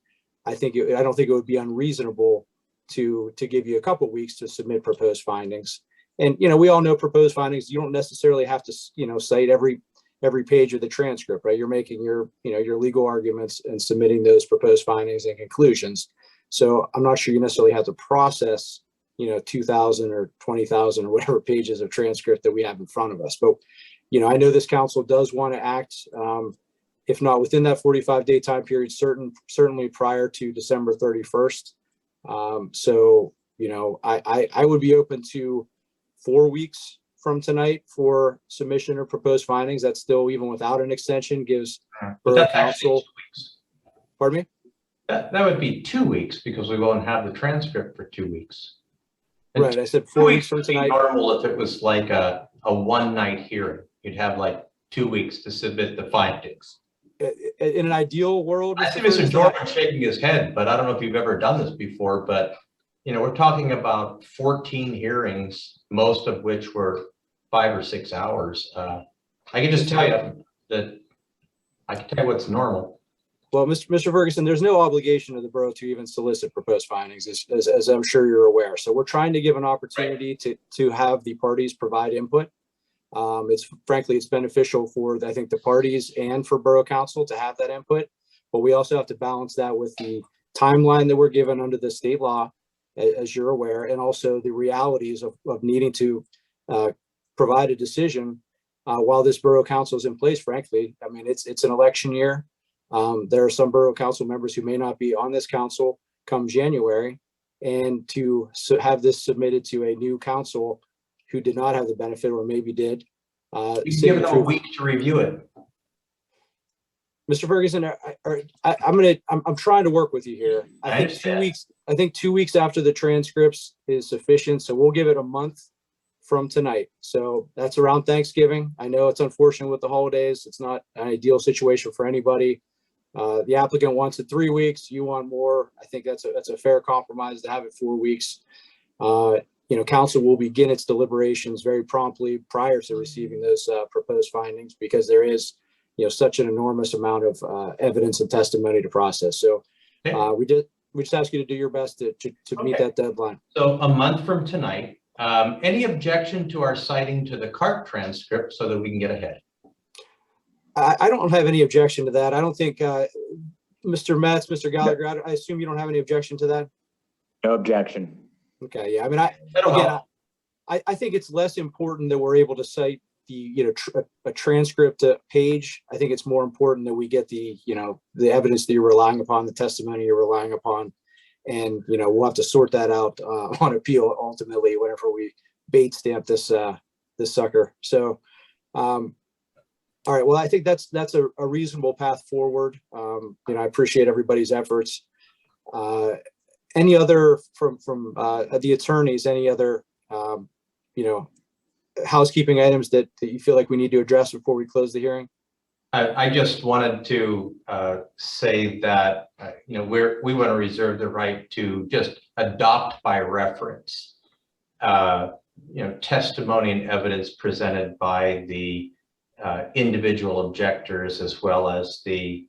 I don't think it would be unreasonable to give you a couple of weeks to submit proposed findings. And, we all know proposed findings, you don't necessarily have to, cite every page of the transcript, right? You're making your legal arguments and submitting those proposed findings and conclusions. So I'm not sure you necessarily have to process, 2,000 or 20,000 or whatever pages of transcript that we have in front of us. But, I know this council does want to act, if not within that 45-day time period, certainly prior to December 31st. So, I would be open to 4 weeks from tonight for submission of proposed findings. That still, even without an extension, gives Borough Council. Pardon me? That would be 2 weeks because we won't have the transcript for 2 weeks. And right. I said 4 weeks from tonight. Normal if it was like a one-night hearing. You'd have like 2 weeks to submit the findings. In an ideal world, I see Mr. Jordan shaking his head, but I don't know if you've ever done this before, but we're talking about 14 hearings, most of which were 5 or 6 hours. I can just tell you that I can tell you what's normal. Well, Mr. Ferguson, there's no obligation of the borough to even solicit proposed findings, as I'm sure you're aware. So we're trying to give an opportunity to have the parties provide input. It's beneficial for, I think, the parties and for Borough Council to have that input, but we also have to balance that with the timeline that we're given under the state law, as you're aware, and also the realities of needing to provide a decision while this Borough Council is in place. Frankly, I mean, it's an election year. There are some Borough Council members who may not be on this council come January, and to have this submitted to a new council who did not have the benefit or maybe did. You can give them a week to review it. Mr. Ferguson, I'm trying to work with you here. I think 2 weeks after the transcripts is sufficient. So we'll give it a month from tonight. So that's around Thanksgiving. I know it's unfortunate with the holidays. It's not an ideal situation for anybody. The applicant wants it 3 weeks. You want more. I think that's a fair compromise to have it 4 weeks. Council will begin its deliberations very promptly prior to receiving those proposed findings, because there is, such an enormous amount of evidence and testimony to process. So we just ask you to do your best to meet that deadline. So a month from tonight, any objection to our citing to the CART transcript so that we can get ahead? I don't have any objection to that. I don't think Mr. Metz, Mr. Gallagher, I assume you don't have any objection to that? No objection. Okay, yeah. I mean, I think it's less important that we're able to cite the, a transcript page. I think it's more important that we get the, the evidence that you're relying upon, the testimony you're relying upon, and we'll have to sort that out on appeal ultimately whenever we bait stamp this this sucker. So, all right. Well, I think that's a reasonable path forward. I appreciate everybody's efforts. Any other from the attorneys, any other, housekeeping items that you feel like we need to address before we close the hearing? I just wanted to say that, we want to reserve the right to just adopt by reference, testimony and evidence presented by the individual objectors, as well as the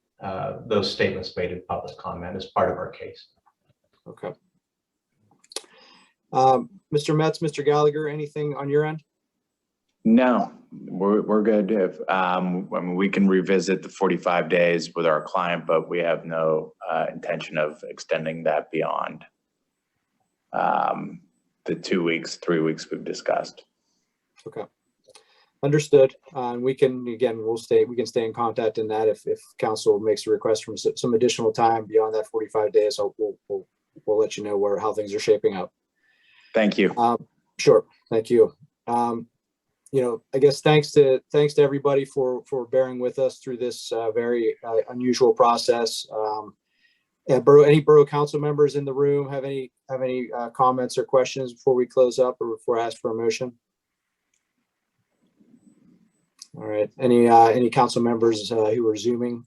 those statements made in public comment as part of our case. Okay. Mr. Metz, Mr. Gallagher, anything on your end? No, we're good. If we can revisit the 45 days with our client, but we have no intention of extending that beyond the 2 weeks, 3 weeks we've discussed. Okay. Understood. We can, again, we can stay in contact in that if council makes a request for some additional time beyond that 45 days, we'll let you know how things are shaping up. Thank you. Sure. Thank you. I guess thanks to everybody for bearing with us through this very unusual process. Any Borough Council members in the room have any comments or questions before we close up or before I ask for a motion? All right. Any council members who are Zooming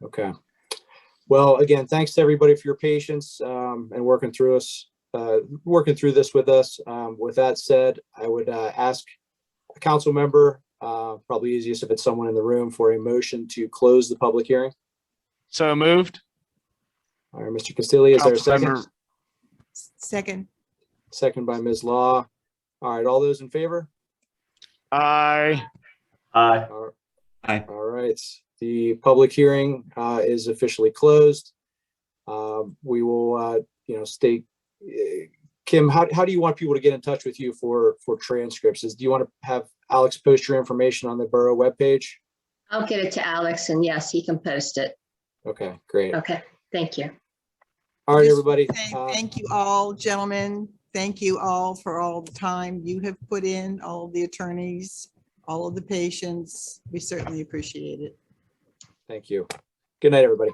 Okay. Well, again, thanks to everybody for your patience and working through this with us. With that said, I would ask a council member, probably easiest if it's someone in the room, for a motion to close the public hearing. So moved. All right, Mr. Castilli, is there a second? Councilmember- Second. Second by Ms. Law. All right, all those in favor? Aye. Aye. All right, the public hearing is officially closed. We will, state, Kim, how do you want people to get in touch with you for transcripts? Do you want to have Alex post your information on the borough webpage? I'll get it to Alex, and yes, he can post it. Okay, great. Okay, thank you. All right, everybody. Thank you all, gentlemen. Thank you all for all the time you have put in, all of the attorneys, all of the patients. We certainly appreciate it. Thank you. Good night, everybody.